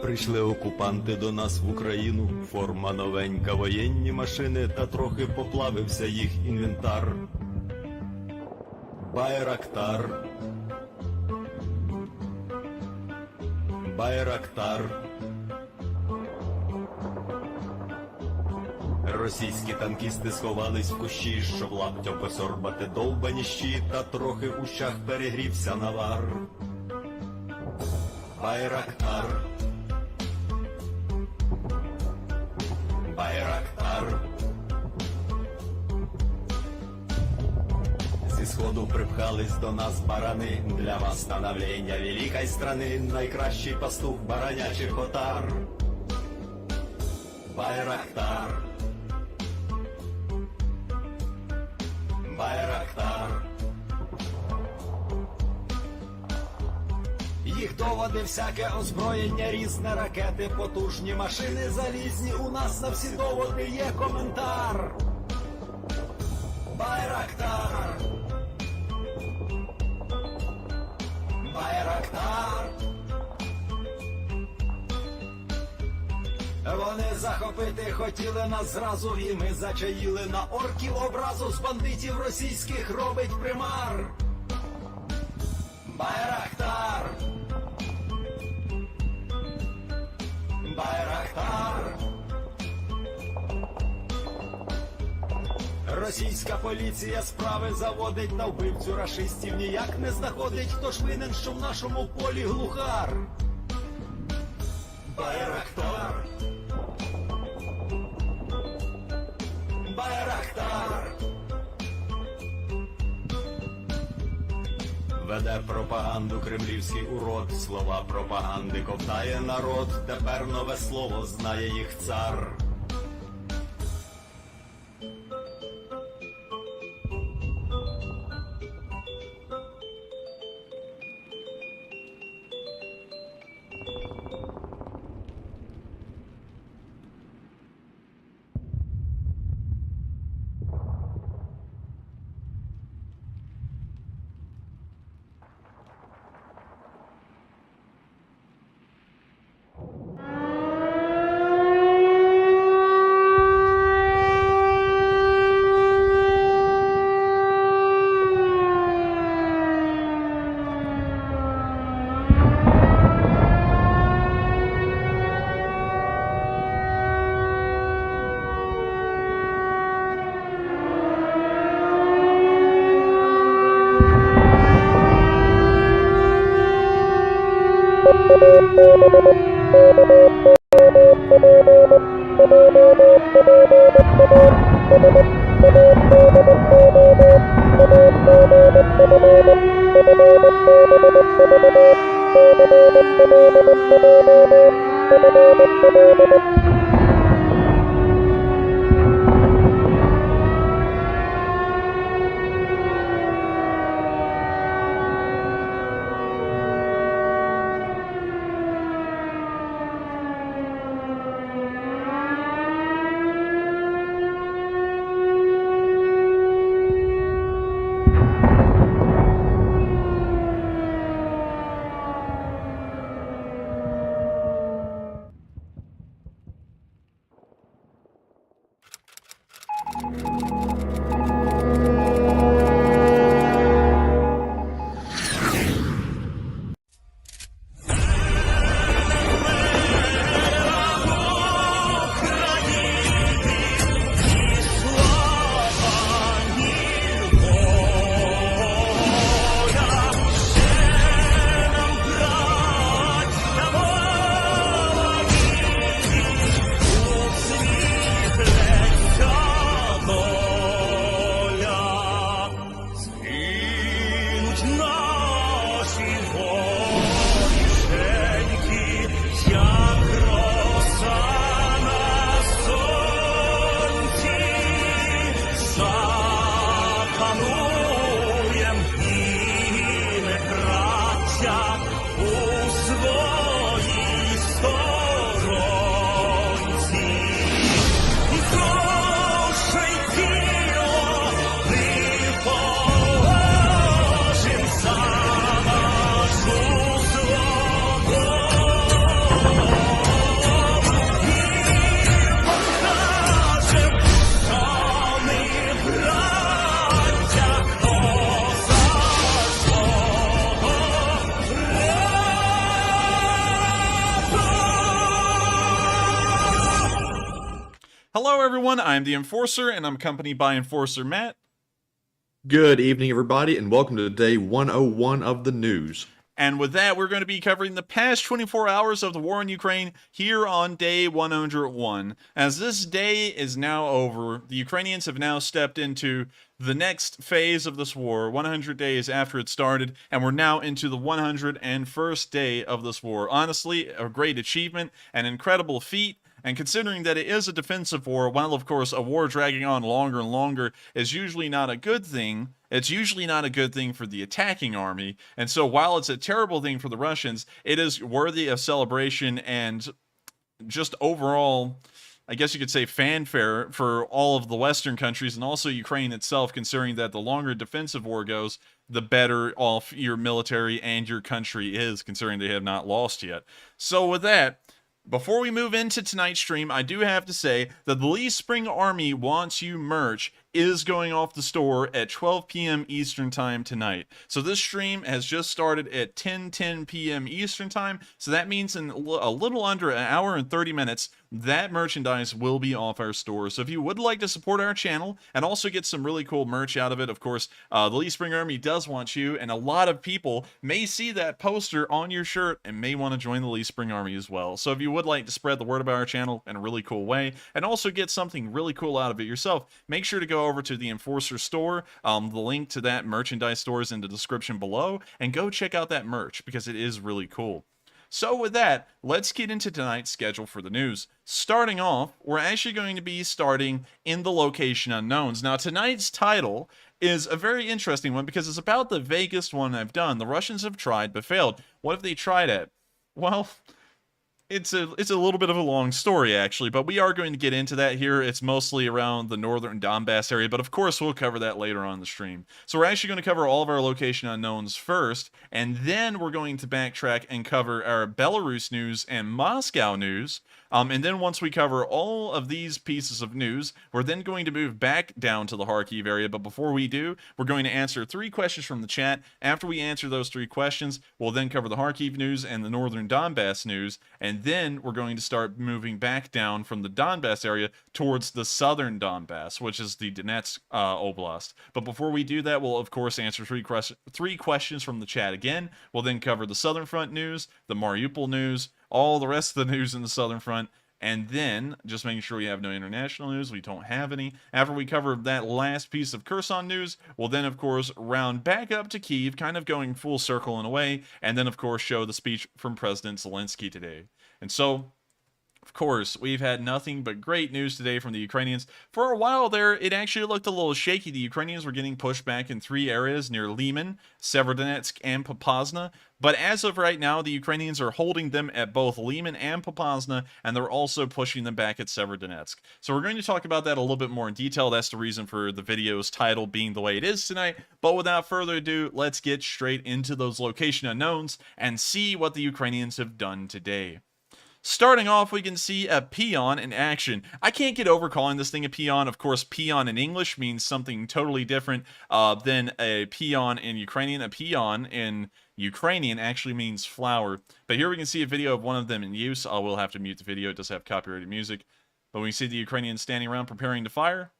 Прийшли окупанти до нас в Україну, форма новенька, воєнні машини, та трохи поплавився їх інвентар. Байрактар, Байрактар. Російські танкісти сховались в кущі, щоб лаптям посорбати довбані щі, та трохи в ущах перегрівся навар. Байрактар, Байрактар. Зі сходу припхались до нас барани, для восстановлення великої страни, найкращий пастух баранячих отар. Байрактар, Байрактар. Їх доводи, всяке озброєння, різне, ракети, потужні машини залізні. У нас на всі доводи є коментар. Байрактар. Байрактар. Вони захопити хотіли нас зразу, і ми зачаїли на орків образу. З бандитів російських робить примар. Байрактар. Байрактар. Російська поліція справи заводить, на вбивцю рашистів ніяк не знаходить. Хто ж винен, що в нашому полі глухар? Байрактар. Байрактар. Веде пропаганду кремлівський урод, слова пропаганди ковтає народ, тепер нове слово знає їх цар. Hello everyone, I'm the Enforcer, and I'm accompanied by Enforcer Matt. Good evening, everybody, and welcome to day 101 of the news. And with that, we're going to be covering the past 24 hours of the war in Ukraine here on day 101. As this day is now over, the Ukrainians have now stepped into the next phase of this war, 100 days after it started, and we're now into the 101st day of this war. Honestly, a great achievement, an incredible feat, And considering that it is a defensive war, while of course a war dragging on longer and longer is usually not a good thing, it's usually not a good thing for the attacking army. And so while it's a terrible thing for the Russians, it is worthy of celebration and just overall, I guess you could say, fanfare for all of the Western countries and also Ukraine itself, considering that the longer defensive war goes, the better off your military and your country is, considering they have not lost yet. So with that, before we move into tonight's stream, I do have to say that the Lee Spring Army Wants You merch is going off the store at 12 p.m. Eastern Time tonight. So this stream has just started at 10 p.m. Eastern Time, so that means in a little under an hour and 30 minutes, that merchandise will be off our store. So if you would like to support our channel and also get some really cool merch out of it, of course, the Lee Spring Army does want you, and a lot of people may see that poster on your shirt and may want to join the Lee Spring Army as well. So if you would like to spread the word about our channel in a really cool way and also get something really cool out of it yourself, make sure to go over to the Enforcer store. The link to that merchandise store is in the description below, and go check out that merch because it is really cool. So with that, let's get into tonight's schedule for the news. Starting off, we're actually going to be starting in the location unknowns. Now, tonight's title is a very interesting one because it's about the vaguest one I've done. The Russians have tried but failed. What have they tried at? Well, it's a little bit of a long story, actually, but we are going to get into that here. It's mostly around the northern Donbass area, but of course we'll cover that later on in the stream. So we're actually going to cover all of our location unknowns first, and then we're going to backtrack and cover our Belarus news and Moscow news. And then once we cover all of these pieces of news, we're then going to move back down to the Kharkiv area. But before we do, we're going to answer 3 questions from the chat. After we answer those 3 questions, we'll then cover the Kharkiv news and the northern Donbass news. And then we're going to start moving back down from the Donbass area towards the southern Donbass, which is the Donetsk Oblast. But before we do that, we'll of course answer 3 questions from the chat again. We'll then cover the Southern Front news, the Mariupol news, all the rest of the news in the Southern Front, and then just making sure we have no international news. We don't have any. After we cover that last piece of Kherson news, we'll then, of course, round back up to Kyiv, kind of going full circle in a way, and then, of course, show the speech from President Zelensky today. And so, of course, we've had nothing but great news today from the Ukrainians. For a while there, it actually looked a little shaky. The Ukrainians were getting pushed back in 3 areas near Lyman, Severodonetsk, and Popasna. But as of right now, the Ukrainians are holding them at both Lyman and Popasna, and they're also pushing them back at Severodonetsk. So we're going to talk about that a little bit more in detail. That's the reason for the video's title being the way it is tonight. But without further ado, let's get straight into those location unknowns and see what the Ukrainians have done today. Starting off, we can see a peon in action. I can't get over calling this thing a peon. Of course, peon in English means something totally different than a peon in Ukrainian. A peon in Ukrainian actually means flower. But here we can see a video of one of them in use. I will have to mute the video. It does have copyrighted music. But we see the Ukrainians standing around preparing to fire.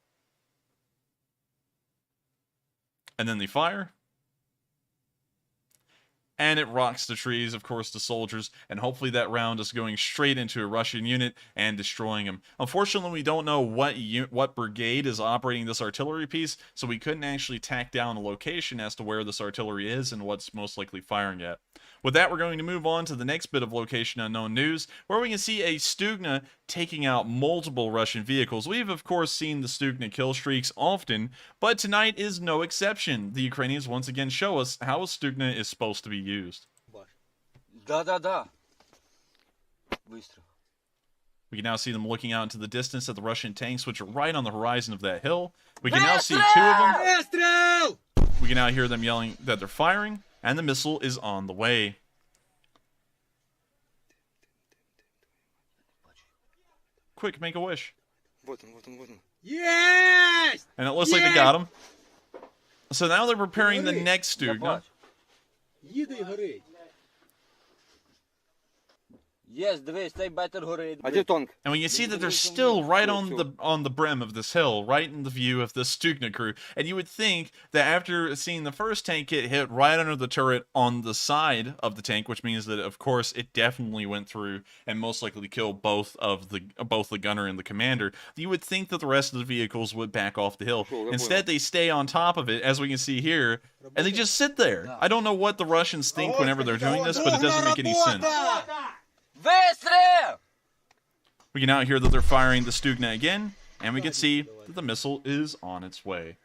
And then they fire. And it rocks the trees, of course, the soldiers, and hopefully that round is going straight into a Russian unit and destroying them. Unfortunately, we don't know what brigade is operating this artillery piece, so we couldn't actually tack down a location as to where this artillery is and what's most likely firing at. With that, we're going to move on to the next bit of location unknown news, where we can see a Stugna taking out multiple Russian vehicles. We've, of course, seen the Stugna kill streaks often, but tonight is no exception. The Ukrainians once again show us how a Stugna is supposed to be used. Да. Быстро. We can now see them looking out into the distance at the Russian tanks, which are right on the horizon of that hill. We can now see 2 of them. We can now hear them yelling that they're firing, and the missile is on the way. Quick, make a wish. Вот он. Yes! And it looks like they got him. So now they're preparing the next Stugna. Їде і горить. Yes, дивись, цей бетер горить. А де танк? And when you see that they're still right on the brim of this hill, right in the view of the Stugna crew, and you would think that after seeing the first tank get hit right under the turret on the side of the tank, which means that of course it definitely went through and most likely killed both the gunner and the commander, you would think that the rest of the vehicles would back off the hill. Instead, they stay on top of it, as we can see here, and they just sit there. I don't know what the Russians think whenever they're doing this, but it doesn't make any sense. Вистріл! We can now hear that they're firing the Stugna again, and we can see that the missile is on its way.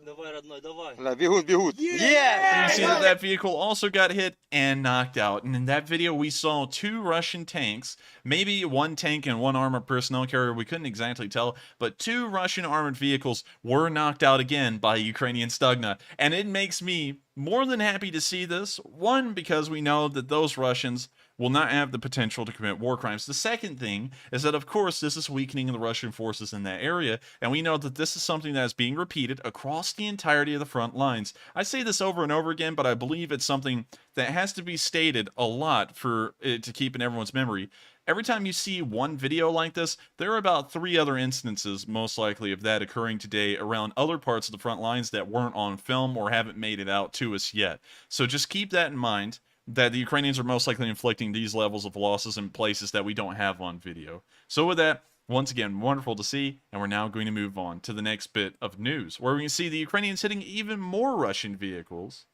Давай, родной, давай. Бегут, бегут. You see that that vehicle also got hit and knocked out. And in that video, we saw 2 Russian tanks, maybe 1 tank and 1 armored personnel carrier. We couldn't exactly tell, but 2 Russian armored vehicles were knocked out again by Ukrainian Stugna. And it makes me more than happy to see this. One, because we know that those Russians will not have the potential to commit war crimes. The second thing is that, of course, this is weakening the Russian forces in that area, and we know that this is something that is being repeated across the entirety of the front lines. I say this over and over again, but I believe it's something that has to be stated a lot for it to keep in everyone's memory. Every time you see one video like this, there are about 3 other instances, most likely, of that occurring today around other parts of the front lines that weren't on film or haven't made it out to us yet. So just keep that in mind, that the Ukrainians are most likely inflicting these levels of losses in places that we don't have on video. So with that, once again, wonderful to see, and we're now going to move on to the next bit of news, where we can see the Ukrainians hitting even more Russian vehicles.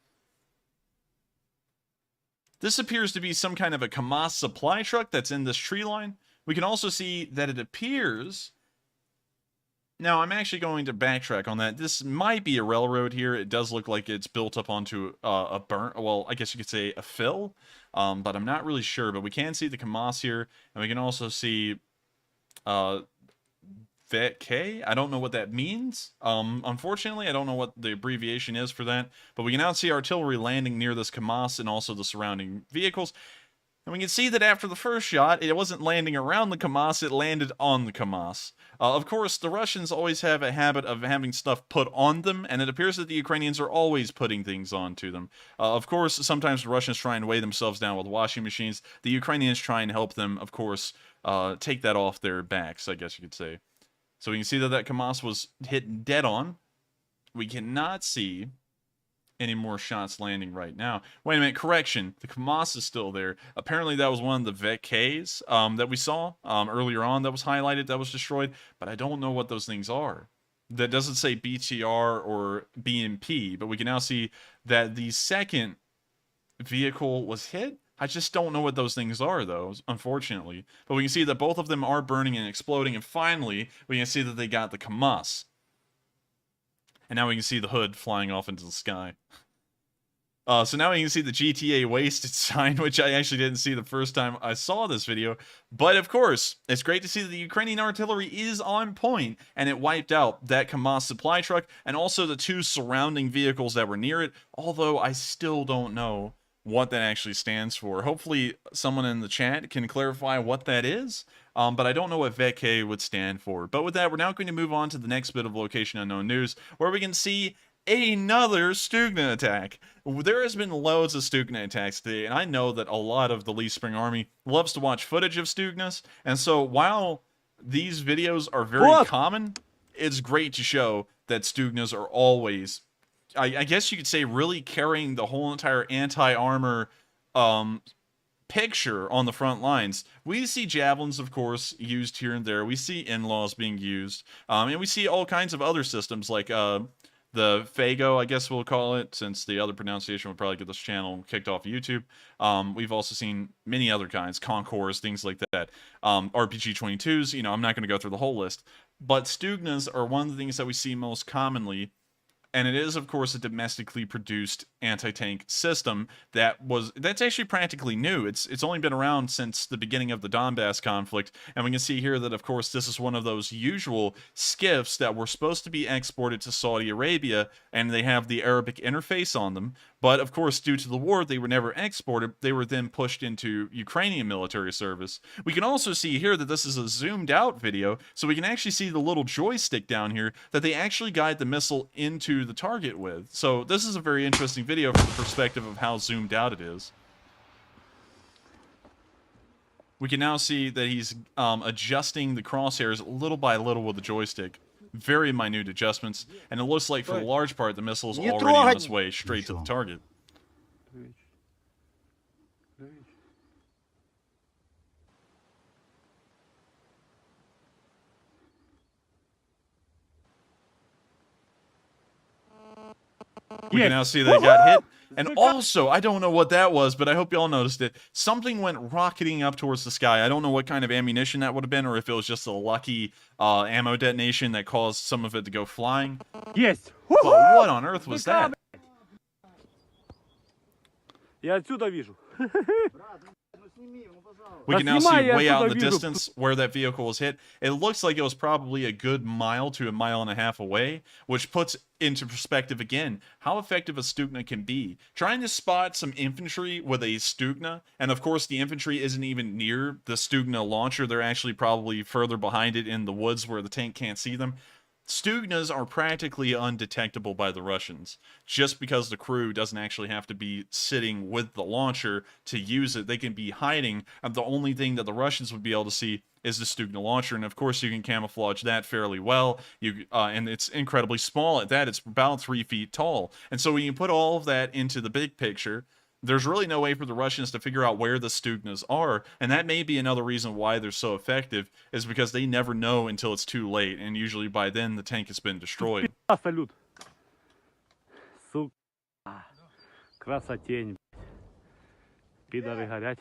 This appears to be some kind of a KAMAZ supply truck that's in this tree line. We can also see that it appears... Now, I'm actually going to backtrack on that. This might be a railroad here. It does look like it's built up onto a burnt, well, I guess you could say a fill, but I'm not really sure. But we can see the KAMAZ here, and we can also see VK. I don't know what that means. Unfortunately, I don't know what the abbreviation is for that. But we can now see artillery landing near this KAMAZ and also the surrounding vehicles. And we can see that after the first shot, it wasn't landing around the KAMAZ, it landed on the KAMAZ. Of course, the Russians always have a habit of having stuff put on them, and it appears that the Ukrainians are always putting things onto them. Of course, sometimes the Russians try and weigh themselves down with washing machines. The Ukrainians try and help them, of course, take that off their backs, I guess you could say. So we can see that that KAMAZ was hit dead on. We cannot see any more shots landing right now. Wait a minute, correction. The KAMAZ is still there. Apparently that was one of the VKs that we saw earlier on that was highlighted, that was destroyed, but I don't know what those things are. That doesn't say BTR or BMP, but we can now see that the second vehicle was hit. I just don't know what those things are, though, unfortunately. But we can see that both of them are burning and exploding, and finally, we can see that they got the KAMAZ. And now we can see the hood flying off into the sky. So now we can see the GTA wasted sign, which I actually didn't see the first time I saw this video. But of course, it's great to see that the Ukrainian artillery is on point, and it wiped out that KAMAZ supply truck and also the 2 surrounding vehicles that were near it, although I still don't know what that actually stands for. Hopefully someone in the chat can clarify what that is, but I don't know what VK would stand for. But with that, we're now going to move on to the next bit of location unknown news, where we can see another Stugna attack. There has been loads of Stugna attacks today, and I know that a lot of the Lee Spring Army loves to watch footage of Stugnas, and so while these videos are very common, it's great to show that Stugnas are always, I guess you could say, really carrying the whole entire anti-armor picture on the front lines. We see javelins, of course, used here and there. We see in-laws being used. And we see all kinds of other systems like the Fago, I guess we'll call it, since the other pronunciation would probably get this channel kicked off of YouTube. We've also seen many other kinds, Concours, things like that. RPG-22s, you know, I'm not going to go through the whole list. But Stugnas are one of the things that we see most commonly. And it is, of course, a domestically produced anti-tank system that's actually practically new. It's only been around since the beginning of the Donbass conflict, and we can see here that, of course, this is one of those usual skiffs that were supposed to be exported to Saudi Arabia, and they have the Arabic interface on them. But, of course, due to the war, they were never exported. They were then pushed into Ukrainian military service. We can also see here that this is a zoomed-out video, so we can actually see the little joystick down here that they actually guide the missile into the target with. So this is a very interesting video from the perspective of how zoomed out it is. We can now see that he's adjusting the crosshairs little by little with the joystick. Very minute adjustments, and it looks like for the large part the missile is already on its way straight to the target. We can now see that it got hit, And also, I don't know what that was, but I hope y'all noticed it. Something went rocketing up towards the sky. I don't know what kind of ammunition that would have been, or if it was just a lucky ammo detonation that caused some of it to go flying. Есть. But what on earth was that? Я отсюда вижу. We can now see way out in the distance where that vehicle was hit. It looks like it was probably a good mile to a mile and a half away, which puts into perspective again how effective a Stugna can be. Trying to spot some infantry with a Stugna, and of course the infantry isn't even near the Stugna launcher. They're actually probably further behind it in the woods where the tank can't see them. Stugnas are practically undetectable by the Russians, just because the crew doesn't actually have to be sitting with the launcher to use it. They can be hiding, and the only thing that the Russians would be able to see is the Stugna launcher, and of course you can camouflage that fairly well. And it's incredibly small at that. It's about 3 feet tall, and so when you put all of that into the big picture, there's really no way for the Russians to figure out where the Stugnas are, and that may be another reason why they're so effective, is because they never know until it's too late, and usually by then the tank has been destroyed. Салют. Сука. Красотень. Підари горять.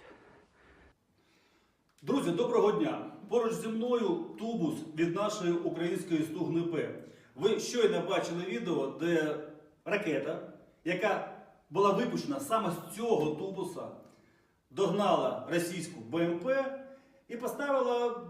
Друзі, доброго дня! Поруч зі мною тубус від нашої української Стугни П. Ви щойно бачили відео, де ракета, яка була випущена саме з цього тубуса, догнала російську БМП і поставила,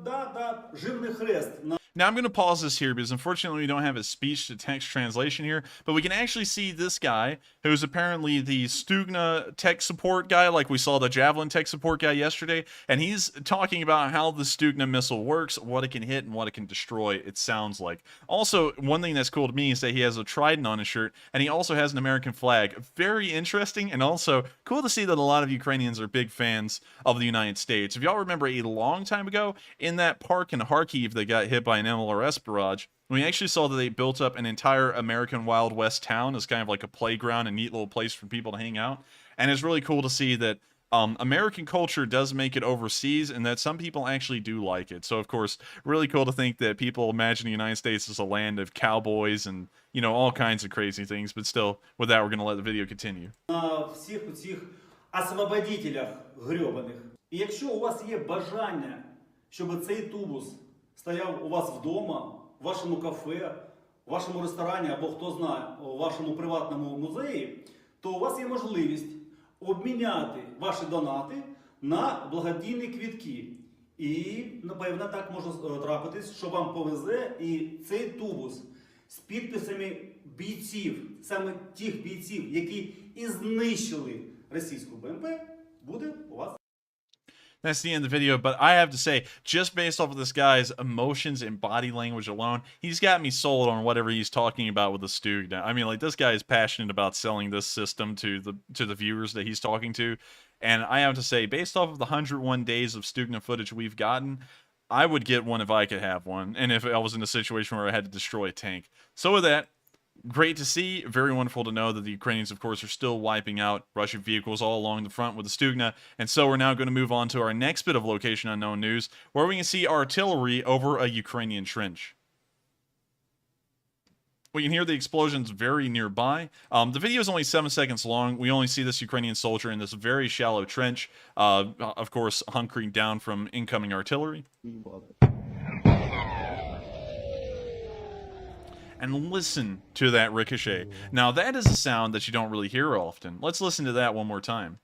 жирний хрест на... Now I'm going to pause this here because unfortunately we don't have a speech-to-text translation here, but we can actually see this guy, who's apparently the Stugna tech support guy, like we saw the Javelin tech support guy yesterday, and he's talking about how the Stugna missile works, what it can hit, and what it can destroy, it sounds like. Also, one thing that's cool to me is that he has a trident on his shirt, and he also has an American flag. Very interesting, and also cool to see that a lot of Ukrainians are big fans of the United States. If y'all remember a long time ago, in that park in Kharkiv that got hit by an MLRS barrage, we actually saw that they built up an entire American Wild West town as kind of like a playground, a neat little place for people to hang out. And it's really cool to see that American culture does make it overseas, and that some people actually do like it. So, of course, really cool to think that people imagine the United States as a land of cowboys and, you know, all kinds of crazy things. But still, with that, we're going to let the video continue. На всіх цих освободителях грьобаних. І якщо у вас є бажання, щоб цей тубус стояв у вас вдома, в вашому кафе, в вашому ресторані або, хто знає, у вашому приватному музеї, то у вас є можливість обміняти ваші донати на благодійні квитки. І, напевно, так може трапитись, що вам повезе, і цей тубус з підписами бійців, саме тих бійців, які і знищили російську БМП, буде у вас. That's the end of the video, but I have to say, just based off of this guy's emotions and body language alone, he's got me sold on whatever he's talking about with the Stugna. I mean, like, this guy is passionate about selling this system to the viewers that he's talking to, and I have to say, based off of the 101 days of Stugna footage we've gotten, I would get one if I could have one, and if I was in a situation where I had to destroy a tank. So with that, great to see. Very wonderful to know that the Ukrainians, of course, are still wiping out Russian vehicles all along the front with the Stugna. And so we're now going to move on to our next bit of location unknown news, where we can see artillery over a Ukrainian trench. We can hear the explosions very nearby. The video is only 7 seconds long. We only see this Ukrainian soldier in this very shallow trench, of course, hunkering down from incoming artillery. And listen to that ricochet. Now, that is a sound that you don't really hear often. Let's listen to that one more time.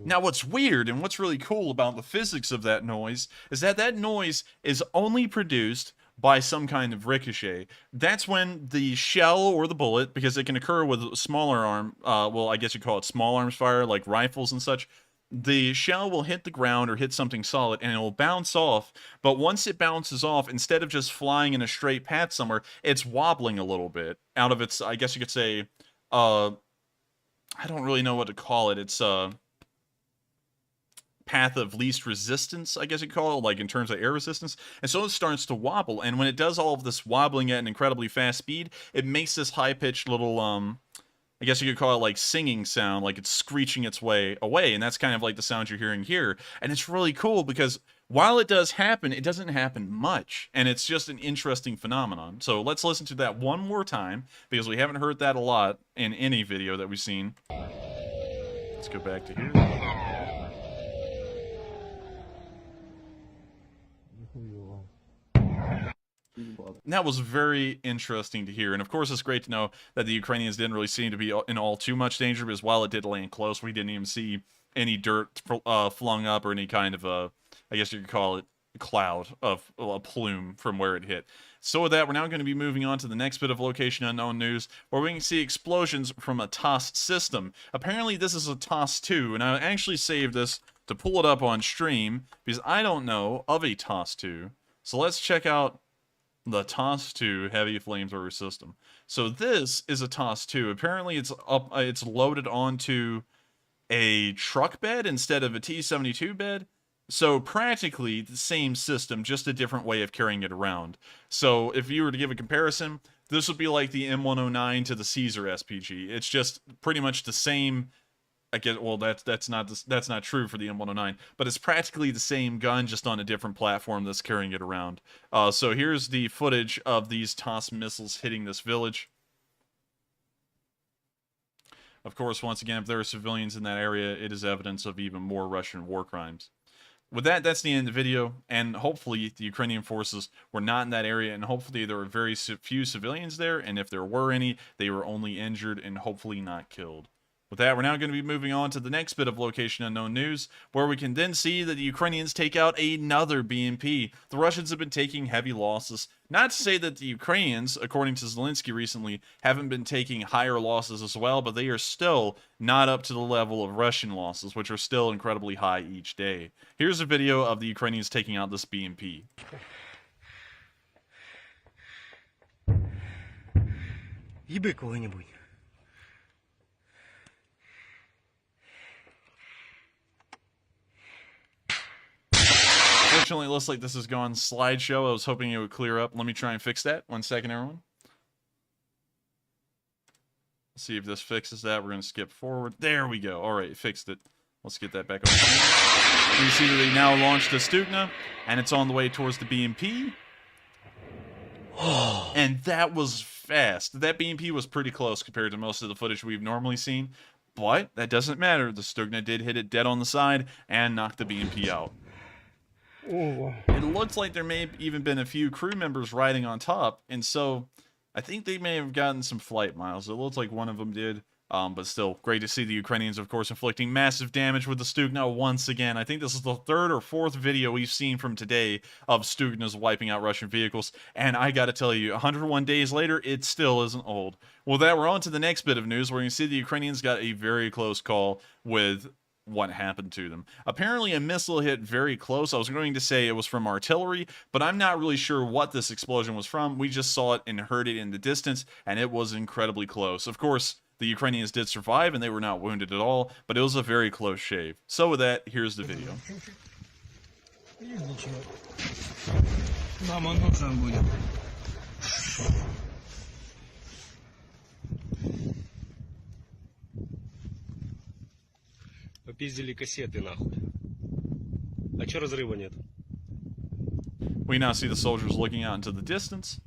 Now, what's weird and what's really cool about the physics of that noise is that that noise is only produced by some kind of ricochet. That's when the shell or the bullet, because it can occur with smaller arm, well, I guess you call it small arms fire, like rifles and such, the shell will hit the ground or hit something solid and it will bounce off. But once it bounces off, instead of just flying in a straight path somewhere, it's wobbling a little bit out of its, I guess you could say, I don't really know what to call it. It's path of least resistance, I guess you call it, like in terms of air resistance. And so it starts to wobble. And when it does all of this wobbling at an incredibly fast speed, it makes this high-pitched little, I guess you could call it like singing sound, like it's screeching its way away. And that's kind of like the sound you're hearing here. And it's really cool because While it does happen, it doesn't happen much, and it's just an interesting phenomenon. So let's listen to that one more time, because we haven't heard that a lot in any video that we've seen. Let's go back to here. And that was very interesting to hear. And of course, it's great to know that the Ukrainians didn't really seem to be in all too much danger, because while it did land close, we didn't even see any dirt flung up or any kind of I guess you could call it, cloud of a plume from where it hit. So with that, we're now going to be moving on to the next bit of location unknown news, where we can see explosions from a TOS system. Apparently this is a TOS 2, and I actually saved this to pull it up on stream, because I don't know of a TOS 2. So let's check out the TOS 2 heavy flamethrower system. So this is a TOS 2. Apparently it's loaded onto a truck bed instead of a T-72 bed. So practically the same system, just a different way of carrying it around. So if you were to give a comparison, this would be like the M109 to the Caesar SPG. It's just pretty much the same. I guess, well, that's not true for the M109, but it's practically the same gun, just on a different platform that's carrying it around. So here's the footage of these TOS missiles hitting this village. Of course, once again, if there are civilians in that area, it is evidence of even more Russian war crimes. With that, that's the end of the video, and hopefully the Ukrainian forces were not in that area, and hopefully there were very few civilians there, and if there were any, they were only injured and hopefully not killed. With that, we're now going to be moving on to the next bit of location unknown news, where we can then see that the Ukrainians take out another BMP. The Russians have been taking heavy losses. Not to say that the Ukrainians, according to Zelensky recently, haven't been taking higher losses as well, but they are still not up to the level of Russian losses, which are still incredibly high each day. Here's a video of the Ukrainians taking out this BMP. Їби кого-нибудь. Fortunately, it looks like this is gone slideshow. I was hoping it would clear up. Let me try and fix that. 1 second, everyone. Let's see if this fixes that. We're going to skip forward. There we go. All right, it fixed it. Let's get that back on. You see that they now launched a Stugna, and it's on the way towards the BMP. And that was fast. That BMP was pretty close compared to most of the footage we've normally seen. But that doesn't matter. The Stugna did hit it dead on the side and knocked the BMP out. It looks like there may have even been a few crew members riding on top, and so I think they may have gotten some flight miles. It looks like one of them did, but still, great to see the Ukrainians, of course, inflicting massive damage with the Stugna once again. I think this is the third or fourth video we've seen from today of Stugnas wiping out Russian vehicles, and I gotta tell you, 101 days later, it still isn't old. Well, that we're on to the next bit of news, where you can see the Ukrainians got a very close call with what happened to them. Apparently a missile hit very close. I was going to say it was from artillery, but I'm not really sure what this explosion was from. We just saw it and heard it in the distance, and it was incredibly close. Of course, the Ukrainians did survive, and they were not wounded at all, but it was a very close shave. So with that, here's the video. Попиздили кассеты нахуй. А чё разрыва нет? We now see the soldiers looking out into the distance.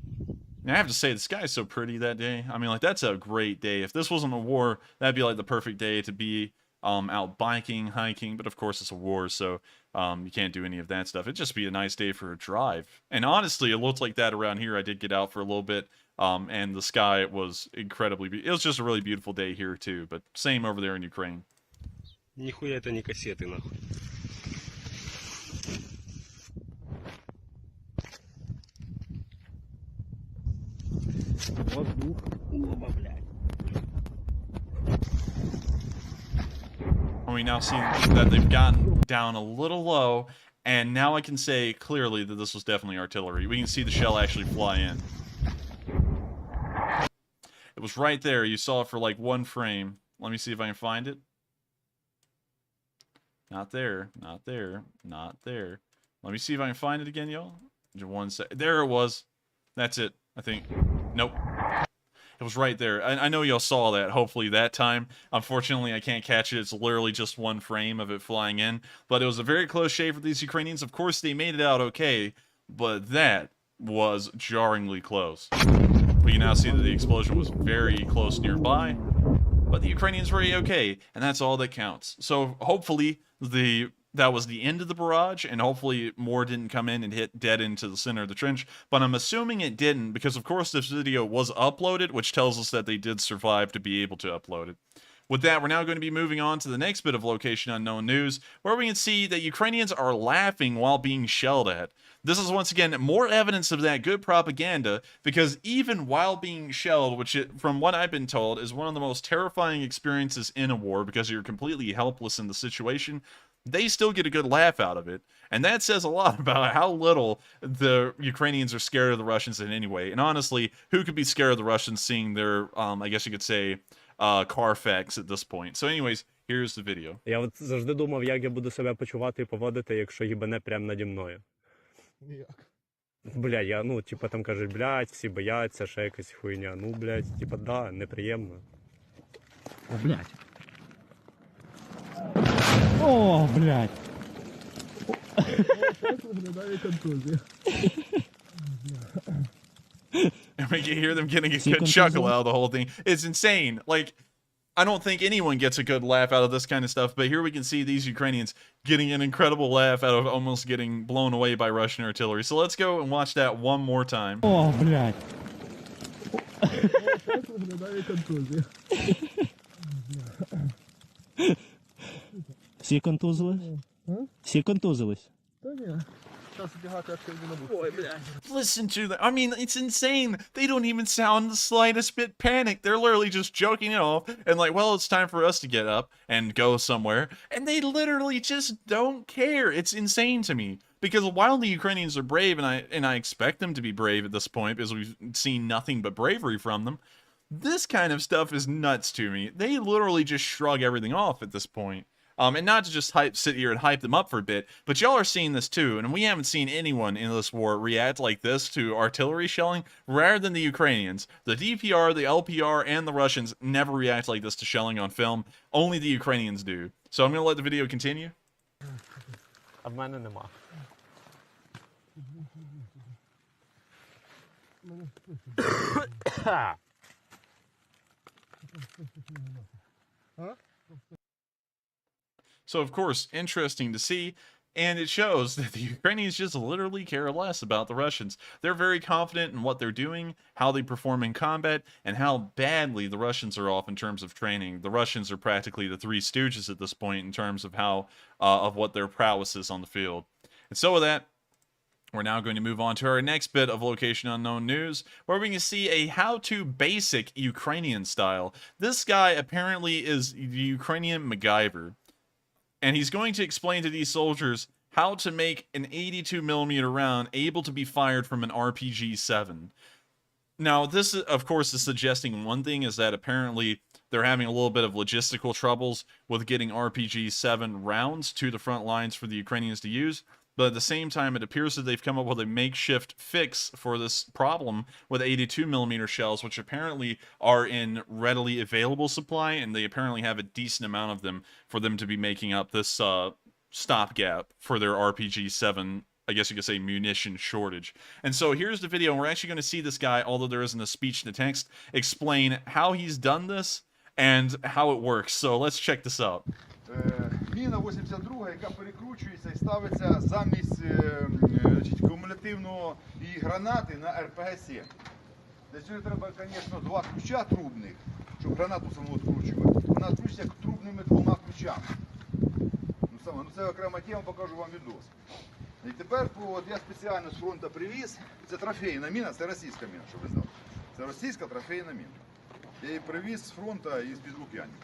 Now, I have to say, the sky is so pretty that day. I mean, like, that's a great day. If this wasn't a war, that'd be like the perfect day to be out biking, hiking, but of course it's a war, so you can't do any of that stuff. It'd just be a nice day for a drive. And honestly, it looked like that around here. I did get out for a little bit, and the sky was incredibly it was just a really beautiful day here too, but same over there in Ukraine. Нихуя это не кассеты нахуй. Воздух. Оба, блядь. And we now see that they've gotten down a little low, and now I can say clearly that this was definitely artillery. We can see the shell actually fly in. It was right there. You saw it for like one frame. Let me see if I can find it. Not there, not there, not there. Let me see if I can find it again, y'all. Just 1 sec. There it was. That's it, I think. Nope. It was right there. I know y'all saw that, hopefully, that time. Unfortunately, I can't catch it. It's literally just one frame of it flying in. But it was a very close shave for these Ukrainians. Of course, they made it out okay, but that was jarringly close. We can now see that the explosion was very close nearby, but the Ukrainians were okay, and that's all that counts. So hopefully that was the end of the barrage, and hopefully more didn't come in and hit dead into the center of the trench, but I'm assuming it didn't, because of course this video was uploaded, which tells us that they did survive to be able to upload it. With that, we're now going to be moving on to the next bit of location unknown news, where we can see that Ukrainians are laughing while being shelled at. This is once again more evidence of that good propaganda, because even while being shelled, which from what I've been told is one of the most terrifying experiences in a war, because you're completely helpless in the situation, they still get a good laugh out of it. And that says a lot about how little the Ukrainians are scared of the Russians in any way. And honestly, who could be scared of the Russians seeing their, I guess you could say, Carfax at this point. So anyways, here's the video. Я от завжди думав, як я буду себе почувати і поводити, якщо їбане прямо наді мною. Ніяк. Бля, я, ну, типа там кажуть, блядь, всі бояться, ще якась хуйня. Ну, блядь, типа, да, неприємно. О, блядь. О, блядь. Виглядає контузія. And we can hear them getting a good chuckle out of the whole thing. It's insane. Like, I don't think anyone gets a good laugh out of this kind of stuff, but here we can see these Ukrainians getting an incredible laugh out of almost getting blown away by Russian artillery. So let's go and watch that one more time. О, блядь. Виглядає контузія. Всі контузились? Всі контузились? Та ні. Зараз бігати, як не буду. Ой, блядь. Listen to them. I mean, it's insane. They don't even sound the slightest bit panicked. They're literally just joking it off and like, well, it's time for us to get up and go somewhere. And they literally just don't care. It's insane to me. Because while the Ukrainians are brave, and I expect them to be brave at this point, because we've seen nothing but bravery from them, this kind of stuff is nuts to me. They literally just shrug everything off at this point. And not to just sit here and hype them up for a bit, but y'all are seeing this too, and we haven't seen anyone in this war react like this to artillery shelling, rather than the Ukrainians. The DPR, the LPR, and the Russians never react like this to shelling on film. Only the Ukrainians do. So I'm going to let the video continue. А в мене нема. So, of course, interesting to see, and it shows that the Ukrainians just literally care less about the Russians. They're very confident in what they're doing, how they perform in combat, and how badly the Russians are off in terms of training. The Russians are practically the Three Stooges at this point in terms of how of what their prowess is on the field. And so with that, we're now going to move on to our next bit of location unknown news, where we can see a how-to basic Ukrainian style. This guy apparently is the Ukrainian MacGyver. And he's going to explain to these soldiers how to make an 82mm round able to be fired from an RPG-7. Now, this, of course, is suggesting one thing, is that apparently they're having a little bit of logistical troubles with getting RPG-7 rounds to the front lines for the Ukrainians to use. But at the same time, it appears that they've come up with a makeshift fix for this problem with 82mm shells, which apparently are in readily available supply, and they apparently have a decent amount of them for them to be making up this stopgap for their RPG-7, I guess you could say, munition shortage. And so here's the video, and we're actually going to see this guy, although there isn't a speech to text, explain how he's done this and how it works. So let's check this out. Міна 82, яка перекручується і ставиться замість кумулятивного і гранати на РПГ-7. Для цього треба, звісно, два ключа трубних, щоб гранату саму відкручувати. Вона відкручується трубними двома ключами. Ну, це окрема тема, покажу вам відос. І тепер от я спеціально з фронту привіз. Це трофейна міна, це російська міна, щоб ви знали. Це російська трофейна міна. Я її привіз з фронту із-під Лук'янів.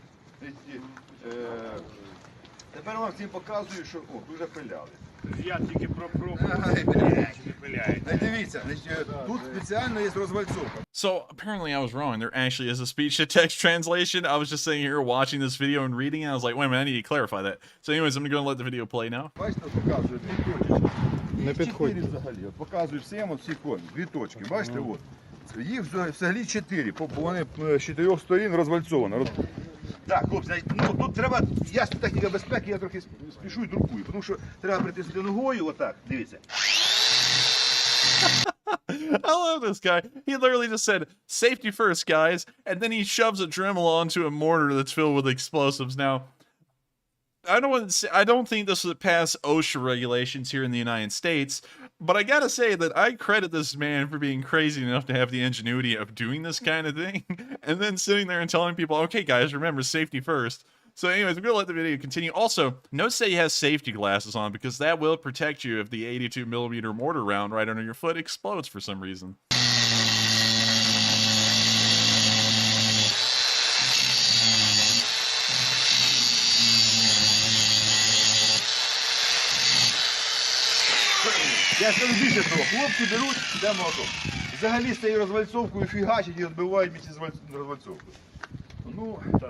Тепер вам всім показую, що дуже пиляли. Я тільки про не пиляють. Дивіться, тут спеціально є розвальцовка. So apparently I was wrong. There actually is a speech-to-text translation. I was just sitting here watching this video and reading it. I was like, wait a minute, I need to clarify that. So anyways, I'm going to let the video play now. Бачите, показую дві точки. Не підходять взагалі. От показую всім, от всі коні. Дві точки. Бачите, от. Їх взагалі 4, бо вони з 4 сторін розвальцовані. Так, хлопці, ну тут треба, ясно, техніка безпеки, я трохи спішу і друкую, тому що треба притиснути ногою, отак, дивіться. I love this guy. He literally just said, "Safety first, guys," and then he shoves a Dremel onto a mortar that's filled with explosives. Now, I don't think this would pass OSHA regulations here in the United States, but I gotta say that I credit this man for being crazy enough to have the ingenuity of doing this kind of thing, and then sitting there and telling people, "Okay, guys, remember safety first." So anyways, we're going to let the video continue. Also, notice that he has safety glasses on because that will protect you if the 82mm mortar round right under your foot explodes for some reason. Я скажу більше того, хлопці беруть, де молоток. Взагалі з цією розвальцовкою фігачать і відбивають місці з розвальцовкою.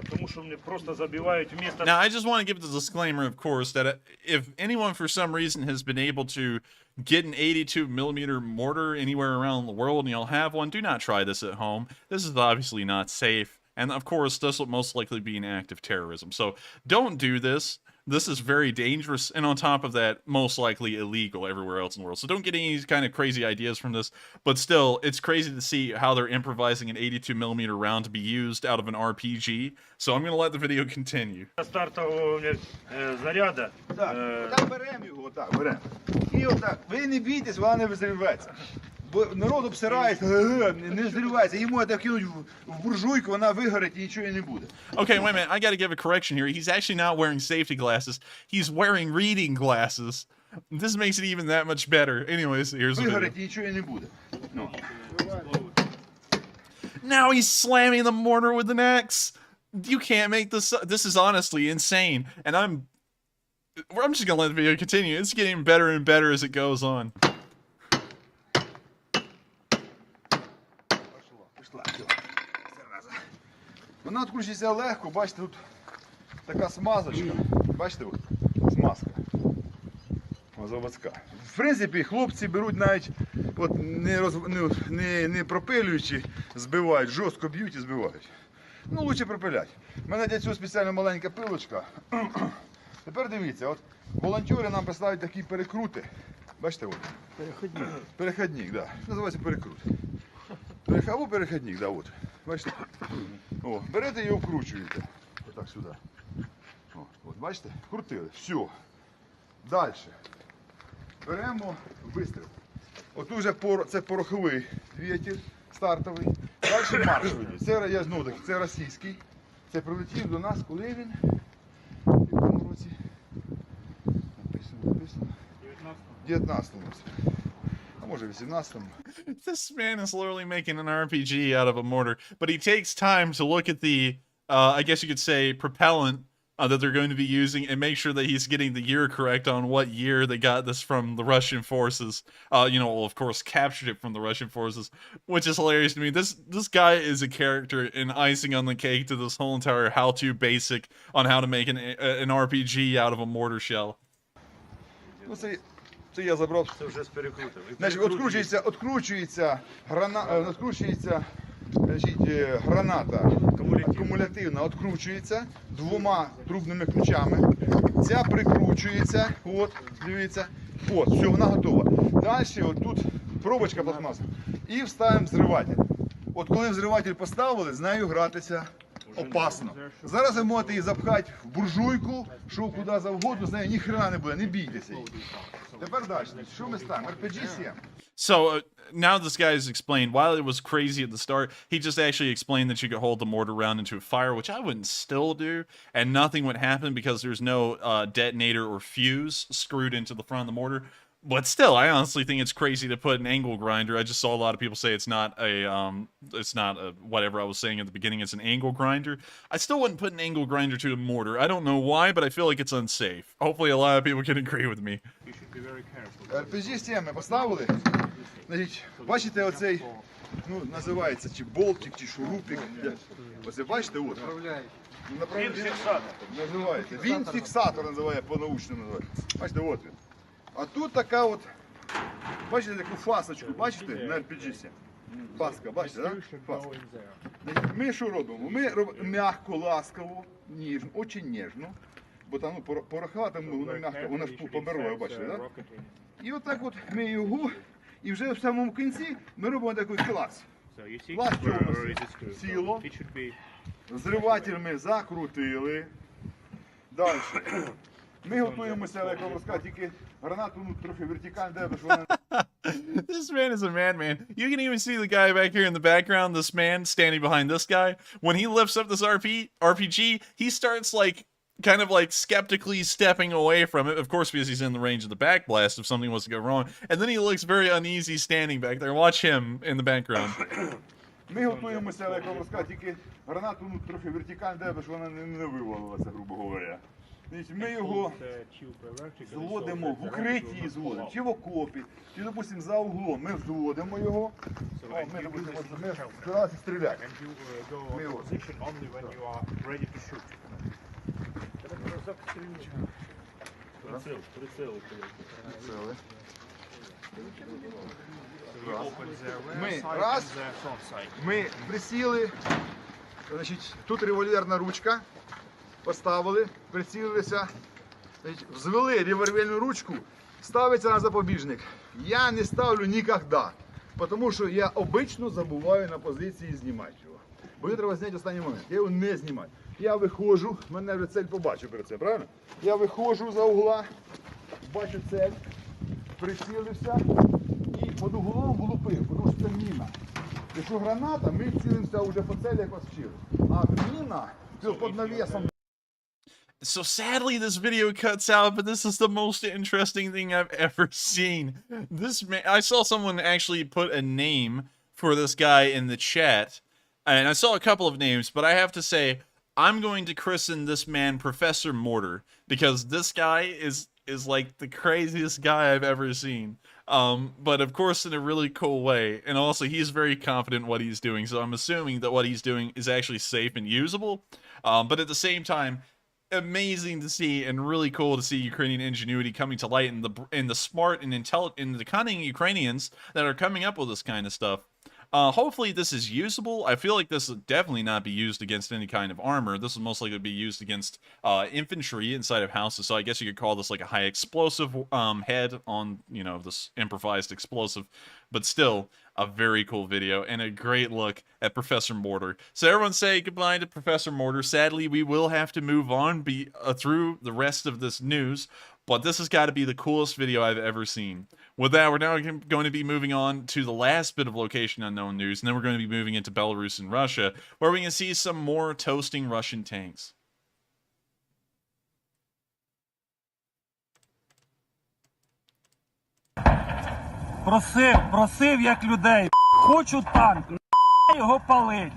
Тому що вони просто забивають вместо... Now, I just want to give the disclaimer, of course, that if anyone for some reason has been able to get an 82mm mortar anywhere around the world and you'll have one, do not try this at home. This is obviously not safe. And of course, this will most likely be an act of terrorism. So don't do this. This is very dangerous, and on top of that, most likely illegal everywhere else in the world. So don't get any kind of crazy ideas from this, but still, it's crazy to see how they're improvising an 82mm round to be used out of an RPG. So I'm going to let the video continue. Стартового заряда. Так беремо його, отак, беремо. І отак, ви не бійтесь, вона не взривається. Бо народ обсирається, не взривається. Її можна кинути в буржуйку, вона вигорить і нічого не буде. Okay, wait a minute. I got to give a correction here. He's actually not wearing safety glasses. He's wearing reading glasses. This makes it even that much better. Anyways, here's the video. Вигорить і нічого не буде. Now he's slamming the mortar with an axe. You can't make this. This is honestly insane. And I'm just going to let the video continue. It's getting better and better as it goes on. Вона відкручується легко, бачите, тут така смазочка. Бачите, от, смазка. Заводська. В принципі, хлопці беруть навіть от, не пропилюючи, збивають, жорстко б'ють і збивають. Ну, лучше пропилять. У мене для цього спеціально маленька пилочка. Тепер дивіться, от волонтери нам прислали такі перекрути. Бачите, от. Переходник. Переходник, так. Да. Називається перекрут. Або переходник, да, от. Бачите? О, берете і вкручуєте. Отак сюди. О, от, бачите? Крутили. Все. Далі. Беремо вистріл. От уже це пороховий двигатель стартовий. Далі маршовий. Це, я знову таки, це російський. Це прилетів до нас, коли він? В якому році? Написано. 19-му році. А може 18-му. This man is literally making an RPG out of a mortar, but he takes time to look at the, I guess you could say, propellant that they're going to be using and make sure that he's getting the year correct on what year they got this from the Russian forces. Well, of course, captured it from the Russian forces, which is hilarious to me. This guy is a character and icing on the cake to this whole entire how-to basic on how to make an RPG out of a mortar shell. Це я забрав. Це вже з перекрутом. Значить, відкручується граната кумулятивна, відкручується двома трубними ключами. Ця прикручується, от, дивіться, от, все, вона готова. Далі, от тут пробочка пластмасова. І вставимо взриватель. От коли взриватель поставили, з нею гратися опасно. Зараз ви можете її запхати в буржуйку, що куди завгодно, з нею ніхрена не буде, не бійтеся її. Тепер далі, що ми ставимо? RPG-7. So now this guy has explained, while it was crazy at the start, he just actually explained that you could hold the mortar round into a fire, which I wouldn't still do, and nothing would happen because there's no detonator or fuse screwed into the front of the mortar. But still, I honestly think it's crazy to put an angle grinder. I just saw a lot of people say it's not a whatever I was saying at the beginning, it's an angle grinder. I still wouldn't put an angle grinder to a mortar. I don't know why, but I feel like it's unsafe. Hopefully a lot of people can agree with me. RPG-7 ми поставили. Значить, бачите оцей, називається чи болтик, чи шурупик. Оце бачите, от. Він-фіксатор. Називається. Він-фіксатор називає, по-научному називає. Бачите, от він. А тут така от, бачите, таку фасочку, бачите, на RPG-7? Паска, бачите, так? Паска. Значить, ми що робимо? Ми робимо м'яко, ласково, ніжно, дуже ніжно. Бо там ну, порохова, там воно м'яко, вона ж поберова, бачите, так? І отак от ми його, і вже в самому кінці ми робимо такий клас. Клас чого сіло, зриватель ми закрутили. Далі. Ми готуємося, як вам розказати, тільки гранату ну, трохи вертикально, де вона... This man is a madman. You can even see the guy back here in the background, this man standing behind this guy. When he lifts up this RPG, he starts like kind of like skeptically stepping away from it, of course, because he's in the range of the backblast if something was to go wrong. And then he looks very uneasy standing back there. Watch him in the background. Ми готуємося, як вам розказати, тільки гранату ну, трохи вертикально, де вона не вивалилася, грубо говоря. Ми його зводимо в укритті, зводимо, чи в окопі, чи, допустимо, за углом. Ми зводимо його, ми, допустимо, ми збиралися стріляти. Ми його. Прицели. Ми раз, ми присіли, значить, тут револьверна ручка, поставили, прицілилися, значить, взвели револьверну ручку, ставиться на запобіжник. Я не ставлю ніколи, тому що я обично забуваю на позиції знімати його. Бо його треба зняти в останній момент, я його не знімаю. Я виходжу, мене вже цель побачив перед цим, правильно? Я виходжу за угла, бачу цель, прицілився і під углом влупив, тому що це міна. Якщо граната, ми цілимося вже по целі, як вас вчили. А міна, під навісом. So sadly, this video cuts out, but this is the most interesting thing I've ever seen. This man, I saw someone actually put a name for this guy in the chat, and I saw a couple of names, but I have to say, I'm going to christen this man Professor Mortar, because this guy is like the craziest guy I've ever seen. But of course in a really cool way, and also he's very confident in what he's doing, so I'm assuming that what he's doing is actually safe and usable. But at the same time, amazing to see and really cool to see Ukrainian ingenuity coming to light in the smart and the cunning Ukrainians that are coming up with this kind of stuff. Hopefully this is usable. I feel like this will definitely not be used against any kind of armor. This will most likely be used against infantry inside of houses. So I guess you could call this like a high explosive head on, you know, this improvised explosive. But still, a very cool video and a great look at Professor Mortar. So everyone say goodbye to Professor Mortar. Sadly, we will have to move on through the rest of this news. But this has got to be the coolest video I've ever seen. With that, we're now going to be moving on to the last bit of location unknown news, and then we're going to be moving into Belarus and Russia, where we can see some more toasting Russian tanks. Просив як людей. Хочу танк, його палить,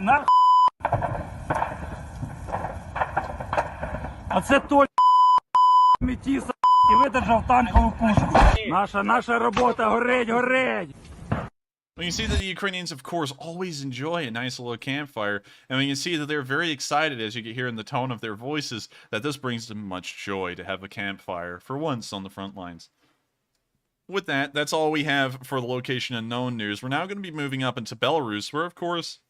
Оце той метіса і видержав танкову пушку. Наша робота горить. We can see that the Ukrainians, of course, always enjoy a nice little campfire, and we can see that they're very excited, as you can hear in the tone of their voices, that this brings them much joy to have a campfire, for once, on the front lines. With that, that's all we have for the location unknown news. We're now going to be moving up into Belarus, where, of course,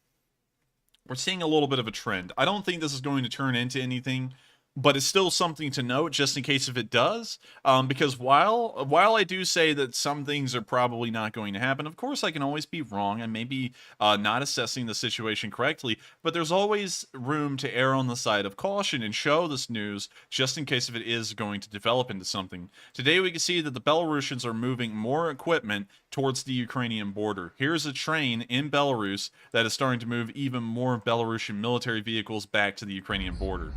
we're seeing a little bit of a trend. I don't think this is going to turn into anything, but it's still something to note just in case if it does, because while I do say that some things are probably not going to happen, of course I can always be wrong and maybe not assessing the situation correctly, but there's always room to err on the side of caution and show this news just in case if it is going to develop into something. Today we can see that the Belarusians are moving more equipment towards the Ukrainian border. Here's a train in Belarus that is starting to move even more Belarusian military vehicles back to the Ukrainian border.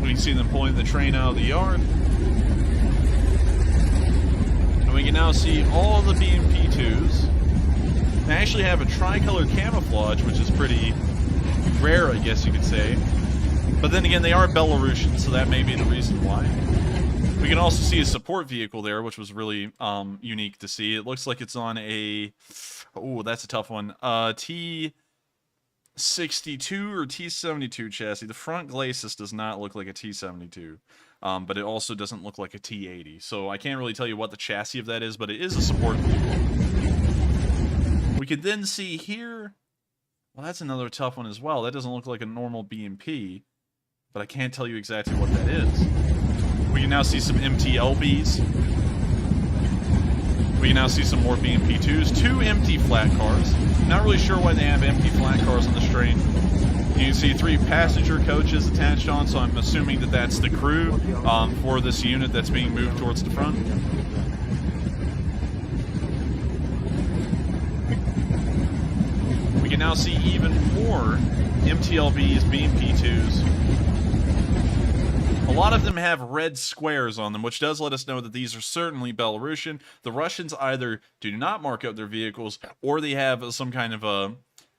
We can see them pulling the train out of the yard. And we can now see all the BMP-2s. They actually have a tricolor camouflage, which is pretty rare, I guess you could say. But then again, they are Belarusian, so that may be the reason why. We can also see a support vehicle there, which was really unique to see. It looks like it's on a... Oh, that's a tough one. T62 or T72 chassis. The front glacis does not look like a T72. But it also doesn't look like a T80. So I can't really tell you what the chassis of that is, but it is a support vehicle. We could then see here... Well, that's another tough one as well. That doesn't look like a normal BMP, but I can't tell you exactly what that is. We can now see some MTLBs. We can now see some more BMP2s. 2 empty flat cars. Not really sure why they have empty flat cars on this train. You can see 3 passenger coaches attached on, so I'm assuming that that's the crew for this unit that's being moved towards the front. We can now see even more MTLBs, BMP2s. A lot of them have red squares on them, which does let us know that these are certainly Belarusian. The Russians either do not mark out their vehicles, or they have some kind of a, I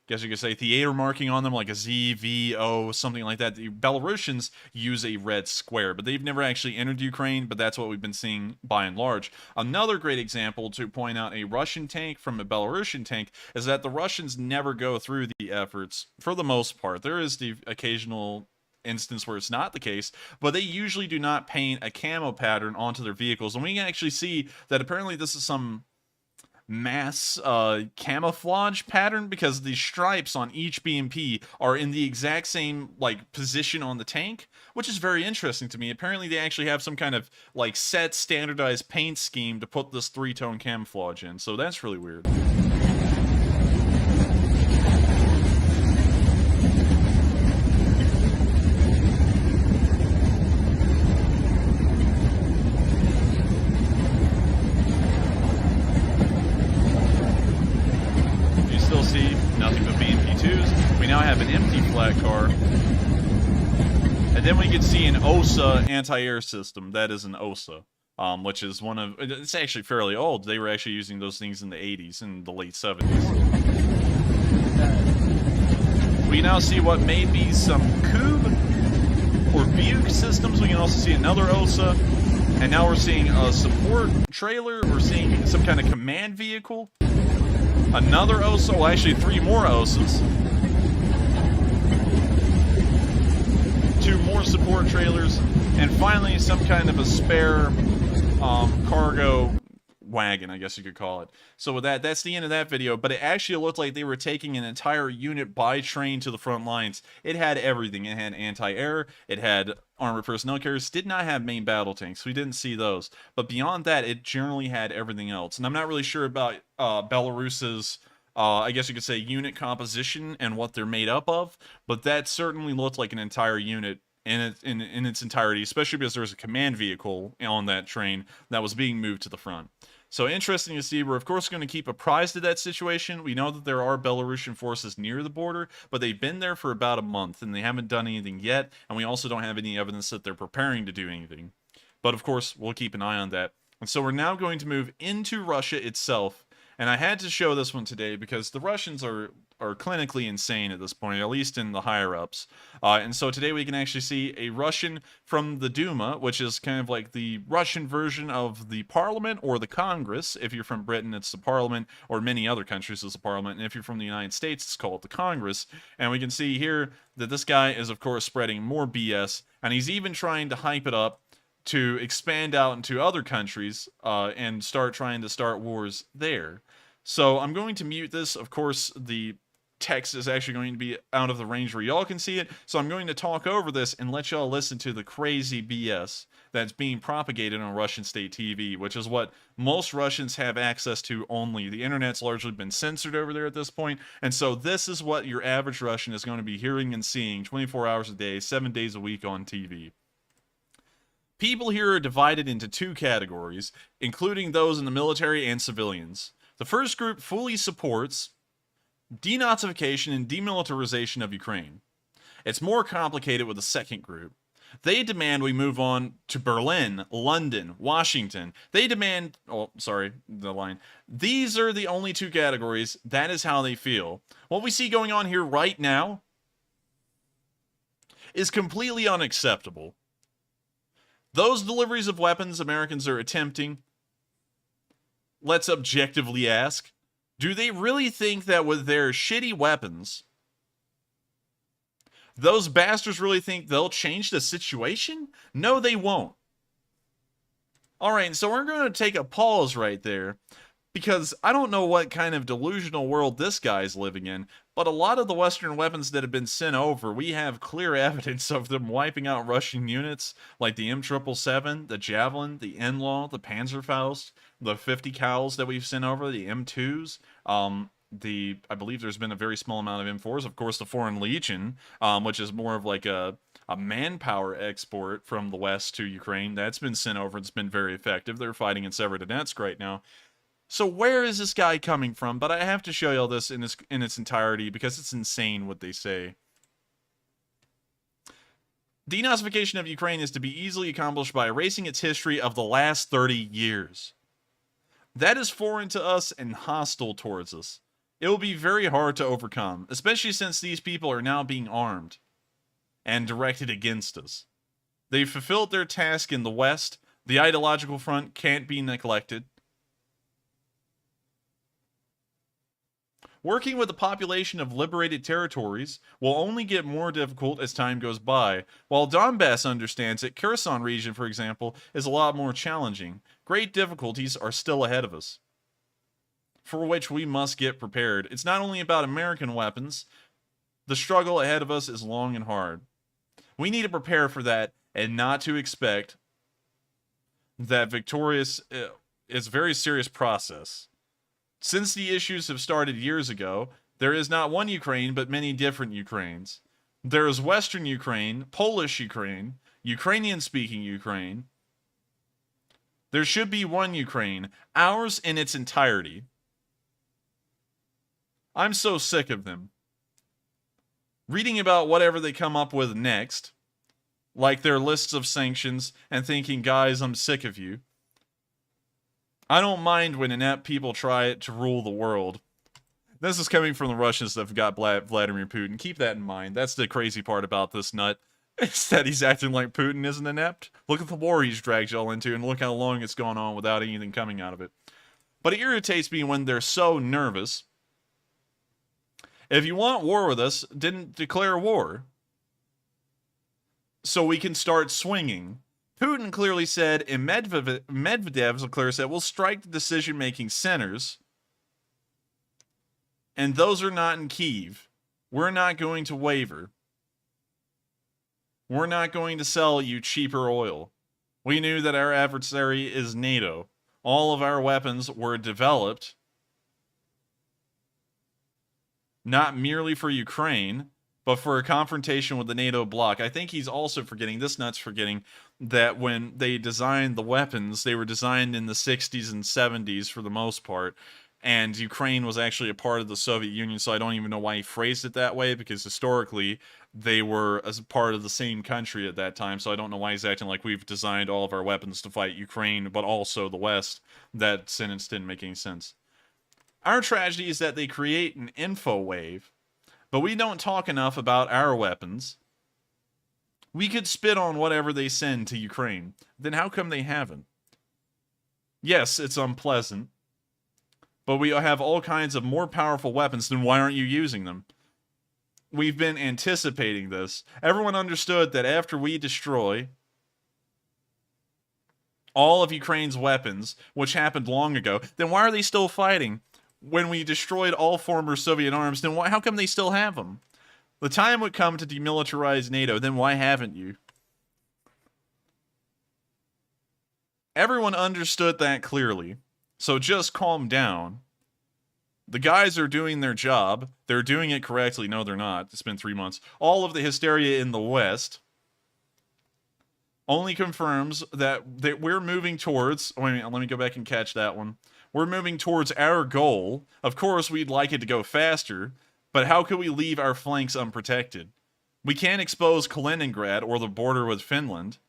guess you could say, theater marking on them, like a Z, V, O, something like that. The Belarusians use a red square, but they've never actually entered Ukraine, but that's what we've been seeing by and large. Another great example to point out a Russian tank from a Belarusian tank is that the Russians never go through the efforts, for the most part. There is the occasional instance where it's not the case, but they usually do not paint a camo pattern onto their vehicles. And we can actually see that apparently this is some mass camouflage pattern, because the stripes on each BMP are in the exact same like position on the tank, which is very interesting to me. Apparently they actually have some kind of like set standardized paint scheme to put this 3-tone camouflage in, so that's really weird. See nothing but BMP2s. We now have an empty flat car. And then we can see an OSA anti-air system. That is an OSA, which is one of... It's actually fairly old. They were actually using those things in the 80s and the late 70s. We now see what may be some Kub or Buke systems. We can also see another OSA. And now we're seeing a support trailer. We're seeing some kind of command vehicle. Another OSA, well actually 3 more OSAs. 2 more support trailers, and finally some kind of a spare cargo wagon, I guess you could call it. So with that, that's the end of that video, but it actually looked like they were taking an entire unit by train to the front lines. It had everything. It had anti-air, it had armored personnel carriers, did not have main battle tanks. We didn't see those. But beyond that, it generally had everything else. And I'm not really sure about Belarus's, I guess you could say, unit composition and what they're made up of, but that certainly looked like an entire unit in its entirety, especially because there was a command vehicle on that train that was being moved to the front. So interesting to see. We're of course going to keep apprised of that situation. We know that there are Belarusian forces near the border, but they've been there for about a month and they haven't done anything yet, and we also don't have any evidence that they're preparing to do anything. But of course, we'll keep an eye on that. And so we're now going to move into Russia itself. And I had to show this one today because the Russians are clinically insane at this point, at least in the higher-ups. And so today we can actually see a Russian from the Duma, which is kind of like the Russian version of the Parliament or the Congress. If you're from Britain, it's the Parliament, or many other countries, it's the Parliament. And if you're from the United States, it's called the Congress. And we can see here that this guy is, of course, spreading more BS, and he's even trying to hype it up to expand out into other countries and start trying to start wars there. So I'm going to mute this. Of course, the text is actually going to be out of the range where y'all can see it. So I'm going to talk over this and let y'all listen to the crazy BS that's being propagated on Russian state TV, which is what most Russians have access to only. The internet's largely been censored over there at this point. And so this is what your average Russian is going to be hearing and seeing 24 hours a day, 7 days a week on TV. People here are divided into 2 categories, including those in the military and civilians. The first group fully supports denazification and demilitarization of Ukraine. It's more complicated with the second group. They demand we move on to Berlin, London, Washington. They demand, oh, sorry, the line. These are the only 2 categories. That is how they feel. What we see going on here right now is completely unacceptable. Those deliveries of weapons Americans are attempting, let's objectively ask, do they really think that with their shitty weapons, those bastards really think they'll change the situation? No, they won't. All right, so we're going to take a pause right there, because I don't know what kind of delusional world this guy's living in, but a lot of the Western weapons that have been sent over, we have clear evidence of them wiping out Russian units, like the M777, the Javelin, the NLAW, the Panzerfaust, the 50 cals that we've sent over, the M2s, I believe there's been a very small amount of M4s, of course the Foreign Legion, which is more of like a manpower export from the West to Ukraine. That's been sent over. It's been very effective. They're fighting in Severodonetsk right now. So where is this guy coming from? But I have to show y'all this in its entirety because it's insane what they say. Denazification of Ukraine is to be easily accomplished by erasing its history of the last 30 years. That is foreign to us and hostile towards us. It will be very hard to overcome, especially since these people are now being armed and directed against us. They've fulfilled their task in the West. The ideological front can't be neglected. Working with the population of liberated territories will only get more difficult as time goes by. While Donbass understands it, Kherson region, for example, is a lot more challenging. Great difficulties are still ahead of us, for which we must get prepared. It's not only about American weapons. The struggle ahead of us is long and hard. We need to prepare for that and not to expect that victorious is a very serious process. Since the issues have started years ago, there is not one Ukraine, but many different Ukraines. There is Western Ukraine, Polish Ukraine, Ukrainian-speaking Ukraine. There should be one Ukraine, ours in its entirety. I'm so sick of them. Reading about whatever they come up with next, like their lists of sanctions, and thinking, guys, I'm sick of you. I don't mind when inept people try to rule the world. This is coming from the Russians that have got Vladimir Putin. Keep that in mind. That's the crazy part about this nut. It's that he's acting like Putin isn't inept. Look at the war he's dragged y'all into, and look how long it's gone on without anything coming out of it. But it irritates me when they're so nervous. If you want war with us, then declare war, so we can start swinging. Putin clearly said, and Medvedev's clearly said, we'll strike the decision-making centers, and those are not in Kyiv. We're not going to waver. We're not going to sell you cheaper oil. We knew that our adversary is NATO. All of our weapons were developed not merely for Ukraine, but for a confrontation with the NATO bloc. I think he's also forgetting, this nut's forgetting, that when they designed the weapons, they were designed in the 60s and 70s for the most part, and Ukraine was actually a part of the Soviet Union, so I don't even know why he phrased it that way, because historically, they were as part of the same country at that time, so I don't know why he's acting like we've designed all of our weapons to fight Ukraine, but also the West. That sentence didn't make any sense. Our tragedy is that they create an info wave, but we don't talk enough about our weapons. We could spit on whatever they send to Ukraine. Then how come they haven't? Yes, it's unpleasant, but we have all kinds of more powerful weapons. Then why aren't you using them? We've been anticipating this. Everyone understood that after we destroy all of Ukraine's weapons, which happened long ago, then why are they still fighting? When we destroyed all former Soviet arms, then how come they still have them? The time would come to demilitarize NATO, then why haven't you? Everyone understood that clearly, so just calm down. The guys are doing their job. They're doing it correctly. No, they're not. It's been 3 months. All of the hysteria in the West only confirms that we're moving towards... Wait a minute, let me go back and catch that one. We're moving towards our goal. Of course, we'd like it to go faster, but how could we leave our flanks unprotected? We can't expose Kaliningrad or the border with Finland.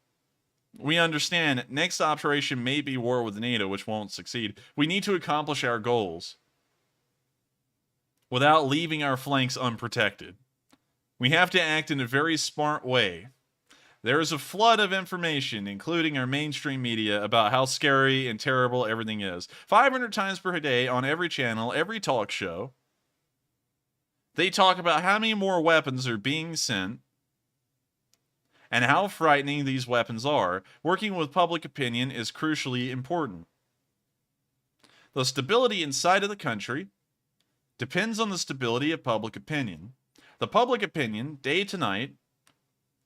We understand next operation may be war with NATO, which won't succeed. We need to accomplish our goals without leaving our flanks unprotected. We have to act in a very smart way. There is a flood of information, including our mainstream media, about how scary and terrible everything is. 500 times per day on every channel, every talk show. They talk about how many more weapons are being sent and how frightening these weapons are. Working with public opinion is crucially important. The stability inside of the country depends on the stability of public opinion. The public opinion, day to night,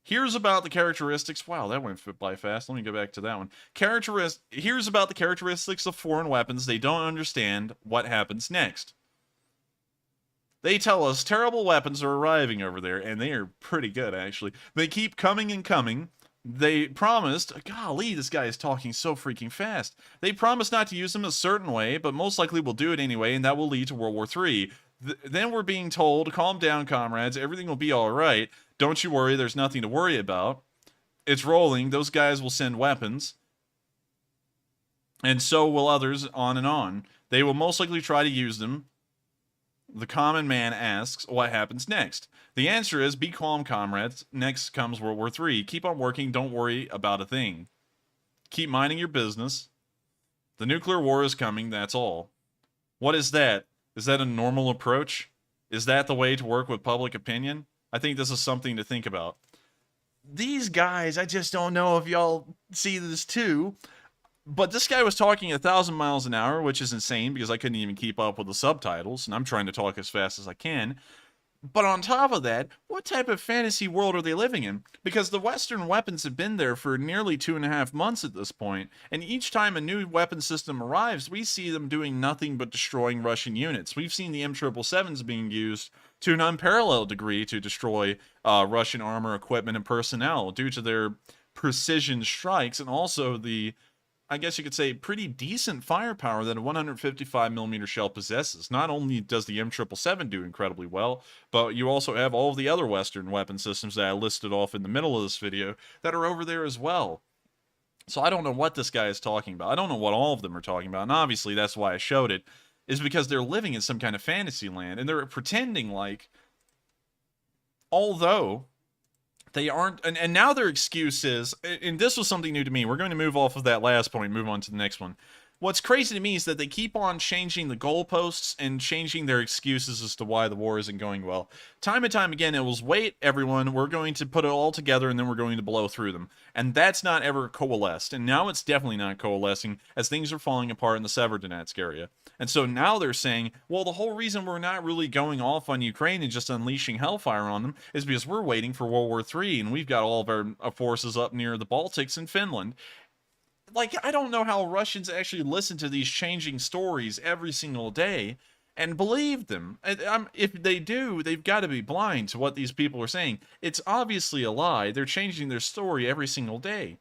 hears about the characteristics. Wow, that went by fast. Let me go back to that one. Hears about the characteristics of foreign weapons. They don't understand what happens next. They tell us terrible weapons are arriving over there, and they are pretty good, actually. They keep coming and coming. They promised, golly, this guy is talking so freaking fast. They promised not to use them a certain way, but most likely will do it anyway, and that will lead to World War III. Then we're being told, calm down, comrades, everything will be all right. Don't you worry, there's nothing to worry about. It's rolling, those guys will send weapons. And so will others, on and on. They will most likely try to use them. The common man asks, what happens next? The answer is, be calm, comrades. Next comes World War III. Keep on working, don't worry about a thing. Keep minding your business. The nuclear war is coming, that's all. What is that? Is that a normal approach? Is that the way to work with public opinion? I think this is something to think about. These guys, I just don't know if y'all see this too, but this guy was talking 1,000 miles an hour, which is insane because I couldn't even keep up with the subtitles, and I'm trying to talk as fast as I can. But on top of that, what type of fantasy world are they living in? Because the Western weapons have been there for nearly 2.5 months at this point, and each time a new weapon system arrives, we see them doing nothing but destroying Russian units. We've seen the M777s being used to an unparalleled degree to destroy Russian armor, equipment, and personnel due to their precision strikes and also the, I guess you could say, pretty decent firepower that a 155mm shell possesses. Not only does the M777 do incredibly well, but you also have all of the other Western weapon systems that I listed off in the middle of this video that are over there as well. So I don't know what this guy is talking about. I don't know what all of them are talking about, and obviously that's why I showed it, is because they're living in some kind of fantasy land, and they're pretending like, although they aren't, and now their excuse is, and this was something new to me, we're going to move off of that last point, move on to the next one. What's crazy to me is that they keep on changing the goalposts and changing their excuses as to why the war isn't going well. Time and time again, it was, wait, everyone, we're going to put it all together and then we're going to blow through them. And that's not ever coalesced. And now it's definitely not coalescing as things are falling apart in the Severodonetsk area. And so now they're saying, well, the whole reason we're not really going off on Ukraine and just unleashing hellfire on them is because we're waiting for World War III and we've got all of our forces up near the Baltics and Finland. Like, I don't know how Russians actually listen to these changing stories every single day and believe them. If they do, they've got to be blind to what these people are saying. It's obviously a lie. They're changing their story every single day.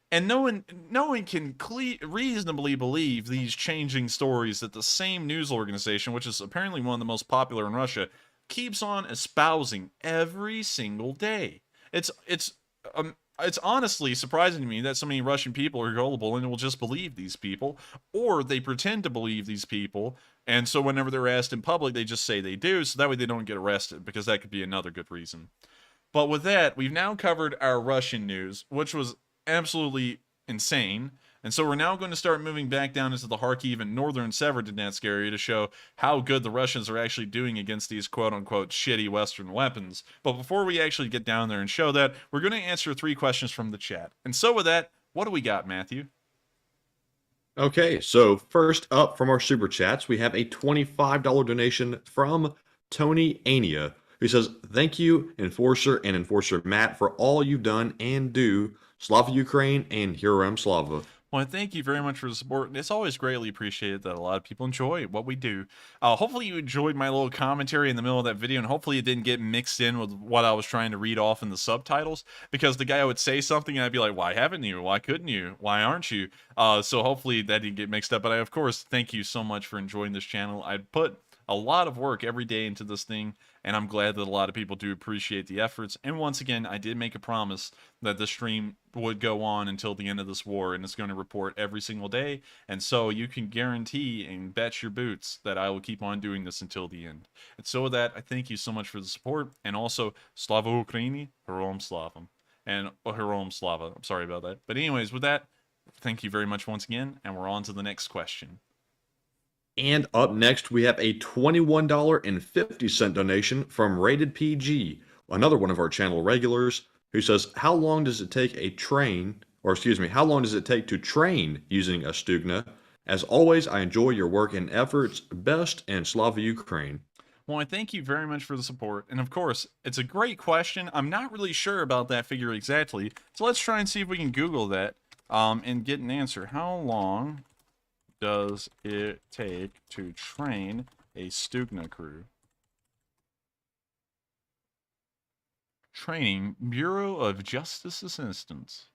And no one can reasonably believe these changing stories that the same news organization, which is apparently one of the most popular in Russia, keeps on espousing every single day. It's honestly surprising to me that so many Russian people are gullible and will just believe these people, or they pretend to believe these people, and so whenever they're asked in public, they just say they do, so that way they don't get arrested, because that could be another good reason. But with that, we've now covered our Russian news, which was absolutely insane, and so we're now going to start moving back down into the Kharkiv and northern Severodonetsk area to show how good the Russians are actually doing against these quote-unquote shitty Western weapons. But before we actually get down there and show that, we're going to answer 3 questions from the chat. And so with that, what do we got, Matthew? Okay, so first up from our super chats, we have a $25 donation from Tony Ania, who says, thank you, Enforcer and Enforcer Matt, for all you've done and do. Slava Ukraine and Hiram Slava. Well, thank you very much for the support. It's always greatly appreciated that a lot of people enjoy what we do. Hopefully you enjoyed my little commentary in the middle of that video, and hopefully it didn't get mixed in with what I was trying to read off in the subtitles, because the guy would say something and I'd be like, why haven't you? Why couldn't you? Why aren't you? So hopefully that didn't get mixed up. But I, of course, thank you so much for enjoying this channel. I put a lot of work every day into this thing, and I'm glad that a lot of people do appreciate the efforts. And once again, I did make a promise that the stream would go on until the end of this war, and it's going to report every single day. And so you can guarantee and bet your boots that I will keep on doing this until the end. And so with that, I thank you so much for the support, and also Slava Ukraini, Heroam Slavam. and Herom Slava. I'm sorry about that. But anyways, with that, thank you very much once again, and we're on to the next question. And up next, we have a $21.50 donation from Rated PG, another one of our channel regulars, who says, how long does it take how long does it take to train using a Stugna? As always, I enjoy your work and efforts. Best, and Slava Ukraine. Well, I thank you very much for the support. And of course, it's a great question. I'm not really sure about that figure exactly. So let's try and see if we can Google that and get an answer. How long does it take to train a Stugna crew? Training, Bureau of Justice Assistance.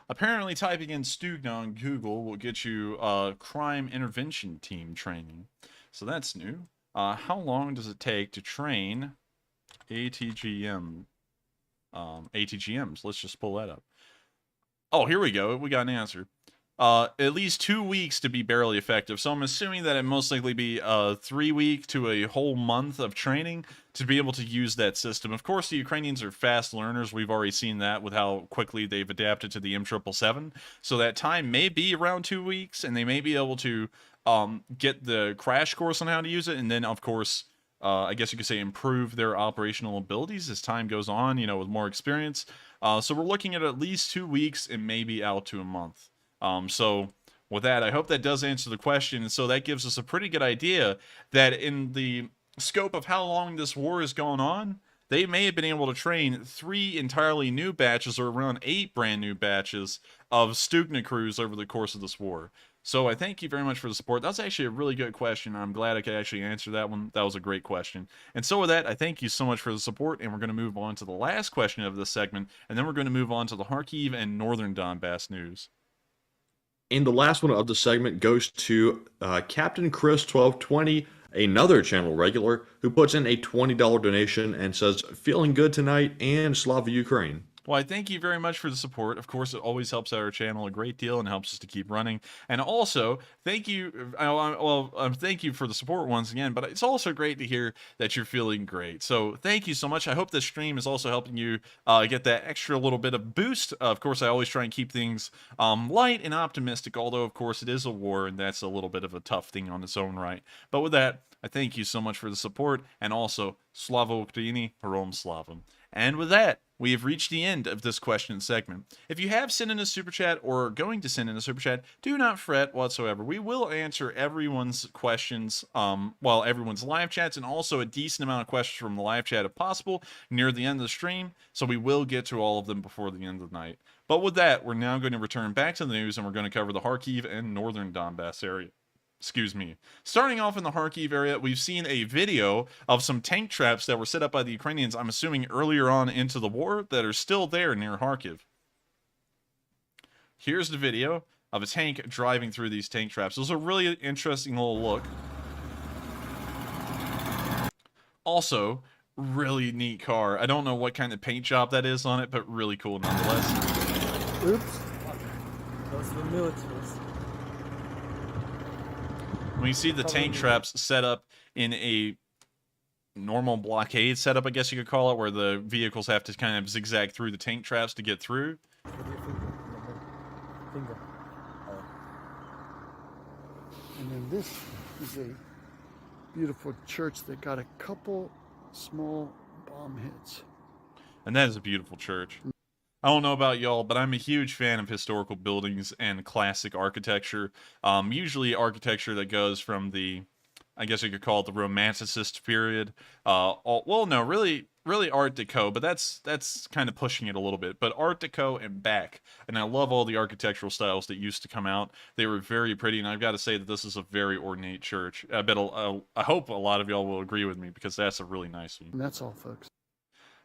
Apparently, typing in Stugna on Google will get you crime intervention team training. So that's new. How long does it take to train ATGMs? Let's just pull that up. Oh, here we go. We got an answer. At least 2 weeks to be barely effective. So I'm assuming that it most likely be 3 week to a whole month of training to be able to use that system. Of course, the Ukrainians are fast learners. We've already seen that with how quickly they've adapted to the M777. So that time may be around 2 weeks, and they may be able to get the crash course on how to use it, and then, of course, I guess you could say improve their operational abilities as time goes on, with more experience. So we're looking at least 2 weeks and maybe out to a month. So with that, I hope that does answer the question. And so that gives us a pretty good idea that in the scope of how long this war has gone on, they may have been able to train 3 entirely new batches or around 8 brand new batches of Stugna crews over the course of this war. So I thank you very much for the support. That's actually a really good question. I'm glad I could actually answer that one. That was a great question. And so with that, I thank you so much for the support, and we're going to move on to the last question of this segment, and then we're going to move on to the Kharkiv and Northern Donbass news. And the last one of the segment goes to Captain Chris 1220, another channel regular, who puts in a $20 donation and says, feeling good tonight, and Slava Ukraine. Well, I thank you very much for the support. Of course, it always helps our channel a great deal and helps us to keep running. And also, thank you. Thank you for the support once again. But it's also great to hear that you're feeling great. So thank you so much. I hope this stream is also helping you get that extra little bit of boost. Of course, I always try and keep things light and optimistic. Although, of course, it is a war, and that's a little bit of a tough thing on its own right. But with that, I thank you so much for the support, and also Slava Ukraini, Herom Slavam. And with that, we have reached the end of this question segment. If you have sent in a super chat or are going to send in a super chat, do not fret whatsoever. We will answer everyone's questions, everyone's live chats, and also a decent amount of questions from the live chat if possible near the end of the stream. So we will get to all of them before the end of the night. But with that, we're now going to return back to the news, and we're going to cover the Kharkiv and Northern Donbass area. Starting off in the Kharkiv area, we've seen a video of some tank traps that were set up by the Ukrainians, I'm assuming earlier on into the war, that are still there near Kharkiv. Here's the video of a tank driving through these tank traps. It was a really interesting little look. Also, really neat car. I don't know what kind of paint job that is on it, but really cool nonetheless. Oops. Those are the militaries. When you see the tank traps set up in a normal blockade setup, I guess you could call it, where the vehicles have to kind of zigzag through the tank traps to get through. Finger. And then this is a beautiful church that got a couple small bomb hits. And that is a beautiful church. I don't know about y'all, but I'm a huge fan of historical buildings and classic architecture. Usually architecture that goes from the, I guess you could call it the Romanticist period. Really Art Deco, but that's kind of pushing it a little bit. But Art Deco and back. And I love all the architectural styles that used to come out. They were very pretty, and I've got to say that this is a very ornate church. I hope a lot of y'all will agree with me, because that's a really nice one. And that's all, folks.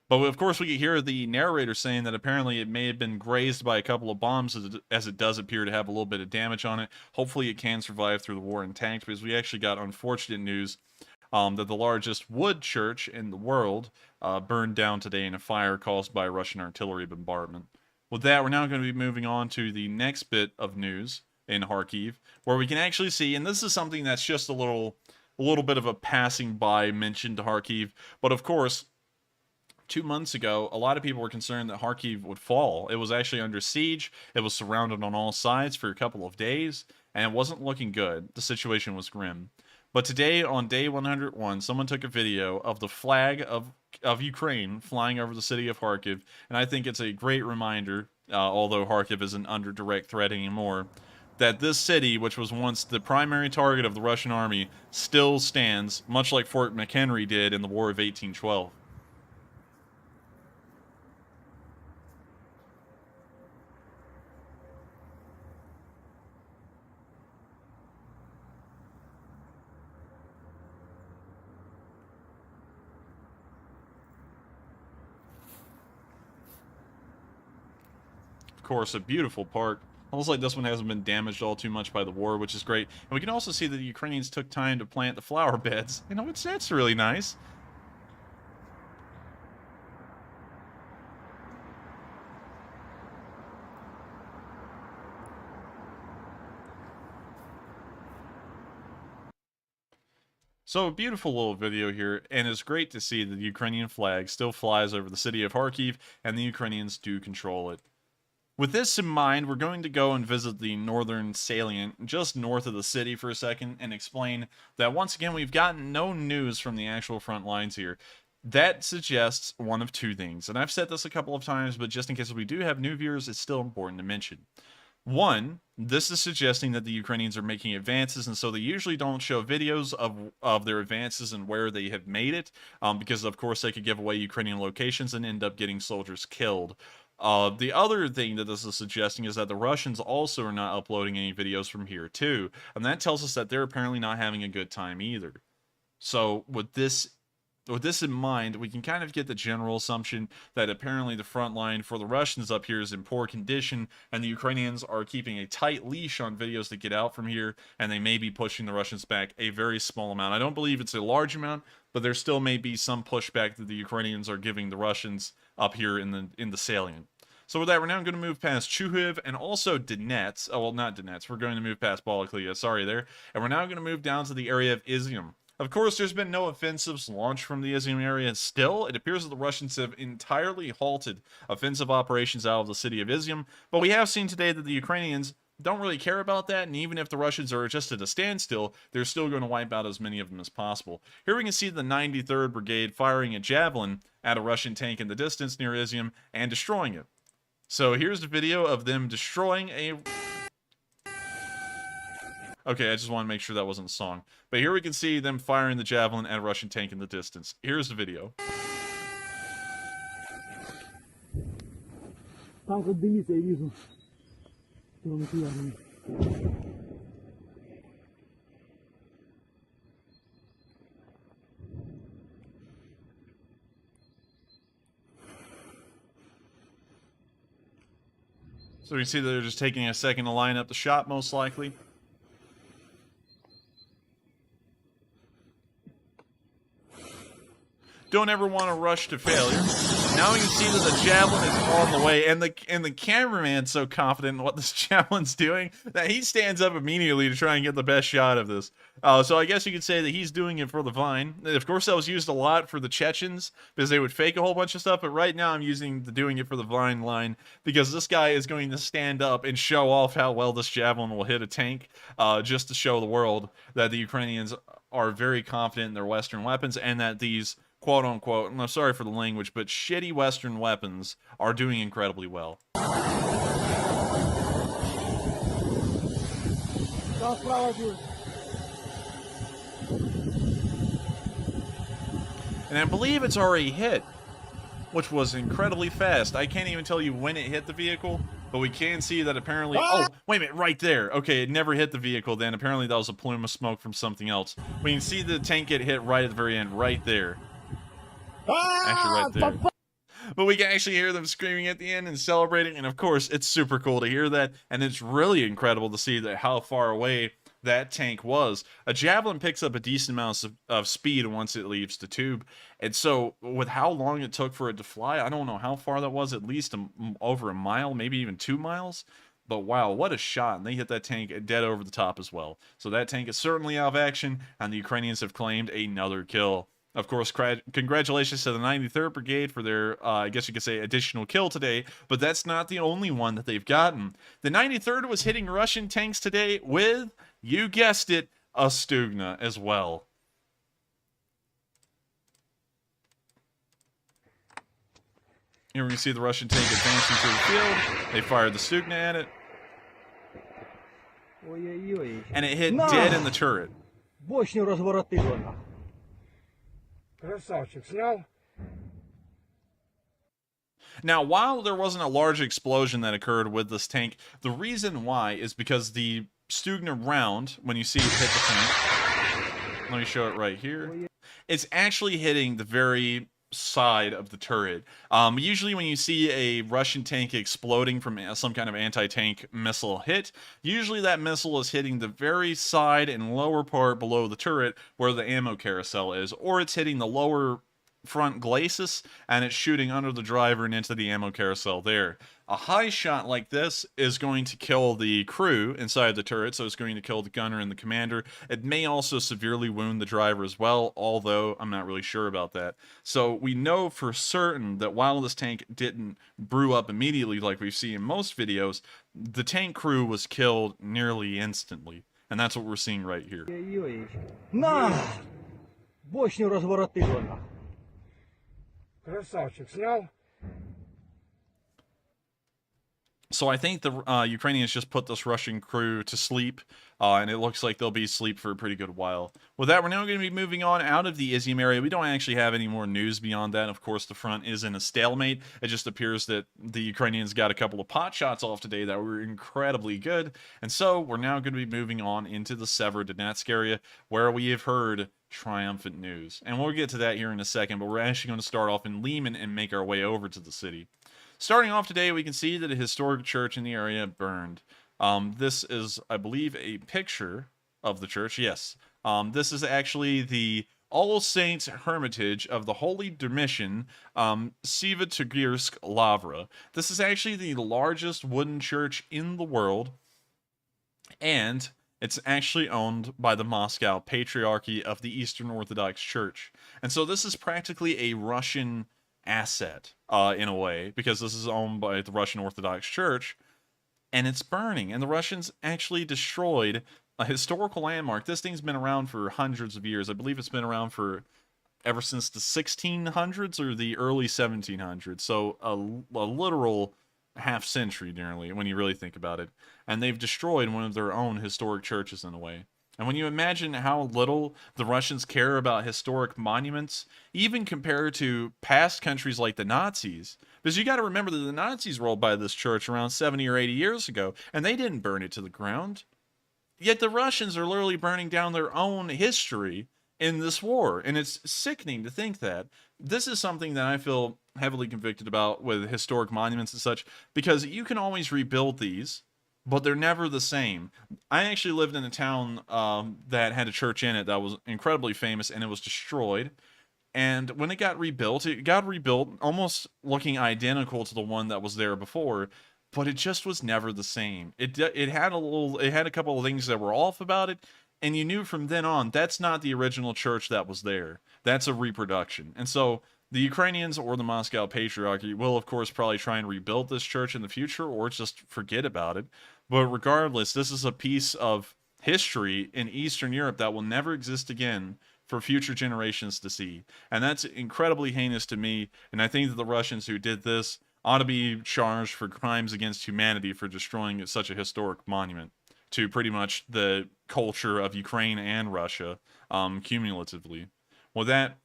But of course, we can hear the narrator saying that apparently it may have been grazed by a couple of bombs, as it does appear to have a little bit of damage on it. Hopefully it can survive through the war intact, because we actually got unfortunate news that the largest wood church in the world burned down today in a fire caused by Russian artillery bombardment. With that, we're now going to be moving on to the next bit of news in Kharkiv, where we can actually see, and this is something that's just a little bit of a passing by mention to Kharkiv, but of course, 2 months ago, a lot of people were concerned that Kharkiv would fall. It was actually under siege. It was surrounded on all sides for a couple of days, and it wasn't looking good. The situation was grim. But today, on day 101, someone took a video of the flag of Ukraine flying over the city of Kharkiv, and I think it's a great reminder, although Kharkiv isn't under direct threat anymore, that this city, which was once the primary target of the Russian army, still stands, much like Fort McHenry did in the War of 1812. Of course, a beautiful park. Almost like this one hasn't been damaged all too much by the war, which is great. And we can also see that the Ukrainians took time to plant the flower beds. You know, that's really nice. So a beautiful little video here, and it's great to see that the Ukrainian flag still flies over the city of Kharkiv, and the Ukrainians do control it. With this in mind, we're going to go and visit the northern salient just north of the city for a second and explain that once again we've gotten no news from the actual front lines here. That suggests one of two things, and I've said this a couple of times, but just in case we do have new viewers, it's still important to mention. One, this is suggesting that the Ukrainians are making advances, and so they usually don't show videos of their advances and where they have made it, because of course they could give away Ukrainian locations and end up getting soldiers killed. The other thing that this is suggesting is that the Russians also are not uploading any videos from here too, and that tells us that they're apparently not having a good time either. So with this in mind, we can kind of get the general assumption that apparently the front line for the Russians up here is in poor condition, and the Ukrainians are keeping a tight leash on videos that get out from here, and they may be pushing the Russians back a very small amount. I don't believe it's a large amount, but there still may be some pushback that the Ukrainians are giving the Russians up here in the salient. So with that, we're now going to move past Chuhiv and also Donetsk. Oh, well, not Donetsk. We're going to move past Balaklia. Sorry there. And we're now going to move down to the area of Izium. Of course, there's been no offensives launched from the Izium area. Still, it appears that the Russians have entirely halted offensive operations out of the city of Izium. But we have seen today that the Ukrainians don't really care about that, and even if the Russians are just at a standstill, they're still going to wipe out as many of them as possible. Here we can see the 93rd Brigade firing a javelin at a Russian tank in the distance near Izium and destroying it. So here's the video of them destroying a... Okay, I just want to make sure that wasn't a song. But here we can see them firing the javelin at a Russian tank in the distance. Here's the video. So you see that they're just taking a second to line up the shot, most likely. Don't ever want to rush to failure. Now we can see that the javelin is on the way, and the cameraman's so confident in what this javelin's doing that he stands up immediately to try and get the best shot of this. So I guess you could say that he's doing it for the Vine. Of course, that was used a lot for the Chechens because they would fake a whole bunch of stuff, but right now I'm using the doing it for the Vine line because this guy is going to stand up and show off how well this javelin will hit a tank, just to show the world that the Ukrainians are very confident in their Western weapons and that these quote-unquote, and I'm sorry for the language, but shitty Western weapons are doing incredibly well. And I believe it's already hit, which was incredibly fast. I can't even tell you when it hit the vehicle, but we can see that apparently... Oh, wait a minute, right there. Okay, it never hit the vehicle then. Apparently that was a plume of smoke from something else. We can see the tank get hit right at the very end, right there. Actually, right there. But we can actually hear them screaming at the end and celebrating, and of course, it's super cool to hear that, and it's really incredible to see that how far away that tank was. A javelin picks up a decent amount of speed once it leaves the tube, and so with how long it took for it to fly, I don't know how far that was, at least over a mile, maybe even 2 miles. But wow, what a shot, and they hit that tank dead over the top as well. So that tank is certainly out of action, and the Ukrainians have claimed another kill. Of course, congratulations to the 93rd Brigade for their, I guess you could say, additional kill today, but that's not the only one that they've gotten. The 93rd was hitting Russian tanks today with, you guessed it, a Stugna as well. Here we can see the Russian tank advancing through the field. They fired the Stugna at it. And it hit dead in the turret. Красавчик, снял? Now, while there wasn't a large explosion that occurred with this tank, the reason why is because the Stugna round, when you see it hit the tank, let me show it right here, it's actually hitting the very side of the turret. Usually when you see a Russian tank exploding from some kind of anti-tank missile hit, usually that missile is hitting the very side and lower part below the turret where the ammo carousel is, or it's hitting the lower front glacis and it's shooting under the driver and into the ammo carousel there. A high shot like this is going to kill the crew inside the turret, so it's going to kill the gunner and the commander. It may also severely wound the driver as well, although I'm not really sure about that. So we know for certain that while this tank didn't brew up immediately like we see in most videos, the tank crew was killed nearly instantly. And that's what we're seeing right here. На! Бочню разворотило, нахуй. Красавчик, снял? So I think the Ukrainians just put this Russian crew to sleep, and it looks like they'll be asleep for a pretty good while. With that, we're now going to be moving on out of the Izium area. We don't actually have any more news beyond that. Of course, the front is in a stalemate. It just appears that the Ukrainians got a couple of pot shots off today that were incredibly good. And so we're now going to be moving on into the Severodonetsk area, where we have heard triumphant news. And we'll get to that here in a second, but we're actually going to start off in Lyman and make our way over to the city. Starting off today, we can see that a historic church in the area burned. This is, I believe, a picture of the church. Yes. This is actually the All Saints Hermitage of the Holy Dormition, Severodonetsk Lavra. This is actually the largest wooden church in the world, and it's actually owned by the Moscow Patriarchy of the Eastern Orthodox Church. And so this is practically a Russian asset in a way, because this is owned by the Russian Orthodox Church, and it's burning, and the Russians actually destroyed a historical landmark. This thing's been around for hundreds of years. I believe it's been around for ever since the 1600s or the early 1700s, so a literal half century nearly when you really think about it. And they've destroyed one of their own historic churches in a way. And when you imagine how little the Russians care about historic monuments, even compared to past countries like the Nazis, because you got to remember that the Nazis rolled by this church around 70 or 80 years ago, and they didn't burn it to the ground. Yet the Russians are literally burning down their own history in this war, and it's sickening to think that. This is something that I feel heavily convicted about with historic monuments and such, because you can always rebuild these, but they're never the same. I actually lived in a town that had a church in it that was incredibly famous, and it was destroyed. And when it got rebuilt almost looking identical to the one that was there before, but it just was never the same. It had a couple of things that were off about it, and you knew from then on that's not the original church that was there. That's a reproduction. And so the Ukrainians or the Moscow Patriarchy will, of course, probably try and rebuild this church in the future or just forget about it. But regardless, this is a piece of history in Eastern Europe that will never exist again for future generations to see. And that's incredibly heinous to me. And I think that the Russians who did this ought to be charged for crimes against humanity for destroying such a historic monument to pretty much the culture of Ukraine and Russia cumulatively. With that,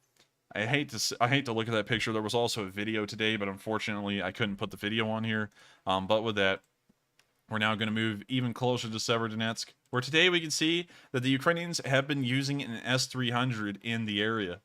I hate to look at that picture. There was also a video today, but unfortunately I couldn't put the video on here. But with that, we're now going to move even closer to Severodonetsk, where today we can see that the Ukrainians have been using an S-300 in the area.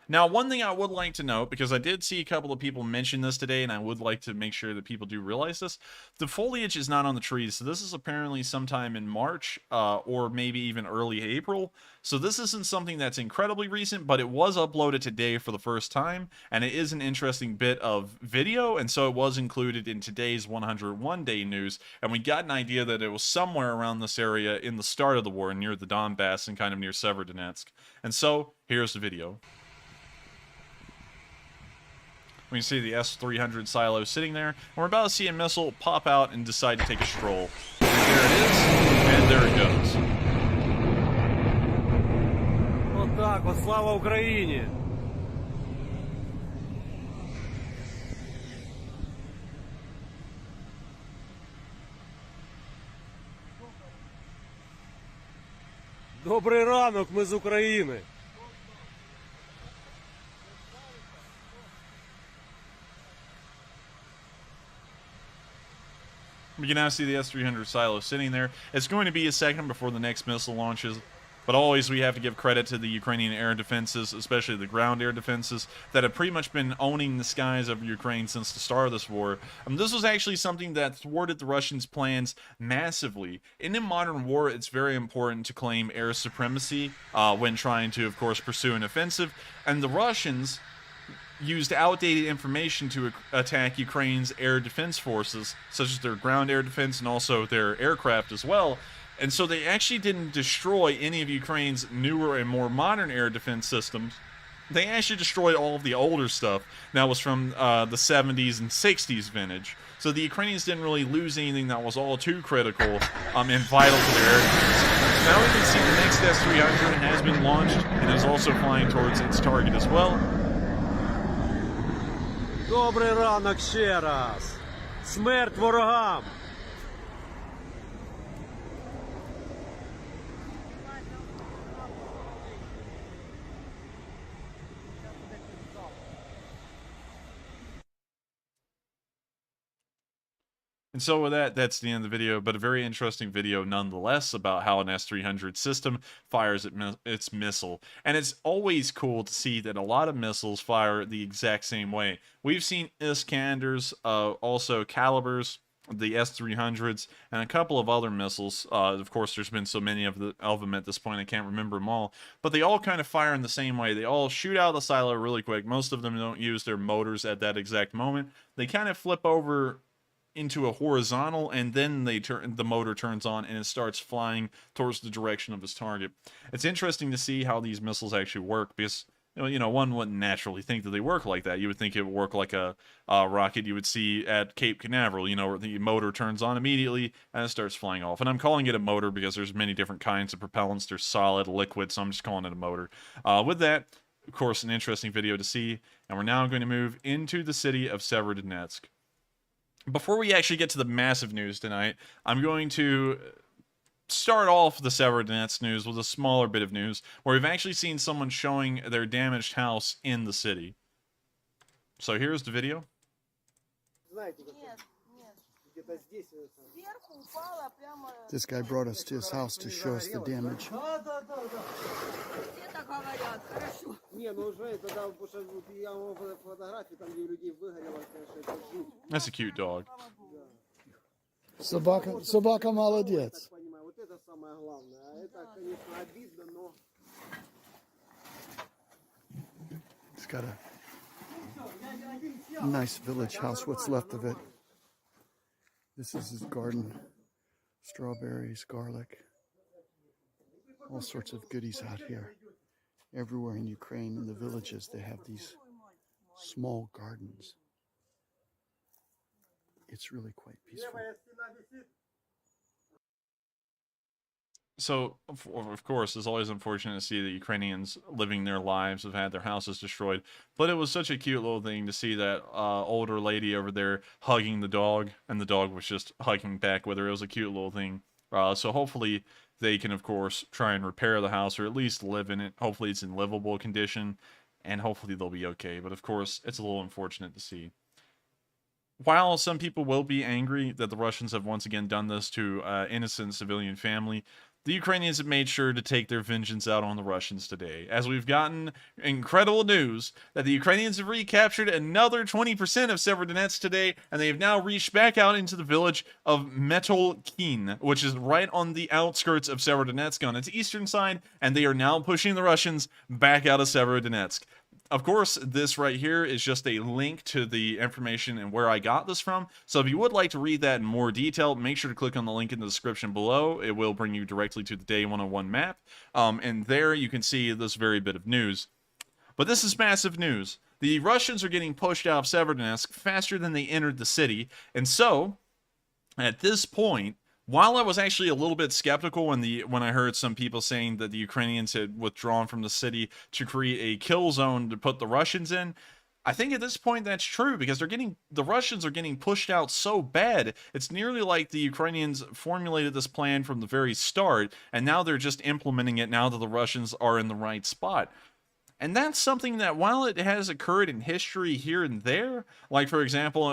Now, one thing I would like to note, because I did see a couple of people mention this today, and I would like to make sure that people do realize this, the foliage is not on the trees. So this is apparently sometime in March, or maybe even early April. So this isn't something that's incredibly recent, but it was uploaded today for the first time, and it is an interesting bit of video, and so it was included in today's 101-day news, and we got an idea that it was somewhere around this area in the start of the war, near the Donbass and kind of near Severodonetsk. And so, here's the video. We can see the S-300 silo sitting there, and we're about to see a missile pop out and decide to take a stroll. And there it is, and there it goes. Вот так вот, слава Україні! Добрий ранок, ми з України! We can now see the S-300 silo sitting there. It's going to be a second before the next missile launches, but always we have to give credit to the Ukrainian air defenses, especially the ground air defenses, that have pretty much been owning the skies over Ukraine since the start of this war. This was actually something that thwarted the Russians' plans massively. In a modern war, it's very important to claim air supremacy when trying to, of course, pursue an offensive, and the Russians used outdated information to attack Ukraine's air defense forces, such as their ground air defense and also their aircraft as well. And so they actually didn't destroy any of Ukraine's newer and more modern air defense systems. They actually destroyed all of the older stuff that was from the 70s and 60s vintage. So the Ukrainians didn't really lose anything that was all too critical and vital to their air defense. Now we can see the next S-300 has been launched and is also flying towards its target as well. Добрий ранок ще раз! Смерть ворогам! And so with that, that's the end of the video, but a very interesting video nonetheless about how an S-300 system fires its missile. And it's always cool to see that a lot of missiles fire the exact same way. We've seen Iskanders, also Calibers, the S-300s, and a couple of other missiles. Of course, there's been so many of them at this point, I can't remember them all. But they all kind of fire in the same way. They all shoot out of the silo really quick. Most of them don't use their motors at that exact moment. They kind of flip over into a horizontal, and then the motor turns on and it starts flying towards the direction of its target. It's interesting to see how these missiles actually work, because one wouldn't naturally think that they work like that. You would think it would work like a rocket you would see at Cape Canaveral, where the motor turns on immediately and it starts flying off. And I'm calling it a motor because there's many different kinds of propellants. There's solid, liquid, so I'm just calling it a motor. With that, of course, an interesting video to see, and we're now going to move into the city of Severodonetsk. Before we actually get to the massive news tonight, I'm going to start off the Severodonetsk news with a smaller bit of news, where we've actually seen someone showing their damaged house in the city. So here's the video. This guy brought us to his house to show us the damage. That's a cute dog. Собака молодец. It's got a nice village house, what's left of it. This is his garden. Strawberries, garlic, all sorts of goodies out here. Everywhere in Ukraine, in the villages, they have these small gardens. It's really quite peaceful. So, of course, it's always unfortunate to see the Ukrainians living their lives, have had their houses destroyed. But it was such a cute little thing to see that older lady over there hugging the dog, and the dog was just hugging back with her. It was a cute little thing. So hopefully they can, of course, try and repair the house, or at least live in it. Hopefully it's in livable condition, and hopefully they'll be okay. But, of course, it's a little unfortunate to see. While some people will be angry that the Russians have once again done this to innocent civilian family, the Ukrainians have made sure to take their vengeance out on the Russians today, as we've gotten incredible news that the Ukrainians have recaptured another 20% of Severodonetsk today, and they have now reached back out into the village of Metolkin, which is right on the outskirts of Severodonetsk on its eastern side, and they are now pushing the Russians back out of Severodonetsk. Of course, this right here is just a link to the information and where I got this from. So if you would like to read that in more detail, make sure to click on the link in the description below. It will bring you directly to the Day 101 map. And there you can see this very bit of news. But this is massive news. The Russians are getting pushed out of Severodonetsk faster than they entered the city. And so, at this point, while I was actually a little bit skeptical when I heard some people saying that the Ukrainians had withdrawn from the city to create a kill zone to put the Russians in, I think at this point that's true, because the Russians are getting pushed out so bad. It's nearly like the Ukrainians formulated this plan from the very start, and now they're just implementing it now that the Russians are in the right spot. And that's something that, while it has occurred in history here and there, like, for example,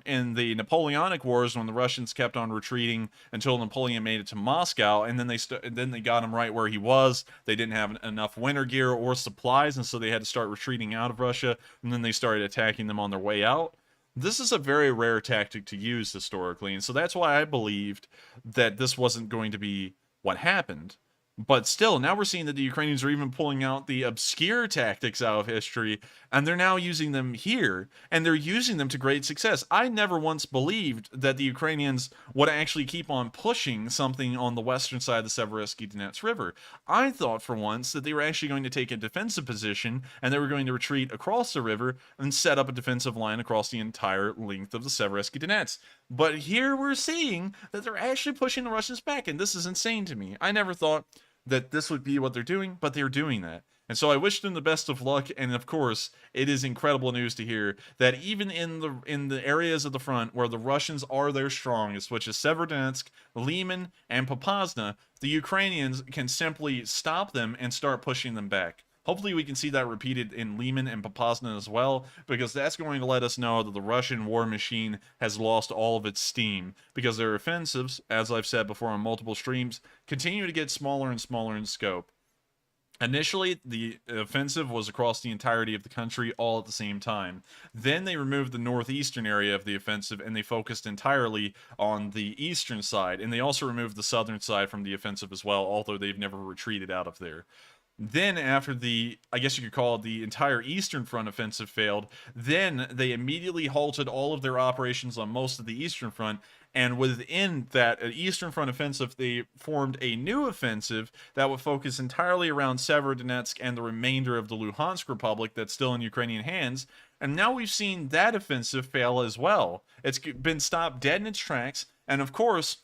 in the Napoleonic Wars, when the Russians kept on retreating until Napoleon made it to Moscow, and then they got him right where he was. They didn't have enough winter gear or supplies, and so they had to start retreating out of Russia, and then they started attacking them on their way out. This is a very rare tactic to use historically, and so that's why I believed that this wasn't going to be what happened. But still, now we're seeing that the Ukrainians are even pulling out the obscure tactics out of history, and they're now using them here, and they're using them to great success. I never once believed that the Ukrainians would actually keep on pushing something on the western side of the Severodonetsk River. I thought for once that they were actually going to take a defensive position, and they were going to retreat across the river and set up a defensive line across the entire length of the Severodonetsk. But here we're seeing that they're actually pushing the Russians back, and this is insane to me. I never thought that this would be what they're doing, but they're doing that. And so I wish them the best of luck, and of course, it is incredible news to hear that even in the areas of the front where the Russians are their strongest, which is Severodonetsk, Lyman, and Popasna, the Ukrainians can simply stop them and start pushing them back. Hopefully we can see that repeated in Lyman and Popasna as well, because that's going to let us know that the Russian war machine has lost all of its steam, because their offensives, as I've said before on multiple streams, continue to get smaller and smaller in scope. Initially, the offensive was across the entirety of the country all at the same time. Then they removed the northeastern area of the offensive, and they focused entirely on the eastern side, and they also removed the southern side from the offensive as well, although they've never retreated out of there. Then, after I guess you could call it the entire Eastern Front offensive failed, then they immediately halted all of their operations on most of the Eastern Front, and within that Eastern Front offensive, they formed a new offensive that would focus entirely around Severodonetsk and the remainder of the Luhansk Republic that's still in Ukrainian hands. And now we've seen that offensive fail as well. It's been stopped dead in its tracks, and of course,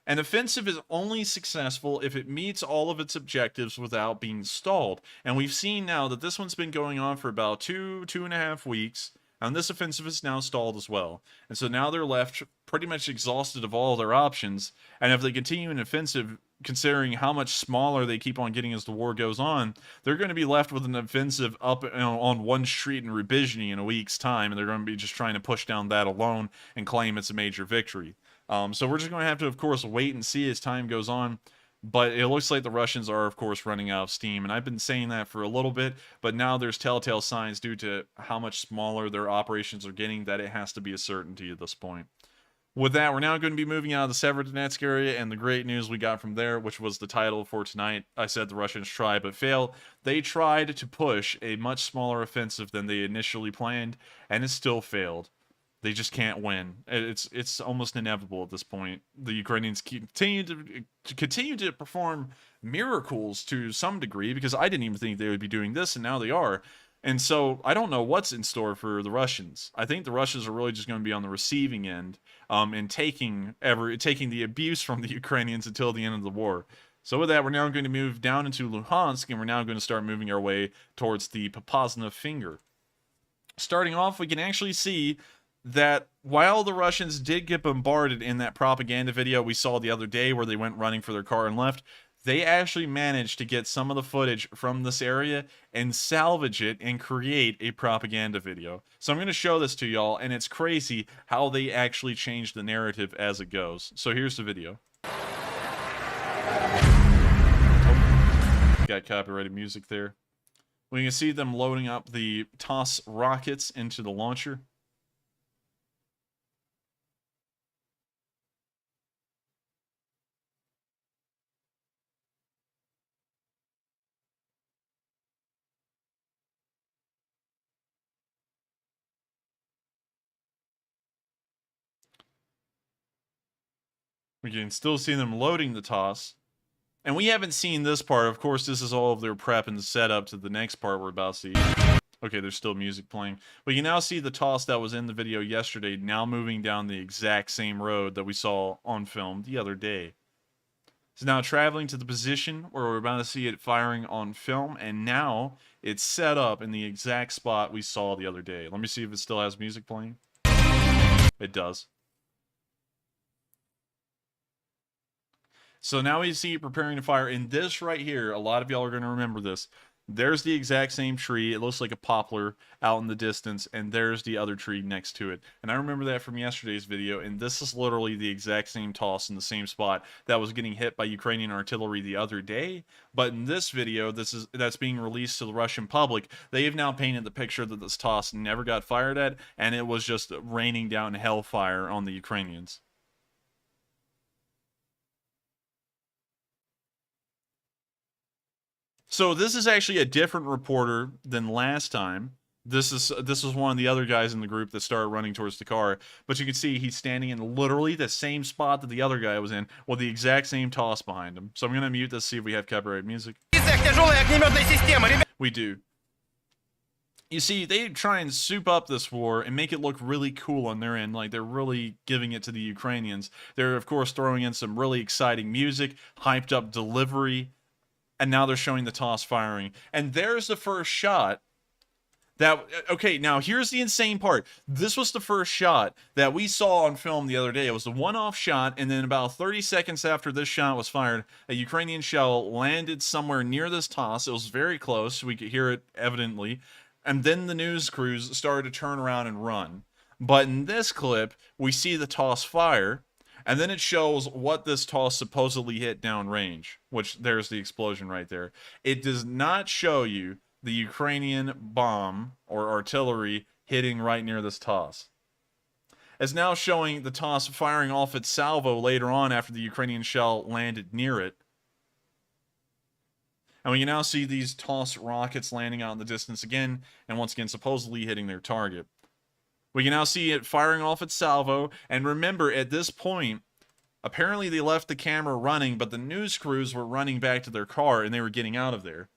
an offensive is only successful if it meets all of its objectives without being stalled. And we've seen now that this one's been going on for about two and a half weeks, and this offensive is now stalled as well. And so now they're left pretty much exhausted of all their options, and if they continue an offensive, considering how much smaller they keep on getting as the war goes on, they're going to be left with an offensive up on one street in Rubizhny in a week's time, and they're going to be just trying to push down that alone and claim it's a major victory. So we're just going to have to, of course, wait and see as time goes on. But it looks like the Russians are, of course, running out of steam. And I've been saying that for a little bit, but now there's telltale signs due to how much smaller their operations are getting that it has to be a certainty at this point. With that, we're now going to be moving out of the Severodonetsk area, and the great news we got from there, which was the title for tonight. I said the Russians tried but failed. They tried to push a much smaller offensive than they initially planned, and it still failed. They just can't win. It's almost inevitable at this point. The Ukrainians continue to perform miracles to some degree, because I didn't even think they would be doing this, and now they are. And so I don't know what's in store for the Russians. I think the Russians are really just going to be on the receiving end, and taking the abuse from the Ukrainians until the end of the war. So with that, we're now going to move down into Luhansk, and we're now going to start moving our way towards the Popasna finger. Starting off, we can actually see that while the Russians did get bombarded in that propaganda video we saw the other day where they went running for their car and left, they actually managed to get some of the footage from this area and salvage it and create a propaganda video. So I'm going to show this to y'all, and it's crazy how they actually change the narrative as it goes. So here's the video. Got copyrighted music there. We can see them loading up the TOS rockets into the launcher. We can still see them loading the TOS. And we haven't seen this part. Of course, this is all of their prep and setup to the next part we're about to see. Okay, there's still music playing. We can now see the TOS that was in the video yesterday now moving down the exact same road that we saw on film the other day. It's now traveling to the position where we're about to see it firing on film, and now it's set up in the exact spot we saw the other day. Let me see if it still has music playing. It does. So now we see it preparing to fire. In this right here, a lot of y'all are going to remember this. There's the exact same tree. It looks like a poplar out in the distance, and there's the other tree next to it. And I remember that from yesterday's video, and this is literally the exact same TOS in the same spot that was getting hit by Ukrainian artillery the other day. But in this video, that's being released to the Russian public, they have now painted the picture that this TOS never got fired at, and it was just raining down hellfire on the Ukrainians. So this is actually a different reporter than last time. This is one of the other guys in the group that started running towards the car. But you can see he's standing in literally the same spot that the other guy was in, with the exact same TOS behind him. So I'm going to mute this, see if we have copyright music. We do. You see, they try and soup up this war and make it look really cool on their end, like they're really giving it to the Ukrainians. They're, of course, throwing in some really exciting music, hyped up delivery, and now they're showing the TOS firing. And there's the first shot that... Okay, now here's the insane part. This was the first shot that we saw on film the other day. It was the one-off shot, and then about 30 seconds after this shot was fired, a Ukrainian shell landed somewhere near this TOS. It was very close. We could hear it evidently. And then the news crews started to turn around and run. But in this clip, we see the TOS fire, and then it shows what this TOS supposedly hit downrange, which there's the explosion right there. It does not show you the Ukrainian bomb or artillery hitting right near this TOS. It's now showing the TOS firing off its salvo later on after the Ukrainian shell landed near it. And we can now see these TOS rockets landing out in the distance again, and once again supposedly hitting their target. We can now see it firing off its salvo, and remember, at this point, apparently they left the camera running, but the news crews were running back to their car, and they were getting out of there.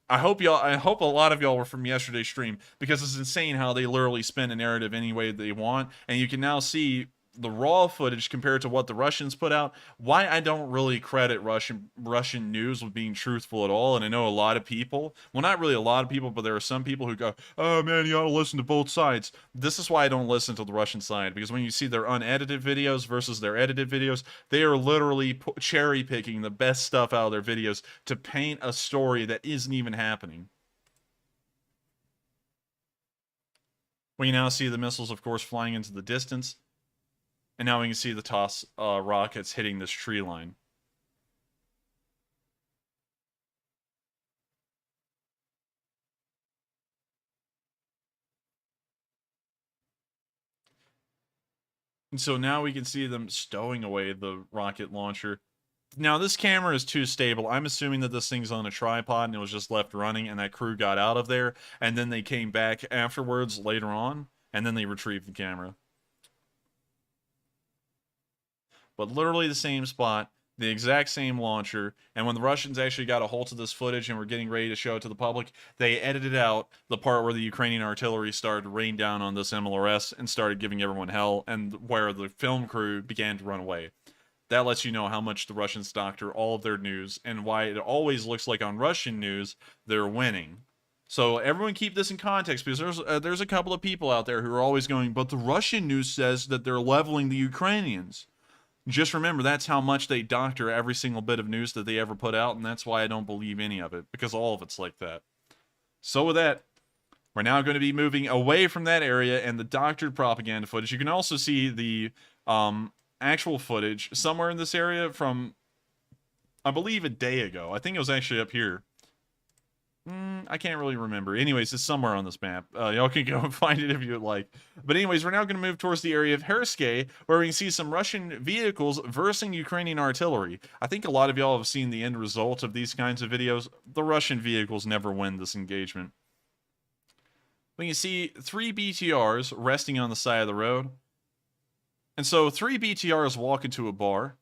I hope a lot of y'all were from yesterday's stream, because it's insane how they literally spin a narrative any way they want, and you can now see the raw footage compared to what the Russians put out. Why I don't really credit Russian news with being truthful at all, and I know a lot of people, well, not really a lot of people, but there are some people who go, oh man, you ought to listen to both sides. This is why I don't listen to the Russian side, because when you see their unedited videos versus their edited videos, they are literally cherry picking the best stuff out of their videos to paint a story that isn't even happening. We now see the missiles, of course, flying into the distance. And now we can see the TOS rockets hitting this tree line. And so now we can see them stowing away the rocket launcher. Now this camera is too stable. I'm assuming that this thing's on a tripod and it was just left running and that crew got out of there. And then they came back afterwards later on. And then they retrieved the camera. But literally the same spot, the exact same launcher, and when the Russians actually got a hold of this footage and were getting ready to show it to the public, they edited out the part where the Ukrainian artillery started to rain down on this MLRS and started giving everyone hell, and where the film crew began to run away. That lets you know how much the Russians doctor all of their news, and why it always looks like on Russian news, they're winning. So everyone keep this in context, because there's a couple of people out there who are always going, but the Russian news says that they're leveling the Ukrainians. Just remember, that's how much they doctor every single bit of news that they ever put out, and that's why I don't believe any of it, because all of it's like that. So with that, we're now going to be moving away from that area and the doctored propaganda footage. You can also see the actual footage somewhere in this area from I believe a day ago. I think it was actually up here. I can't really remember. Anyways, it's somewhere on this map. Y'all can go and find it if you'd like. But anyways, we're now going to move towards the area of Khersk, where we can see some Russian vehicles versing Ukrainian artillery. I think a lot of y'all have seen the end result of these kinds of videos. The Russian vehicles never win this engagement. We can see 3 BTRs resting on the side of the road. And so 3 BTRs walk into a bar.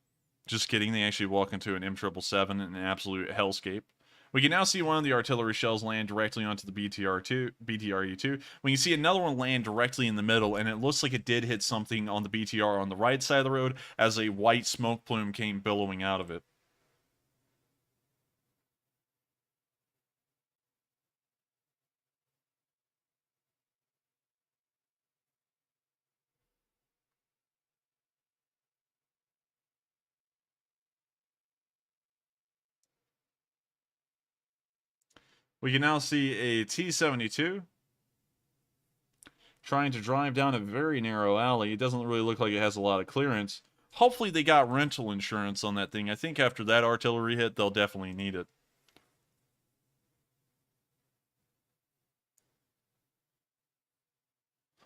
Just kidding, they actually walk into an M777 in an absolute hellscape. We can now see one of the artillery shells land directly onto the BTRU-2. We can see another one land directly in the middle, and it looks like it did hit something on the BTR on the right side of the road as a white smoke plume came billowing out of it. We can now see a T-72 trying to drive down a very narrow alley. It doesn't really look like it has a lot of clearance. Hopefully they got rental insurance on that thing. I think after that artillery hit, they'll definitely need it.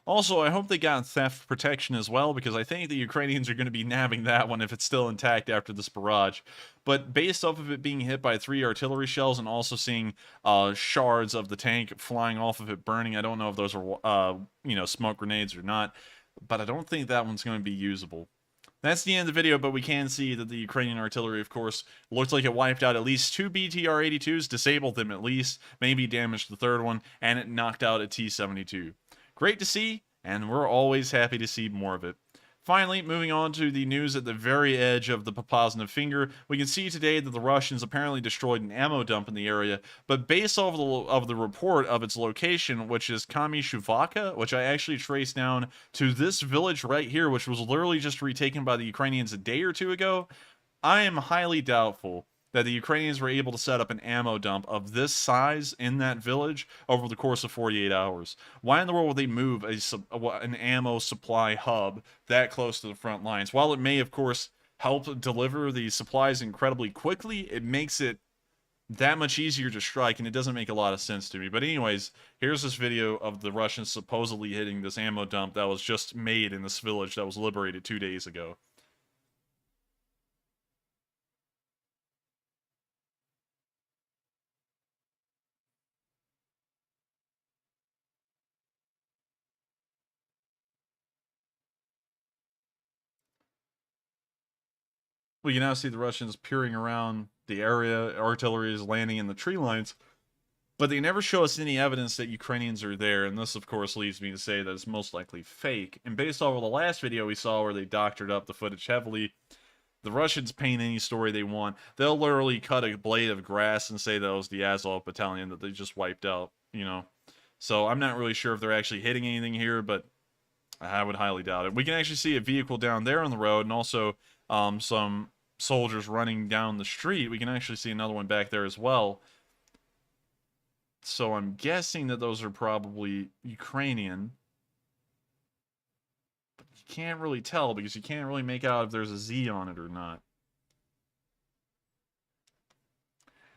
Also, I hope they got theft protection as well, because I think the Ukrainians are going to be nabbing that one if it's still intact after this barrage. But based off of it being hit by 3 artillery shells and also seeing shards of the tank flying off of it burning, I don't know if those are, smoke grenades or not, but I don't think that one's going to be usable. That's the end of the video, but we can see that the Ukrainian artillery, of course, looked like it wiped out at least 2 BTR-82s, disabled them at least, maybe damaged the third one, and it knocked out a T-72. Great to see, and we're always happy to see more of it. Finally, moving on to the news at the very edge of the Popasna finger, we can see today that the Russians apparently destroyed an ammo dump in the area, but based off of the report of its location, which is Kamishuvaka, which I actually traced down to this village right here, which was literally just retaken by the Ukrainians a day or two ago, I am highly doubtful that the Ukrainians were able to set up an ammo dump of this size in that village over the course of 48 hours. Why in the world would they move an ammo supply hub that close to the front lines? While it may, of course, help deliver the supplies incredibly quickly, it makes it that much easier to strike, and it doesn't make a lot of sense to me. But anyways, here's this video of the Russians supposedly hitting this ammo dump that was just made in this village that was liberated 2 days ago. We can now see the Russians peering around the area, artillery is landing in the tree lines, but they never show us any evidence that Ukrainians are there, and this, of course, leads me to say that it's most likely fake. And based off of the last video we saw where they doctored up the footage heavily, the Russians paint any story they want. They'll literally cut a blade of grass and say that it was the Azov battalion that they just wiped out, So I'm not really sure if they're actually hitting anything here, but I would highly doubt it. We can actually see a vehicle down there on the road, and also some soldiers running down the street. We can actually see another one back there as well. So I'm guessing that those are probably Ukrainian. But you can't really tell because you can't really make out if there's a Z on it or not.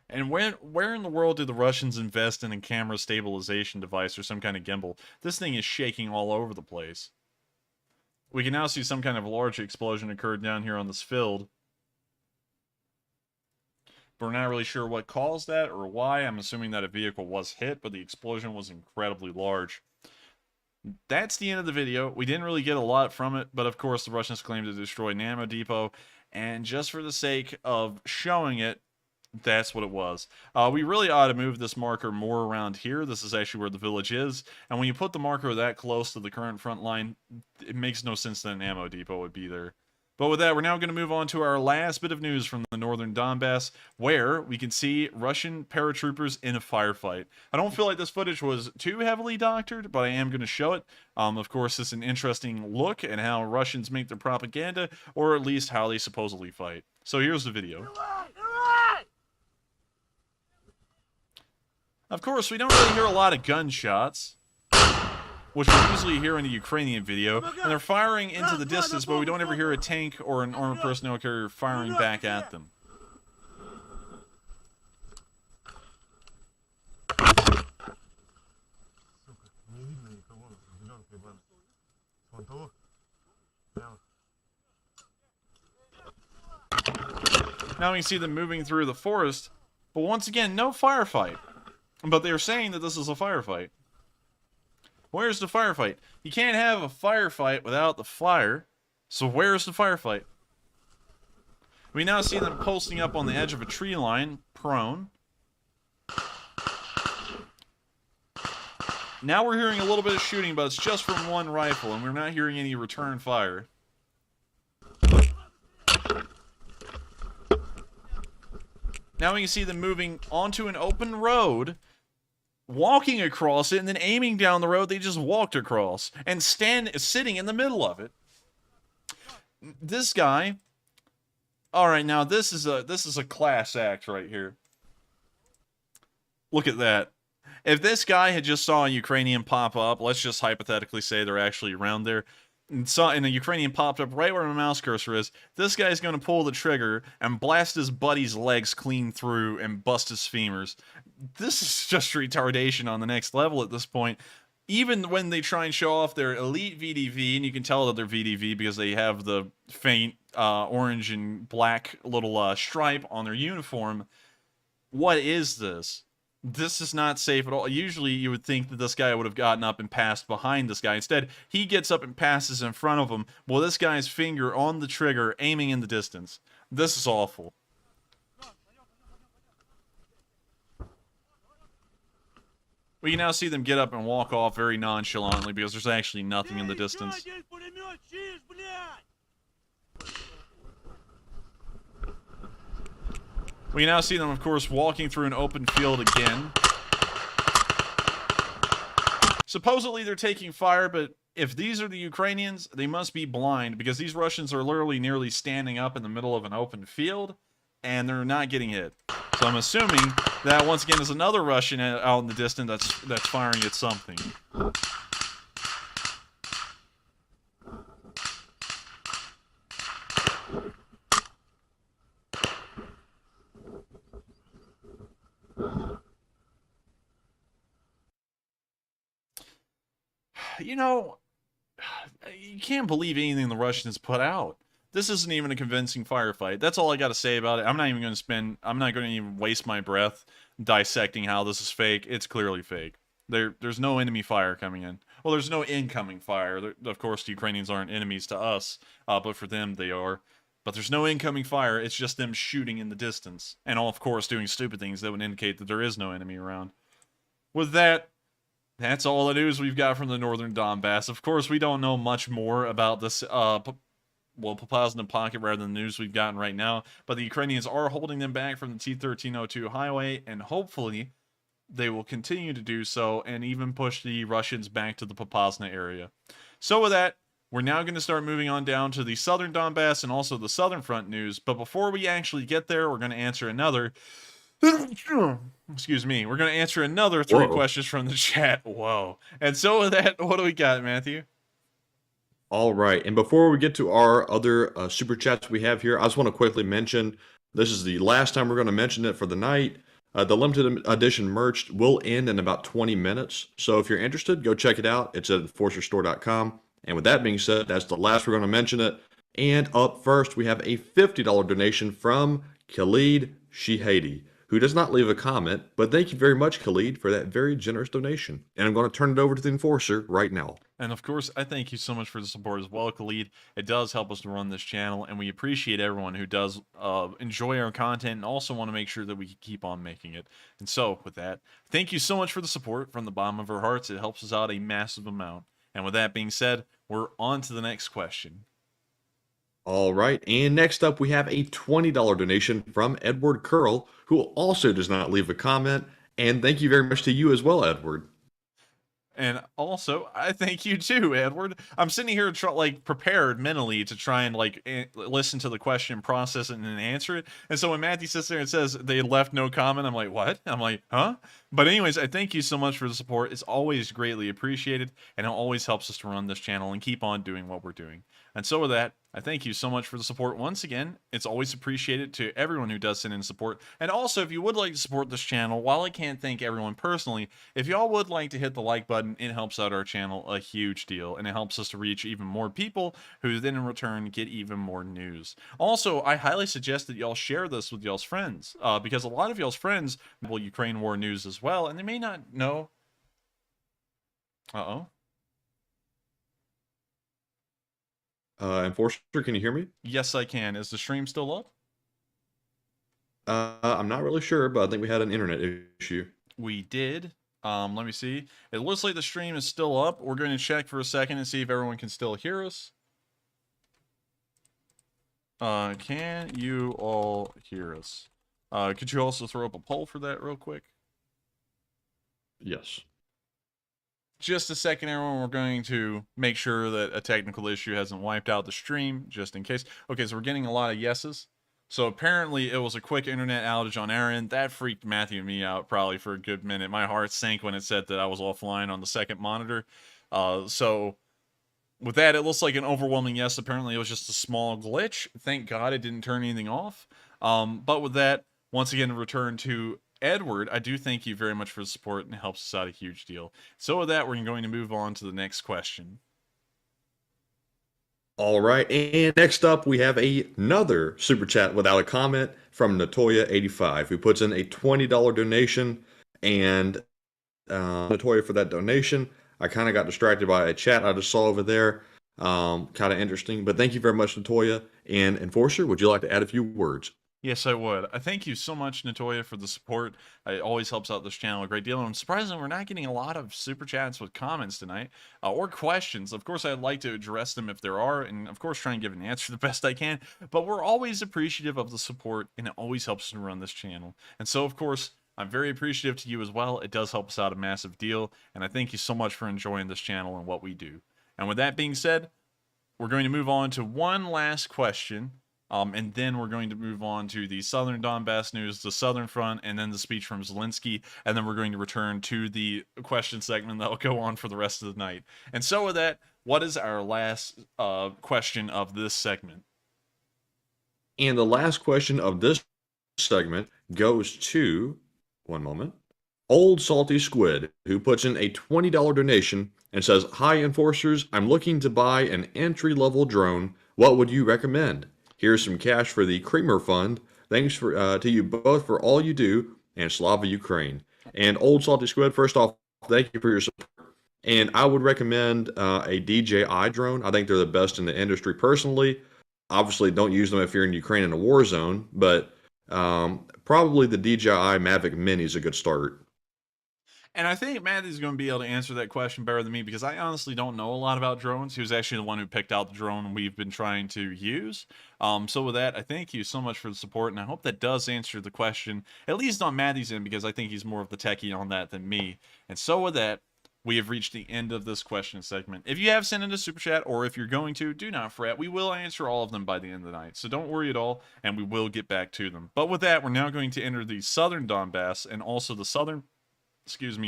And where in the world did the Russians invest in a camera stabilization device or some kind of gimbal? This thing is shaking all over the place. We can now see some kind of large explosion occurred down here on this field. But we're not really sure what caused that or why. I'm assuming that a vehicle was hit, but the explosion was incredibly large. That's the end of the video. We didn't really get a lot from it, but of course the Russians claimed to destroy an ammo depot. And just for the sake of showing it, that's what it was. We really ought to move this marker more around here. This is actually where the village is. And when you put the marker that close to the current front line, it makes no sense that an ammo depot would be there. But with that, we're now going to move on to our last bit of news from the northern Donbass, where we can see Russian paratroopers in a firefight. I don't feel like this footage was too heavily doctored, but I am going to show it. Of course, it's an interesting look at how Russians make their propaganda, or at least how they supposedly fight. So here's the video. Of course, we don't really hear a lot of gunshots, which we usually hear in the Ukrainian video, and they're firing into the distance, but we don't ever hear a tank or an armored personnel carrier firing back at them. Now we can see them moving through the forest, but once again, no firefight. But they're saying that this is a firefight. Where's the firefight? You can't have a firefight without the fire, so where's the firefight? We now see them posting up on the edge of a tree line, prone. Now we're hearing a little bit of shooting, but it's just from one rifle, and we're not hearing any return fire. Now we can see them moving onto an open road, walking across it, and then aiming down the road they just walked across, and sitting in the middle of it. This guy... Alright, now this is a class act right here. Look at that. If this guy had just saw a Ukrainian pop up, let's just hypothetically say they're actually around there, and a Ukrainian popped up right where my mouse cursor is, this guy's going to pull the trigger and blast his buddy's legs clean through and bust his femurs. This is just retardation on the next level at this point. Even when they try and show off their elite VDV, and you can tell that they're VDV because they have the faint orange and black little stripe on their uniform, what is this? This is not safe at all. Usually you would think that this guy would have gotten up and passed behind this guy. Instead, he gets up and passes in front of him, while this guy's finger on the trigger, aiming in the distance. This is awful. We can now see them get up and walk off very nonchalantly because there's actually nothing in the distance. We can now see them, of course, walking through an open field again. Supposedly they're taking fire, but if these are the Ukrainians, they must be blind because these Russians are literally nearly standing up in the middle of an open field, and they're not getting hit. So I'm assuming that once again is another Russian out in the distance that's firing at something. You know, you can't believe anything the Russians put out. This isn't even a convincing firefight. That's all I got to say about it. I'm not going to even waste my breath dissecting how this is fake. It's clearly fake. There's no enemy fire coming in. Well, there's no incoming fire. Of course, the Ukrainians aren't enemies to us, but for them, they are. But there's no incoming fire. It's just them shooting in the distance. And, of course, doing stupid things that would indicate that there is no enemy around. With that, that's all the news we've got from the northern Donbass. Of course, we don't know much more about this, Popasna pocket rather than the news we've gotten right now. But the Ukrainians are holding them back from the T-1302 highway, and hopefully they will continue to do so and even push the Russians back to the Popasna area. So with that, we're now going to start moving on down to the southern Donbass and also the southern front news. But before we actually get there, we're going to answer another... Excuse me. We're going to answer another 3 questions from the chat. Whoa. And so with that, what do we got, Matthew? All right. And before we get to our other super chats we have here, I just want to quickly mention, this is the last time we're going to mention it for the night. The limited edition merch will end in about 20 minutes. So if you're interested, go check it out. It's at enforcerstore.com. And with that being said, that's the last we're going to mention it. And up first, we have a $50 donation from Khalid Shihadi, who does not leave a comment, but thank you very much, Khalid, for that very generous donation. And I'm going to turn it over to the Enforcer right now. And of course, I thank you so much for the support as well, Khalid. It does help us to run this channel, and we appreciate everyone who does enjoy our content and also want to make sure that we can keep on making it. And so, with that, thank you so much for the support from the bottom of our hearts. It helps us out a massive amount. And with that being said, we're on to the next question. All right, and next up we have a $20 donation from Edward Curl, who also does not leave a comment, and thank you very much to you as well, Edward. And also, I thank you too, Edward. I'm sitting here prepared mentally to try and listen to the question, process it, and then answer it. And so when Matthew sits there and says they left no comment, I'm like, what? I'm like, huh? But anyways, I thank you so much for the support. It's always greatly appreciated, and it always helps us to run this channel and keep on doing what we're doing. And so with that, I thank you so much for the support once again. It's always appreciated to everyone who does send in support. And also, if you would like to support this channel, while I can't thank everyone personally, if y'all would like to hit the like button, it helps out our channel a huge deal, and it helps us to reach even more people who then in return get even more news. Also, I highly suggest that y'all share this with y'all's friends, because a lot of y'all's friends will Ukraine war news as well, and they may not know. Uh-oh. Enforcer, can you hear me? Yes, I can. Is the stream still up? I'm not really sure, but I think we had an internet issue. We did. Let me see. It looks like the stream is still up. We're going to check for a second and see if everyone can still hear us. Can you all hear us? Could you also throw up a poll for that real quick? Yes. Just a second, everyone. We're going to make sure that a technical issue hasn't wiped out the stream, just in case. Okay, so we're getting a lot of yeses. So apparently it was a quick internet outage on our end. That freaked Matthew and me out probably for a good minute. My heart sank when it said that I was offline on the second monitor. So with that, it looks like an overwhelming yes. Apparently it was just a small glitch. Thank God it didn't turn anything off. But with that, once again, return to Edward. I do thank you very much for the support, and it helps us out a huge deal. So with that, we're going to move on to the next question. All right, and next up we have another super chat without a comment from Natoya85, who puts in a $20 donation. And Natoya, for that donation, I kind of got distracted by a chat I just saw over there. Kind of interesting, but thank you very much, Natoya. And Enforcer, would you like to add a few words? Yes, I would. I thank you so much, Natoya, for the support. It always helps out this channel a great deal. And I'm surprised that we're not getting a lot of super chats with comments tonight, or questions. Of course, I'd like to address them if there are, and of course, try and give an answer the best I can. But we're always appreciative of the support, and it always helps us to run this channel. And so, of course, I'm very appreciative to you as well. It does help us out a massive deal. And I thank you so much for enjoying this channel and what we do. And with that being said, we're going to move on to one last question. And then we're going to move on to the Southern Donbass news, the Southern Front, and then the speech from Zelensky. And then we're going to return to the question segment that will go on for the rest of the night. And so with that, what is our last question of this segment? And the last question of this segment goes to, one moment, Old Salty Squid, who puts in a $20 donation and says, "Hi, Enforcers, I'm looking to buy an entry-level drone. What would you recommend? Here's some cash for the Creamer Fund. Thanks to you both for all you do, and Slava Ukraine." And Old Salty Squid, first off, thank you for your support. And I would recommend a DJI drone. I think they're the best in the industry personally. Obviously, don't use them if you're in Ukraine in a war zone, but probably the DJI Mavic Mini is a good start. And I think Matthew's going to be able to answer that question better than me, because I honestly don't know a lot about drones. He was actually the one who picked out the drone we've been trying to use. So with that, I thank you so much for the support, and I hope that does answer the question, at least on Matthew's end, because I think he's more of the techie on that than me. And so with that, we have reached the end of this question segment. If you have sent in a super chat, or if you're going to, do not fret. We will answer all of them by the end of the night, so don't worry at all, and we will get back to them. But with that, we're now going to enter the Southern Donbass and also the Southern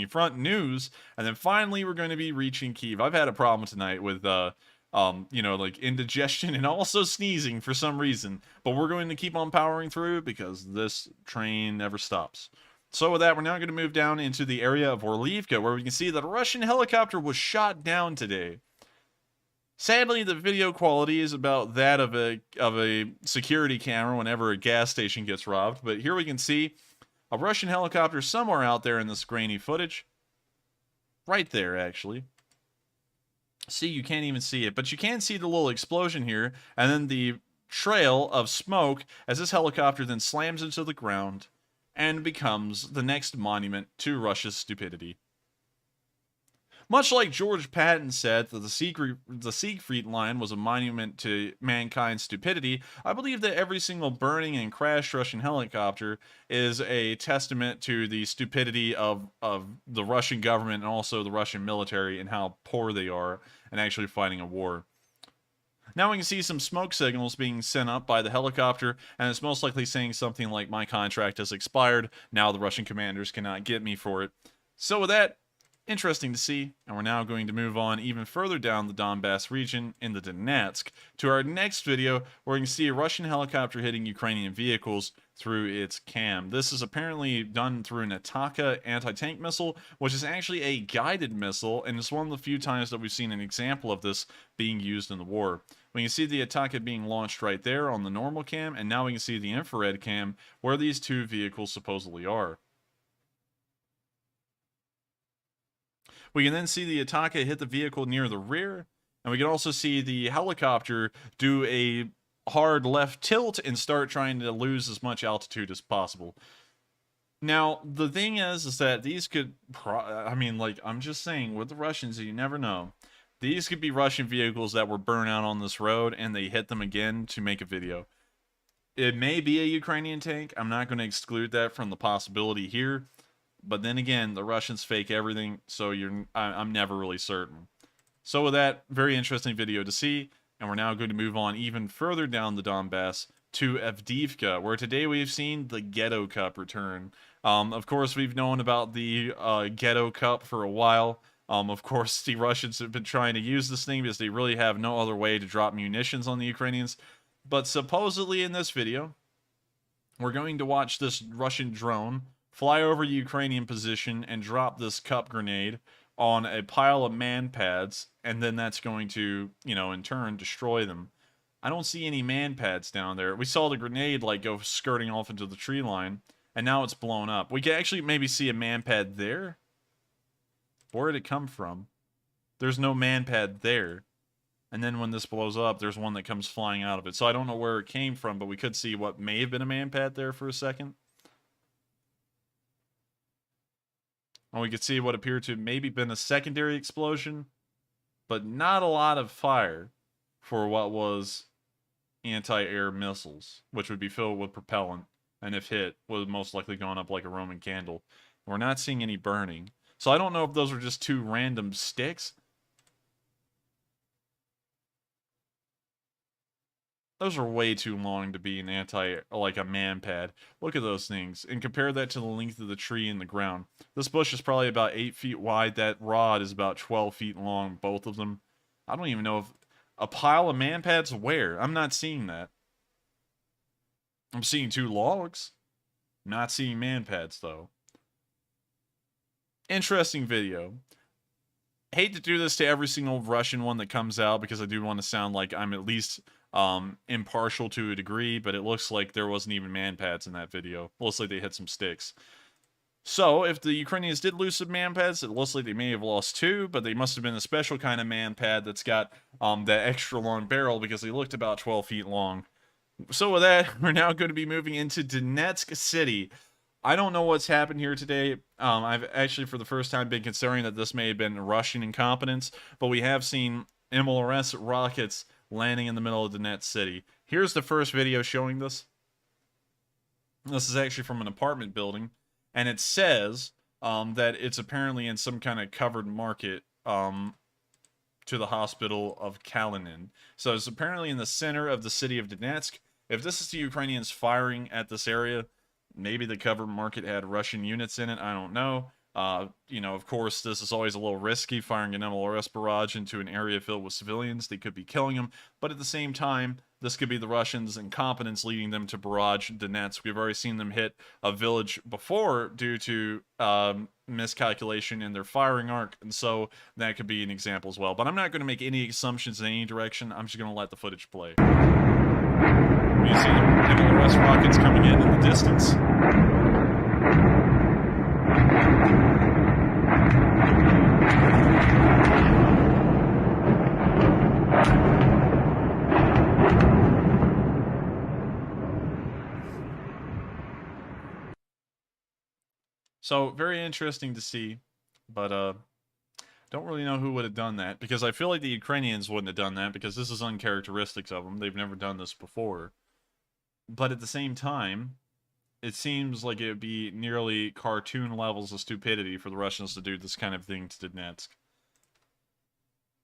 front news, and then finally we're going to be reaching Kyiv. I've had a problem tonight with like indigestion and also sneezing for some reason, but we're going to keep on powering through because this train never stops. So with that, we're now going to move down into the area of Orlivka, where we can see that a Russian helicopter was shot down today. Sadly, the video quality is about that of a security camera whenever a gas station gets robbed, but here we can see a Russian helicopter somewhere out there in this grainy footage. Right there, actually. See, you can't even see it, but you can see the little explosion here, and then the trail of smoke as this helicopter then slams into the ground and becomes the next monument to Russia's stupidity. Much like George Patton said that the Siegfried Line was a monument to mankind's stupidity, I believe that every single burning and crashed Russian helicopter is a testament to the stupidity of the Russian government and also the Russian military and how poor they are in actually fighting a war. Now we can see some smoke signals being sent up by the helicopter, and it's most likely saying something like, my contract has expired, now the Russian commanders cannot get me for it. So with that, interesting to see, and we're now going to move on even further down the Donbass region in the Donetsk to our next video, where we can see a Russian helicopter hitting Ukrainian vehicles through its cam. This is apparently done through an Ataka anti-tank missile, which is actually a guided missile, and it's one of the few times that we've seen an example of this being used in the war. We can see the Ataka being launched right there on the normal cam, and now we can see the infrared cam where these two vehicles supposedly are. We can then see the Ataka hit the vehicle near the rear, and we can also see the helicopter do a hard left tilt and start trying to lose as much altitude as possible. Now, the thing is that these could, I'm just saying, with the Russians, you never know. These could be Russian vehicles that were burnt out on this road, and they hit them again to make a video. It may be a Ukrainian tank. I'm not going to exclude that from the possibility here. But then again, the Russians fake everything, so I'm never really certain. So with that, very interesting video to see, and we're now going to move on even further down the Donbass to Avdiivka, where today we've seen the Ghetto Cup return. Of course, we've known about the Ghetto Cup for a while. Of course, the Russians have been trying to use this thing because they really have no other way to drop munitions on the Ukrainians. But supposedly in this video, we're going to watch this Russian drone fly over a Ukrainian position and drop this cup grenade on a pile of man pads, and then that's going to, in turn, destroy them. I don't see any man pads down there. We saw the grenade, go skirting off into the tree line, and now it's blown up. We can actually maybe see a man pad there. Where did it come from? There's no man pad there. And then when this blows up, there's one that comes flying out of it. So I don't know where it came from, but we could see what may have been a man pad there for a second. And we could see what appeared to have maybe been a secondary explosion, but not a lot of fire for what was anti-air missiles, which would be filled with propellant, and if hit, would have most likely gone up like a Roman candle. We're not seeing any burning. So I don't know if those were just two random sticks. Those are way too long to be an a man pad. Look at those things, and compare that to the length of the tree in the ground. This bush is probably about 8 feet wide. That rod is about 12 feet long, both of them. I don't even know if a pile of man pads where. I'm not seeing that. I'm seeing two logs. Not seeing man pads, though. Interesting video. Hate to do this to every single Russian one that comes out, because I do want to sound like I'm at least impartial to a degree, but it looks like there wasn't even man pads in that video. Looks like they hit some sticks. So if the Ukrainians did lose some man pads, it looks like they may have lost two, but they must have been a special kind of man pad that's got that extra long barrel, because they looked about 12 feet long. So with that, we're now going to be moving into Donetsk City. I don't know what's happened here today. I've actually, for the first time, been considering that this may have been Russian incompetence, but we have seen MLRS rockets landing in the middle of Donetsk City. Here's the first video showing this. This is actually from an apartment building, and it says that it's apparently in some kind of covered market to the hospital of Kalinin. So it's apparently in the center of the city of Donetsk. If this is the Ukrainians firing at this area, maybe the covered market had Russian units in it. I don't know. Of course, this is always a little risky, firing an MLRS barrage into an area filled with civilians. They could be killing them. But at the same time, this could be the Russians' incompetence leading them to barrage Donetsk. We've already seen them hit a village before due to miscalculation in their firing arc. And so that could be an example as well. But I'm not going to make any assumptions in any direction. I'm just going to let the footage play. We see MLRS rockets coming in the distance. So, very interesting to see, but don't really know who would have done that, because I feel like the Ukrainians wouldn't have done that, because this is uncharacteristic of them. They've never done this before. But at the same time, it seems like it would be nearly cartoon levels of stupidity for the Russians to do this kind of thing to Donetsk.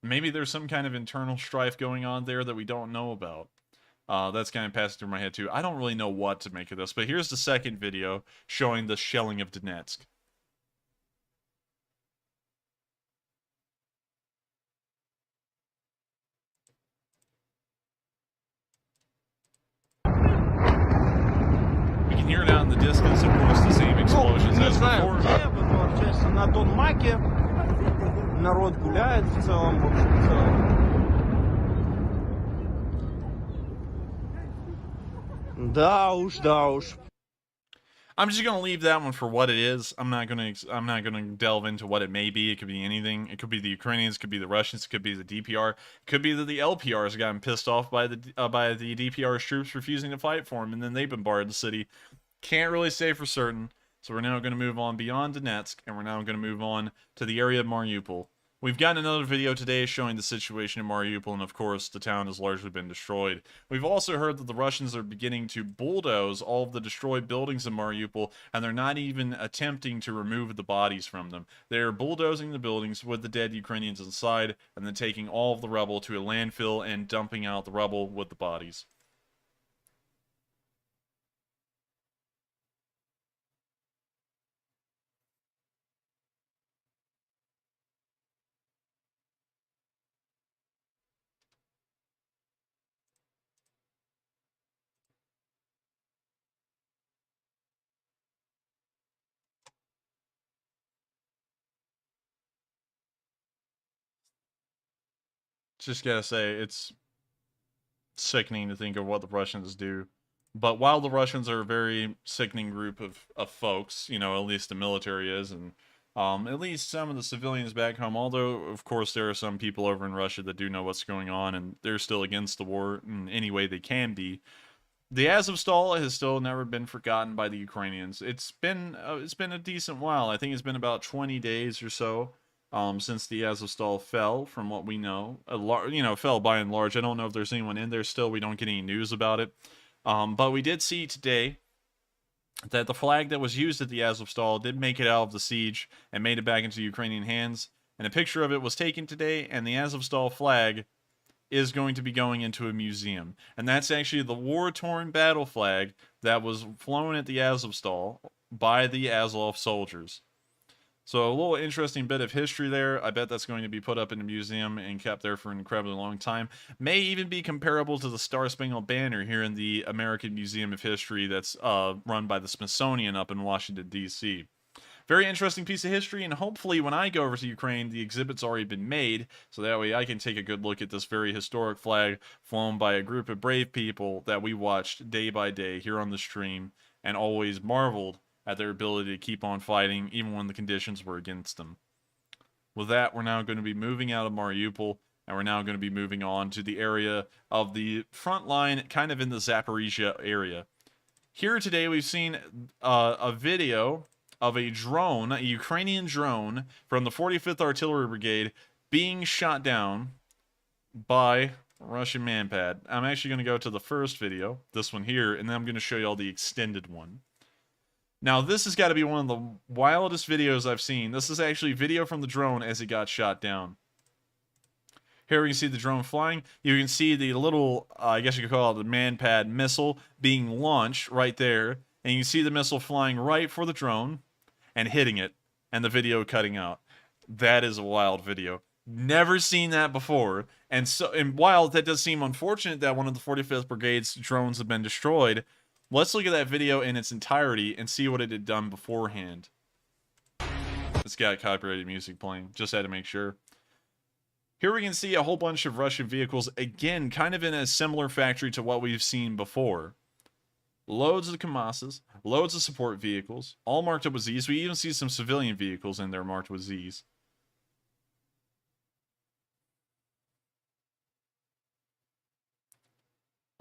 maybe there's some kind of internal strife going on there that we don't know about. That's kind of passing through my head too. I don't really know what to make of this, but here's the second video showing the shelling of Donetsk. We can hear it out in the distance, of course, the same explosions as before. Честно, на Донмаке народ гуляет в целом, в общем, в целом. Да уж. I'm just gonna leave that one for what it is. I'm not gonna delve into what it may be. It could be anything. It could be the Ukrainians. It could be the Russians. It could be the DPR. It could be that the LPR has gotten pissed off by the DPR's troops refusing to fight for them, and then they bombarded the city. Can't really say for certain. So we're now going to move on beyond Donetsk, and we're now going to move on to the area of Mariupol. We've gotten another video today showing the situation in Mariupol, and of course, the town has largely been destroyed. We've also heard that the Russians are beginning to bulldoze all of the destroyed buildings in Mariupol, and they're not even attempting to remove the bodies from them. They're bulldozing the buildings with the dead Ukrainians inside, and then taking all of the rubble to a landfill and dumping out the rubble with the bodies. Just gotta say, it's sickening to think of what the Russians do. But while the Russians are a very sickening group of folks, you know, at least the military is, and at least some of the civilians back home, although, of course, there are some people over in Russia that do know what's going on, and they're still against the war in any way they can be. The Azovstal has still never been forgotten by the Ukrainians. It's been a decent while. I think it's been about 20 days or so since the Azovstal fell, from what we know. Fell by and large. I don't know if there's anyone in there still. We don't get any news about it. But we did see today that the flag that was used at the Azovstal did make it out of the siege and made it back into Ukrainian hands. And a picture of it was taken today, and the Azovstal flag is going to be going into a museum. And that's actually the war-torn battle flag that was flown at the Azovstal by the Azov soldiers. So a little interesting bit of history there. I bet that's going to be put up in a museum and kept there for an incredibly long time. May even be comparable to the Star Spangled Banner here in the American Museum of History that's run by the Smithsonian up in Washington, D.C. Very interesting piece of history, and hopefully when I go over to Ukraine, the exhibit's already been made, so that way I can take a good look at this very historic flag flown by a group of brave people that we watched day by day here on the stream, and always marveled at their ability to keep on fighting even when the conditions were against them. With that, we're now going to be moving out of Mariupol, and we're now going to be moving on to the area of the front line, kind of in the Zaporizhia area. Here today we've seen a video of a drone, a Ukrainian drone from the 45th Artillery Brigade being shot down by Russian manpad. I'm actually going to go to the first video, this one here, and then I'm going to show you all the extended one. Now, this has got to be one of the wildest videos I've seen. This is actually video from the drone as it got shot down. Here we can see the drone flying. You can see the little, I guess you could call it the manpad missile being launched right there. And you can see the missile flying right for the drone and hitting it, and the video cutting out. That is a wild video. Never seen that before. And while that does seem unfortunate that one of the 45th Brigade's drones have been destroyed, let's look at that video in its entirety and see what it had done beforehand. It's got copyrighted music playing. Just had to make sure. Here we can see a whole bunch of Russian vehicles, again, kind of in a similar factory to what we've seen before. Loads of Kamazes, loads of support vehicles, all marked up with Z's. We even see some civilian vehicles in there marked with Z's.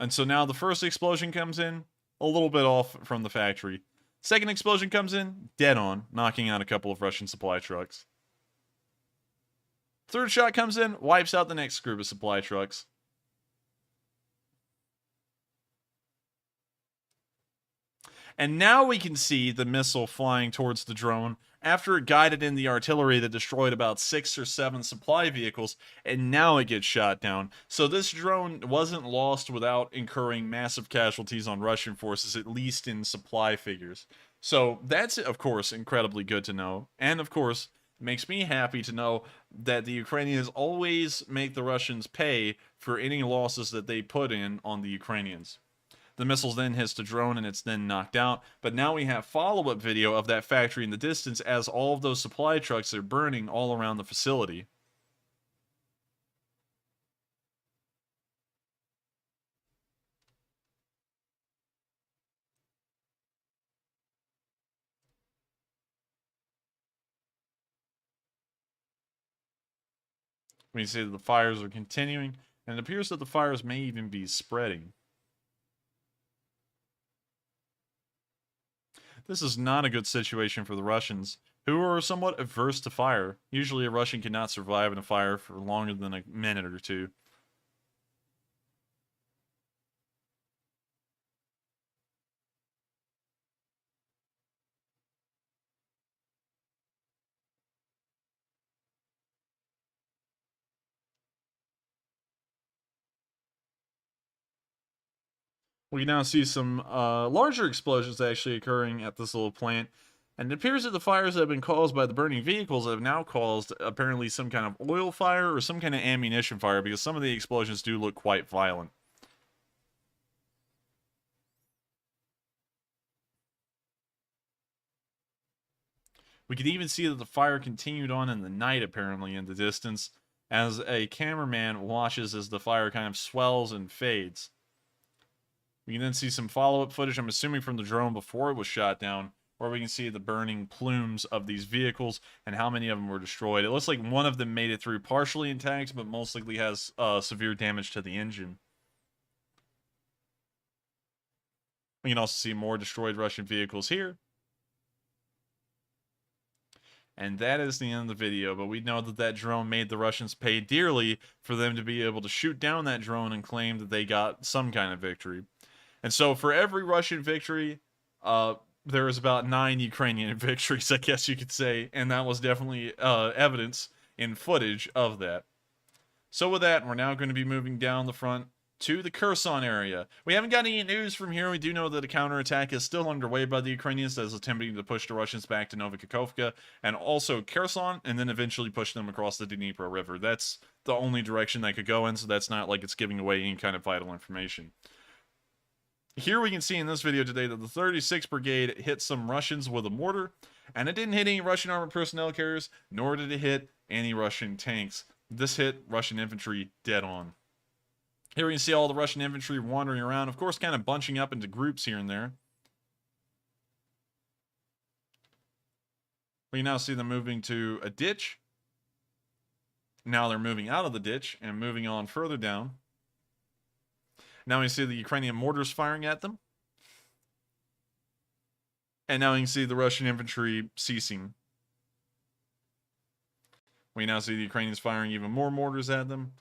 And so now the first explosion comes in, a little bit off from the factory. Second explosion comes in, dead on, knocking out a couple of Russian supply trucks. Third shot comes in, wipes out the next group of supply trucks. And now we can see the missile flying towards the drone after it guided in the artillery that destroyed about 6 or 7 supply vehicles, and now it gets shot down. So this drone wasn't lost without incurring massive casualties on Russian forces, at least in supply figures. So that's, of course, incredibly good to know. And, of course, makes me happy to know that the Ukrainians always make the Russians pay for any losses that they put in on the Ukrainians. The missiles then hits the drone and it's then knocked out. But now we have follow-up video of that factory in the distance as all of those supply trucks are burning all around the facility. We can see that the fires are continuing, and it appears that the fires may even be spreading. This is not a good situation for the Russians, who are somewhat averse to fire. Usually a Russian cannot survive in a fire for longer than a minute or two. We now see some larger explosions actually occurring at this little plant. And it appears that the fires that have been caused by the burning vehicles have now caused apparently some kind of oil fire or some kind of ammunition fire, because some of the explosions do look quite violent. We could even see that the fire continued on in the night, apparently, in the distance, as a cameraman watches as the fire kind of swells and fades. We can then see some follow-up footage, I'm assuming from the drone before it was shot down, where we can see the burning plumes of these vehicles and how many of them were destroyed. It looks like one of them made it through partially intact, but most likely has severe damage to the engine. We can also see more destroyed Russian vehicles here. And that is the end of the video, but we know that that drone made the Russians pay dearly for them to be able to shoot down that drone and claim that they got some kind of victory. And so for every Russian victory, there is about 9 Ukrainian victories, I guess you could say, and that was definitely evidence in footage of that. So with that, we're now going to be moving down the front to the Kherson area. We haven't got any news from here. We do know that a counterattack is still underway by the Ukrainians that is attempting to push the Russians back to Novokakhovka and also Kherson, and then eventually push them across the Dnieper River. That's the only direction they could go in, so that's not like it's giving away any kind of vital information. Here we can see in this video today that the 36th Brigade hit some Russians with a mortar, and it didn't hit any Russian armored personnel carriers, nor did it hit any Russian tanks. This hit Russian infantry dead on. Here we can see all the Russian infantry wandering around, of course kind of bunching up into groups here and there. We can now see them moving to a ditch. Now they're moving out of the ditch and moving on further down. Now we see the Ukrainian mortars firing at them. And now we can see the Russian infantry ceasing. We now see the Ukrainians firing even more mortars at them.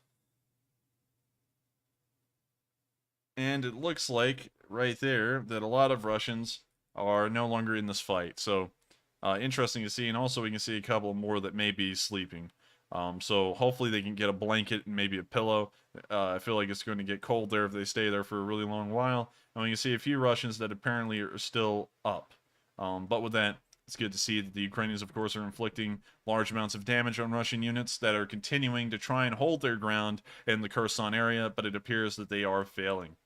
And it looks like, right there, that a lot of Russians are no longer in this fight. So, interesting to see. And also we can see a couple more that may be sleeping. So hopefully they can get a blanket and maybe a pillow. I feel like it's going to get cold there if they stay there for a really long while. And we can see a few Russians that apparently are still up. But with that, it's good to see that the Ukrainians, of course, are inflicting large amounts of damage on Russian units that are continuing to try and hold their ground in the Kherson area, but it appears that they are failing.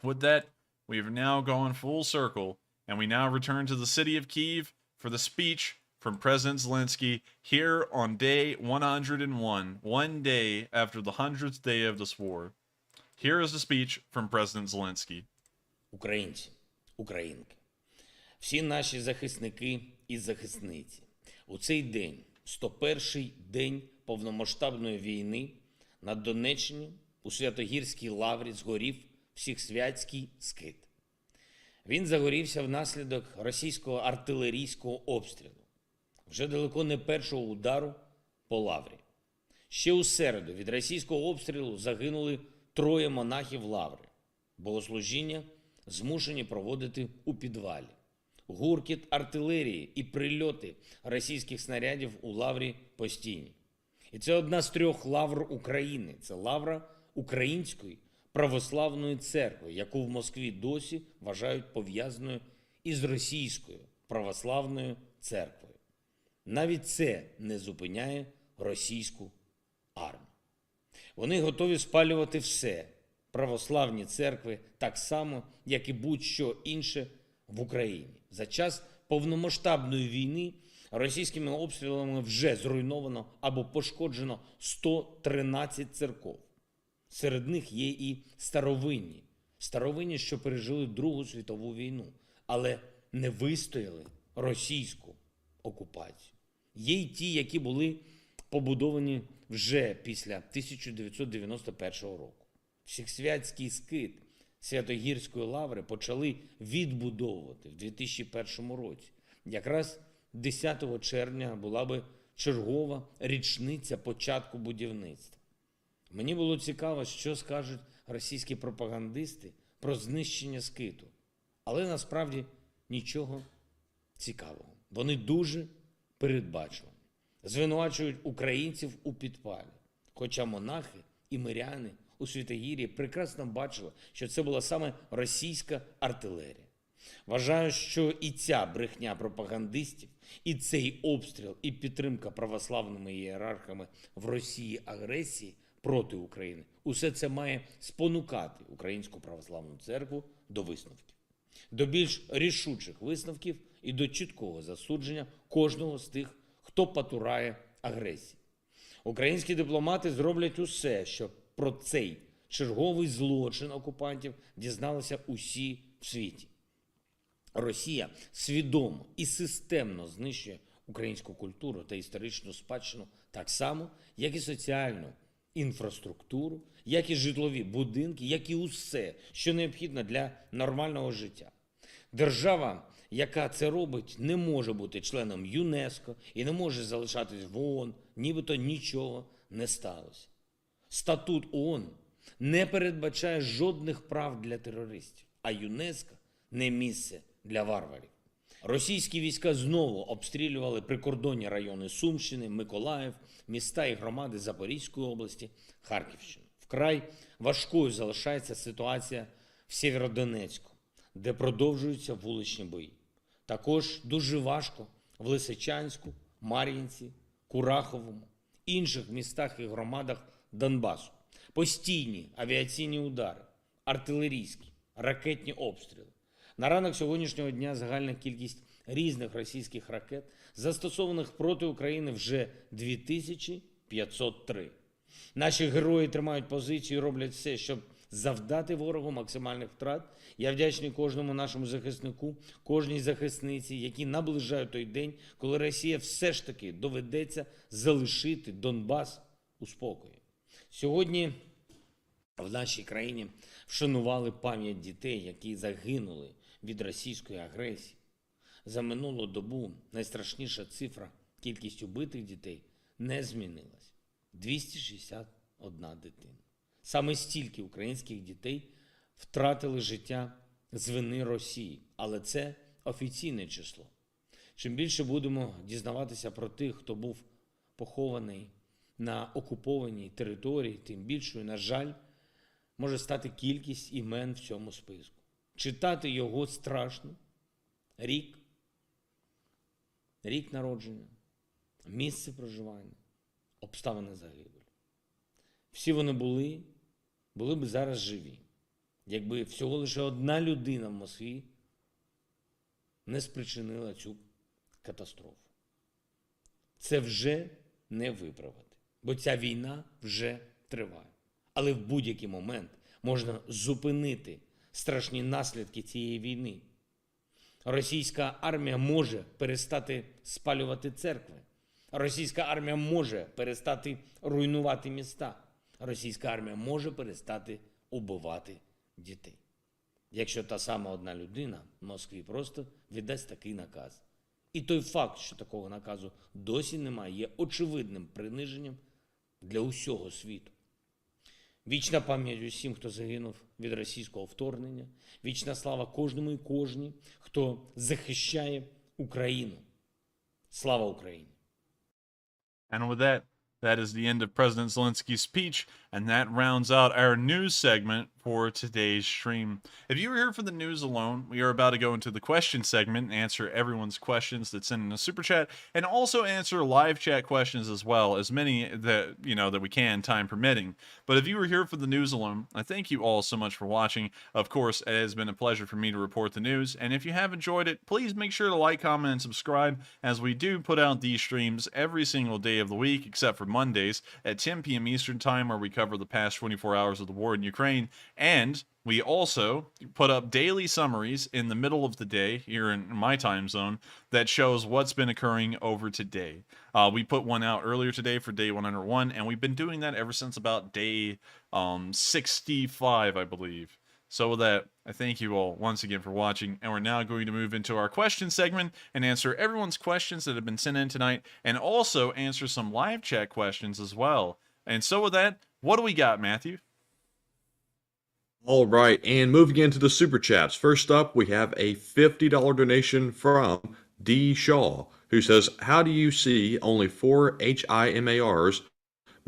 With that, we have now gone full circle, and we now return to the city of Kyiv for the speech from President Zelensky here on day 101, one day after the 100th day of this war. Here is the speech from President Zelensky. Українці, українки, всі наші захисники і захисниці, у цей день, 101-й день повномасштабної війни, на Донеччині у Святогірській лаврі згорів Всехсвятський скит. Він загорівся внаслідок російського артилерійського обстрілу. Вже далеко не першого удару по лаврі. Ще у середу від російського обстрілу загинули 3 монахів лаври. Богослужіння змушені проводити у підвалі. Гуркіт артилерії і прильоти російських снарядів у лаврі постійні. І це одна з 3 лавр України. Це лавра Української православної церкви, яку в Москві досі вважають пов'язаною із Російською православною церквою. Навіть це не зупиняє російську армію. Вони готові спалювати все, православні церкви, так само, як і будь-що інше в Україні. За час повномасштабної війни російськими обстрілами вже зруйновано або пошкоджено 113 церков. Серед них є і старовинні, що пережили Другу світову війну, але не вистояли російську окупацію. Є й ті, які були побудовані вже після 1991 року. Всесвятський скит Святогірської лаври почали відбудовувати в 2001 році. Якраз 10 червня була би чергова річниця початку будівництва. Мені було цікаво, що скажуть російські пропагандисти про знищення скиту. Але насправді нічого цікавого. Вони дуже передбачувані. Звинувачують українців у підпалі. Хоча монахи і миряни у Святогір'ї прекрасно бачили, що це була саме російська артилерія. Вважаю, що і ця брехня пропагандистів, і цей обстріл, і підтримка православними ієрархами в Росії агресії проти України – усе це має спонукати Українську православну церкву до висновків. До більш рішучих висновків і до чіткого засудження кожного з тих, хто потурає агресії. Українські дипломати зроблять усе, щоб про цей черговий злочин окупантів дізналися усі в світі. Росія свідомо і системно знищує українську культуру та історичну спадщину так само, як і соціальну інфраструктуру, як і житлові будинки, як і усе, що необхідно для нормального життя. Держава, яка це робить, не може бути членом ЮНЕСКО і не може залишатись в ООН, нібито нічого не сталося. Статут ООН не передбачає жодних прав для терористів, а ЮНЕСКО не місце для варварів. Російські війська знову обстрілювали прикордонні райони Сумщини, Миколаїв, міста і громади Запорізької області, Харківщини. Вкрай важкою залишається ситуація в Северодонецьку, де продовжуються вуличні бої. Також дуже важко в Лисичанську, Мар'їнці, Кураховому, інших містах і громадах Донбасу. Постійні авіаційні удари, артилерійські, ракетні обстріли. На ранок сьогоднішнього дня загальна кількість різних російських ракет, застосованих проти України, вже 2503. Наші герої тримають позицію і роблять все, щоб завдати ворогу максимальних втрат. Я вдячний кожному нашому захиснику, кожній захисниці, які наближають той день, коли Росія все ж таки доведеться залишити Донбас у спокої. Сьогодні в нашій країні вшанували пам'ять дітей, які загинули від російської агресії. За минулу добу найстрашніша цифра, кількість убитих дітей, не змінилась. 261 дитина. Саме стільки українських дітей втратили життя з вини Росії. Але це офіційне число. Чим більше будемо дізнаватися про тих, хто був похований на окупованій території, тим більшою, на жаль, може стати кількість імен в цьому списку. Читати його страшно. Рік народження, місце проживання, обставини загибелі. Всі вони були б зараз живі, якби всього лише одна людина в Москві не спричинила цю катастрофу. Це вже не виправити, бо ця війна вже триває. Але в будь-який момент можна зупинити страшні наслідки цієї війни. Російська армія може перестати спалювати церкви. Російська армія може перестати руйнувати міста. Російська армія може перестати убивати дітей. Якщо та сама одна людина в Москві просто віддасть такий наказ. І той факт, що такого наказу досі немає, є очевидним приниженням для усього світу. Вічна пам'ять усім, хто загинув від російського вторгнення. Вічна слава кожному і кожній, хто захищає Україну. Слава Україні! And with that, that is the end of President Zelensky's speech, and that rounds out our news segment for today's stream. If you were here for the news alone, we are about to go into the question segment and answer everyone's questions that's in the super chat, and also answer live chat questions as well, as many that that we can, time permitting. But if you were here for the news alone, I thank you all so much for watching. Of course, it has been a pleasure for me to report the news, and if you have enjoyed it, please make sure to like, comment, and subscribe, as we do put out these streams every single day of the week, except for Mondays at 10 p.m. Eastern Time, where we cover the past 24 hours of the war in Ukraine. And we also put up daily summaries in the middle of the day here in my time zone that shows what's been occurring over today. We put one out earlier today for day 101, and we've been doing that ever since about day 65, I believe. So with that, I thank you all once again for watching, and we're now going to move into our question segment and answer everyone's questions that have been sent in tonight, and also answer some live chat questions as well. And so with that, what do we got, Matthew? All right, and moving into the super chats. First up, we have a $50 donation from D. Shaw, who says, how do you see only 4 HIMARs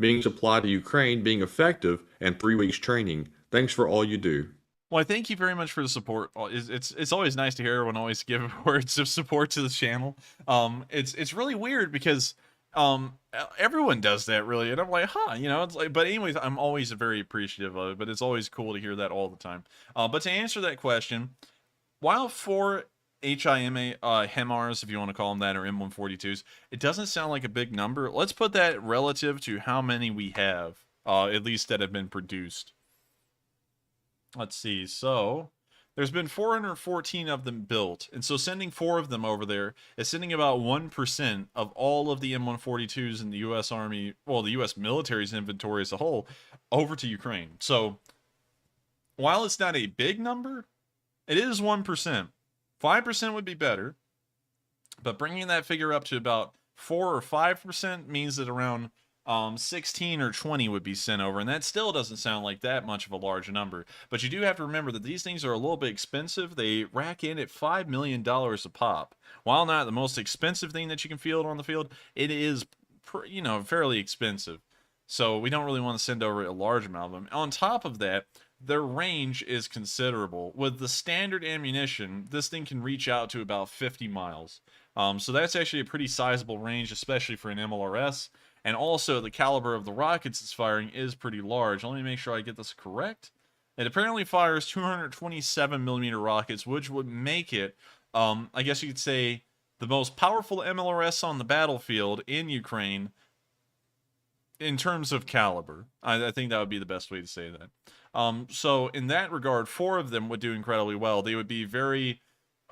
being supplied to Ukraine being effective and 3 weeks training? Thanks for all you do. Well, I thank you very much for the support. It's always nice to hear everyone always give words of support to the channel. It's really weird because everyone does that really, and I'm like, it's like, but anyways, I'm always very appreciative of it, but it's always cool to hear that all the time. But to answer that question, while 4 HIMARs, if you want to call them that, or M142s, it doesn't sound like a big number. Let's put that relative to how many we have, at least that have been produced. Let's see, so there's been 414 of them built, and so sending 4 of them over there is sending about 1% of all of the M142s in the U.S. Army, well, the U.S. military's inventory as a whole, over to Ukraine. So while it's not a big number, it is 1%. 5% would be better, but bringing that figure up to about 4 or 5% means that around 16 or 20 would be sent over, and that still doesn't sound like that much of a large number. But you do have to remember that these things are a little bit expensive. They rack in at $5 million a pop. While not the most expensive thing that you can field on the field, it is, fairly expensive. So we don't really want to send over a large amount of them. On top of that, their range is considerable. With the standard ammunition, this thing can reach out to about 50 miles. So that's actually a pretty sizable range, especially for an MLRS. And also, the caliber of the rockets it's firing is pretty large. Let me make sure I get this correct. It apparently fires 227mm rockets, which would make it, I guess you could say, the most powerful MLRS on the battlefield in Ukraine in terms of caliber. I think that would be the best way to say that. So in that regard, 4 of them would do incredibly well. They would be very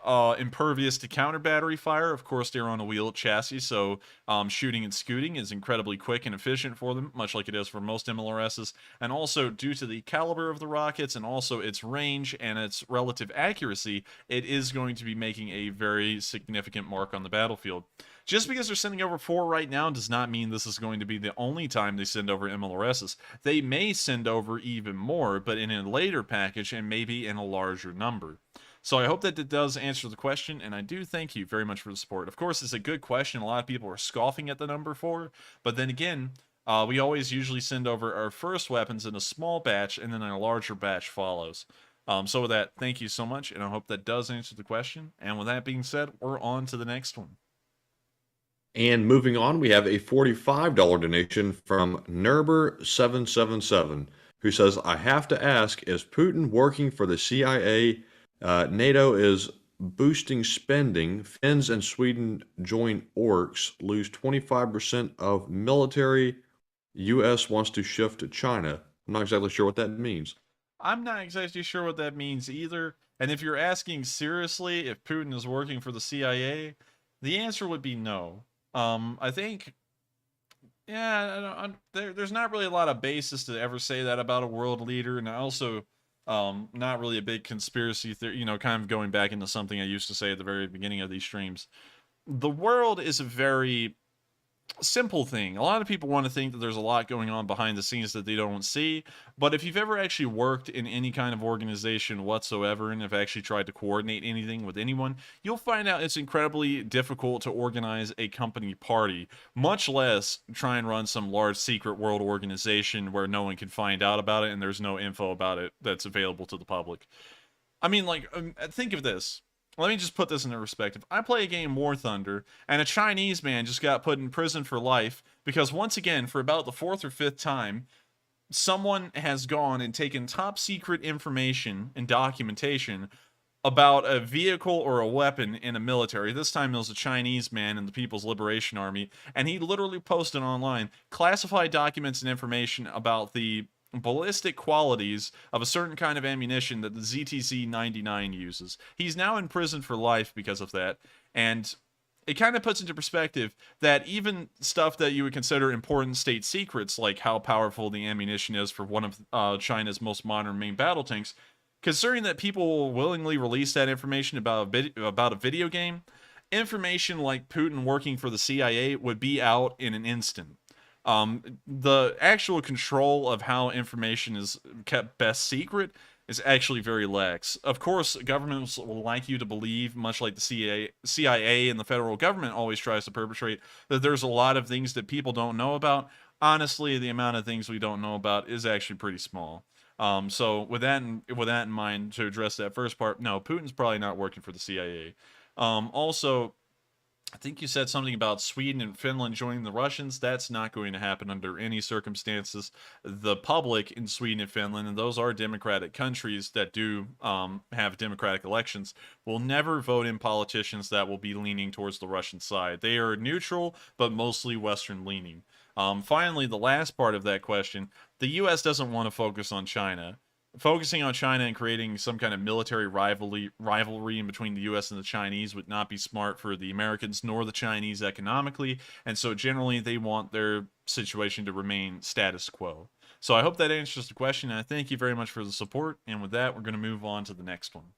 impervious to counter battery fire. Of course, they're on a wheeled chassis, so shooting and scooting is incredibly quick and efficient for them, much like it is for most MLRSs. And also, due to the caliber of the rockets and also its range and its relative accuracy, it is going to be making a very significant mark on the battlefield. Just because they're sending over 4 right now does not mean this is going to be the only time they send over MLRSs. They may send over even more, but in a later package and maybe in a larger number. So I hope that it does answer the question, and I do thank you very much for the support. Of course, it's a good question. A lot of people are scoffing at the number 4, but then again, we always usually send over our first weapons in a small batch, and then a larger batch follows. So with that, thank you so much, and I hope that does answer the question. And with that being said, we're on to the next one. And moving on, we have a $45 donation from Nerber777, who says, I have to ask, is Putin working for the CIA? NATO is boosting spending. Finns and Sweden join orcs, lose 25% of military. U.S. wants to shift to China. I'm not exactly sure what that means. I'm not exactly sure what that means either. And if you're asking seriously if Putin is working for the CIA, the answer would be no. I think, there's not really a lot of basis to ever say that about a world leader, and I also not really a big conspiracy theory, kind of going back into something I used to say at the very beginning of these streams. The world is a very simple thing. A lot of people want to think that there's a lot going on behind the scenes that they don't see, but if you've ever actually worked in any kind of organization whatsoever and have actually tried to coordinate anything with anyone, you'll find out it's incredibly difficult to organize a company party, much less try and run some large secret world organization where no one can find out about it and there's no info about it that's available to the public. I mean, like, think of this. Let me just put this into perspective. I play a game, War Thunder, and a Chinese man just got put in prison for life because, once again, for about the 4th or 5th time, someone has gone and taken top secret information and documentation about a vehicle or a weapon in a military. This time it was a Chinese man in the People's Liberation Army, and he literally posted online classified documents and information about the ballistic qualities of a certain kind of ammunition that the ZTZ-99 uses. He's now in prison for life because of that, and it kind of puts into perspective that even stuff that you would consider important state secrets, like how powerful the ammunition is for one of China's most modern main battle tanks, considering that people will willingly release that information about a video game, information like Putin working for the CIA would be out in an instant. The actual control of how information is kept best secret is actually very lax. Of course, governments will like you to believe, much like the CIA and the federal government always tries to perpetrate, that there's a lot of things that people don't know about. Honestly, the amount of things we don't know about is actually pretty small. So with that in mind, to address that first part, no, Putin's probably not working for the CIA. Also, I think you said something about Sweden and Finland joining the Russians. That's not going to happen under any circumstances. The public in Sweden and Finland, and those are democratic countries that do have democratic elections, will never vote in politicians that will be leaning towards the Russian side. They are neutral, but mostly Western leaning. Finally, the last part of that question, the U.S. doesn't want to focus on China. Focusing on China and creating some kind of military rivalry in between the U.S. and the Chinese would not be smart for the Americans nor the Chinese economically, and so generally they want their situation to remain status quo. So I hope that answers the question, and I thank you very much for the support, and with that, we're going to move on to the next one.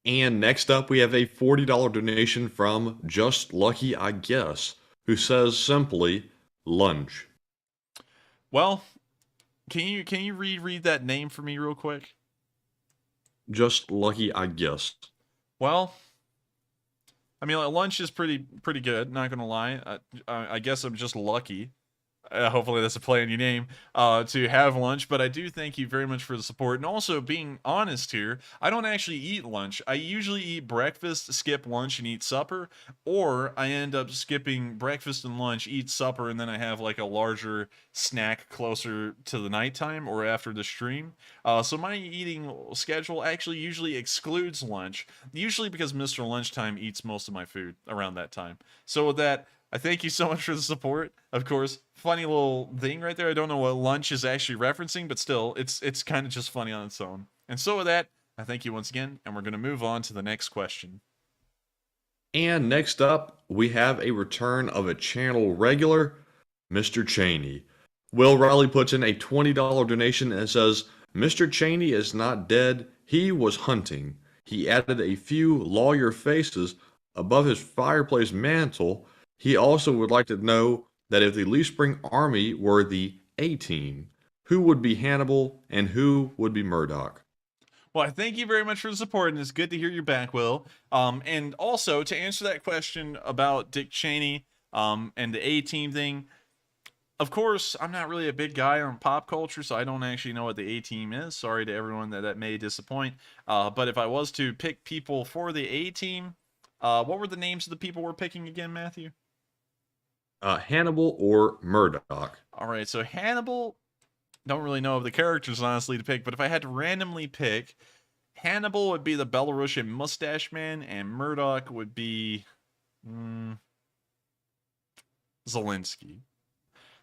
And next up, we have a $40 donation from Just Lucky, I Guess, who says simply, lunch. Well, can you reread that name for me real quick? Just Lucky, I Guess. Well, I mean, like, lunch is pretty good, not gonna lie. I guess I'm just lucky. Hopefully that's a play on your name, to have lunch, but I do thank you very much for the support. And also, being honest here, I don't actually eat lunch. I usually eat breakfast, skip lunch, and eat supper, or I end up skipping breakfast and lunch, eat supper, and then I have like a larger snack closer to the nighttime or after the stream. So my eating schedule actually usually excludes lunch, usually because Mr. Lunchtime eats most of my food around that time. So with that, I thank you so much for the support. Of course, funny little thing right there. I don't know what lunch is actually referencing, but still, it's kind of just funny on its own. And so with that, I thank you once again, and we're going to move on to the next question. And next up, we have a return of a channel regular, Mr. Cheney. Will Riley puts in a $20 donation and says, Mr. Cheney is not dead, he was hunting. He added a few lawyer faces above his fireplace mantle. He also would like to know that if the Leaf Spring Army were the A-Team, who would be Hannibal and who would be Murdoch? Well, I thank you very much for the support, and it's good to hear you're back, Will. And also, to answer that question about Dick Cheney and the A-Team thing, of course, I'm not really a big guy on pop culture, so I don't actually know what the A-Team is. Sorry to everyone that may disappoint. But if I was to pick people for the A-Team, what were the names of the people we're picking again, Matthew? Hannibal or Murdoch. All right, so Hannibal, don't really know of the characters, honestly, to pick, but if I had to randomly pick, Hannibal would be the Belarusian mustache man, and Murdoch would be Zelensky.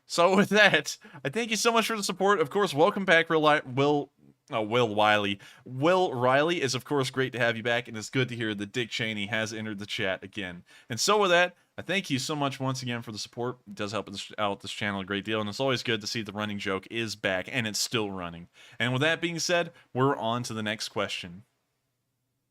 So with that, I thank you so much for the support. Of course, welcome back, Will Riley. Will Riley, is of course great to have you back, and it's good to hear that Dick Cheney has entered the chat again. And so with that, I thank you so much once again for the support. It does help us out this channel a great deal, and it's always good to see the running joke is back, and it's still running. And with that being said, we're on to the next question.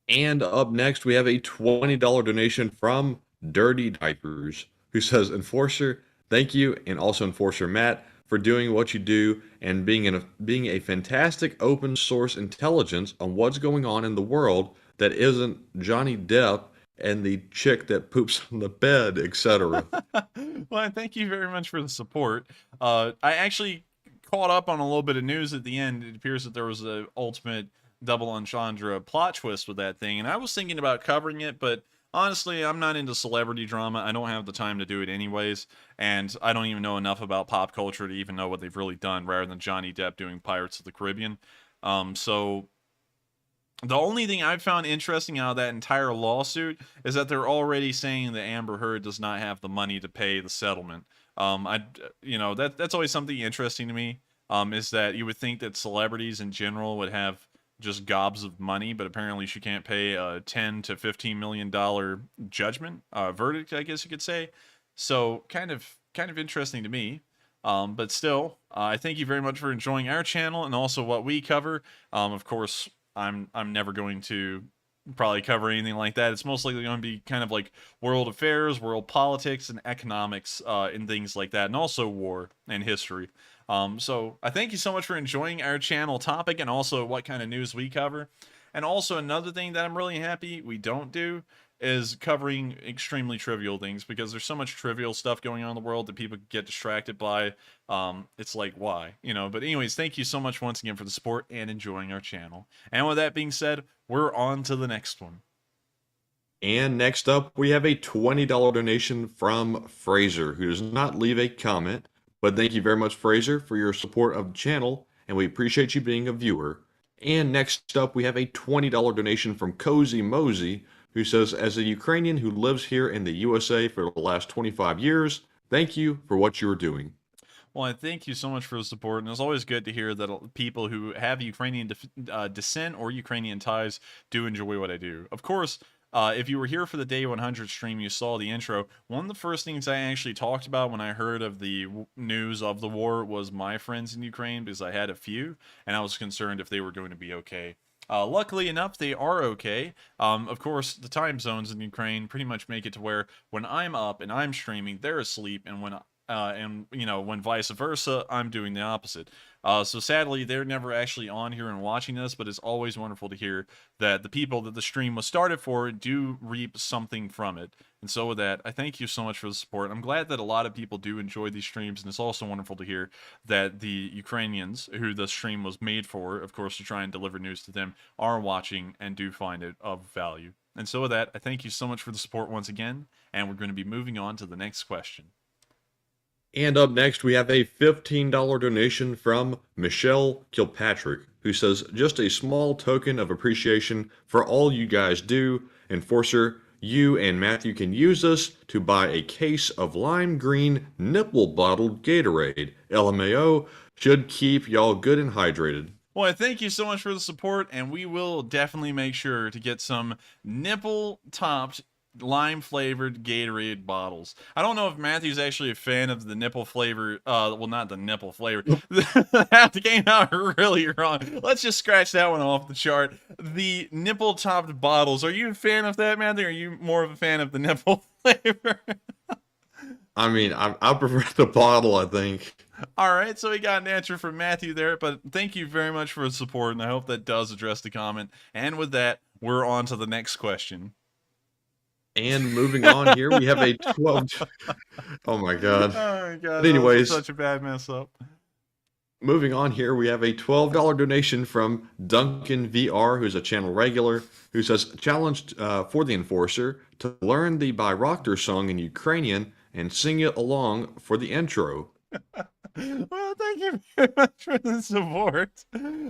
And up next, we have a $20 donation from Dirty Diapers, who says, Enforcer, thank you, and also Enforcer Matt, for doing what you do and being a fantastic open source intelligence on what's going on in the world that isn't Johnny Depp and the chick that poops on the bed, etc. Well, thank you very much for the support. I actually caught up on a little bit of news at the end. It appears that there was a ultimate double entendre plot twist with that thing, and I was thinking about covering it, but honestly, I'm not into celebrity drama. I don't have the time to do it anyways, and I don't even know enough about pop culture to even know what they've really done, rather than Johnny Depp doing Pirates of the Caribbean. So the only thing I've found interesting out of that entire lawsuit is that they're already saying that Amber Heard does not have the money to pay the settlement. That's always something interesting to me. Is that you would think that celebrities in general would have just gobs of money, but apparently she can't pay a $10 to $15 million judgment verdict, I guess you could say. So kind of interesting to me. But still, I thank you very much for enjoying our channel and also what we cover. Of course, I'm never going to probably cover anything like that. It's most likely going to be kind of like world affairs, world politics, and economics, and things like that, and also war and history. So I thank you so much for enjoying our channel topic and also what kind of news we cover. And also another thing that I'm really happy we don't do is covering extremely trivial things, because there's so much trivial stuff going on in the world that people get distracted by. It's like, why? But anyways, thank you so much once again for the support and enjoying our channel. And with that being said, we're on to the next one. And next up, we have a $20 donation from Fraser, who does not leave a comment. But thank you very much, Fraser, for your support of the channel, and we appreciate you being a viewer. And next up, we have a $20 donation from Cozy Mosey, who says, as a Ukrainian who lives here in the USA for the last 25 years, thank you for what you are doing. Well, I thank you so much for the support, and it's always good to hear that people who have Ukrainian descent or Ukrainian ties do enjoy what I do. Of course, if you were here for the Day 100 stream, you saw the intro. One of the first things I actually talked about when I heard of the news of the war was my friends in Ukraine, because I had a few, and I was concerned if they were going to be okay. Luckily enough, they are okay. Of course, the time zones in Ukraine pretty much make it to where when I'm up and I'm streaming, they're asleep, and when vice versa, I'm doing the opposite. So sadly, they're never actually on here and watching this, but it's always wonderful to hear that the people that the stream was started for do reap something from it. And so with that, I thank you so much for the support. I'm glad that a lot of people do enjoy these streams, and it's also wonderful to hear that the Ukrainians, who the stream was made for, of course, to try and deliver news to them, are watching and do find it of value. And so with that, I thank you so much for the support once again, and we're going to be moving on to the next question. And up next, we have a $15 donation from Michelle Kilpatrick, who says, just a small token of appreciation for all you guys do. Enforcer, you and Matthew can use this to buy a case of lime green nipple bottled Gatorade. LMAO should keep y'all good and hydrated. Well, thank you so much for the support, and we will definitely make sure to get some nipple-topped lime-flavored Gatorade bottles. I don't know if Matthew's actually a fan of the nipple flavor. Well, not the nipple flavor. That came out really wrong. Let's just scratch that one off the chart. The nipple-topped bottles. Are you a fan of that, Matthew? Or are you more of a fan of the nipple flavor? I mean, I prefer the bottle, I think. All right, so we got an answer from Matthew there, but thank you very much for the support, and I hope that does address the comment. And with that, we're on to the next question. And moving on here, we have a 12... Oh my god. Oh my god, but anyways, that was such a bad mess up. Moving on here, we have a $12 donation from Duncan VR, who's a channel regular, who says, challenged for the Enforcer to learn the Bayraktar song in Ukrainian and sing it along for the intro. Well, thank you very much for the support.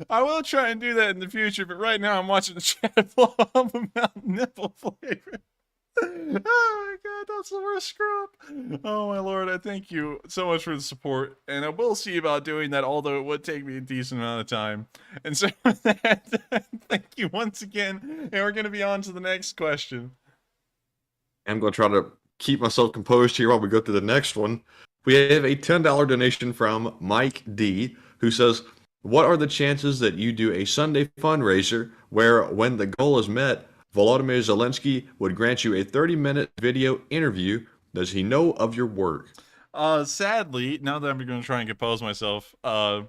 I will try and do that in the future, but right now I'm watching the chat blow up about nipple flavor. Oh my god, that's the worst screw up. Oh my lord, I thank you so much for the support, and I will see about doing that, although it would take me a decent amount of time. And so with that, thank you once again, and we're going to be on to the next question. I'm going to try to keep myself composed here while we go to the next one. We have a $10 donation from Mike D, who says, what are the chances that you do a Sunday fundraiser where, when the goal is met, Volodymyr Zelensky would grant you a 30-minute video interview Does he know of your work? Sadly, now that I'm going to try and compose myself, oh,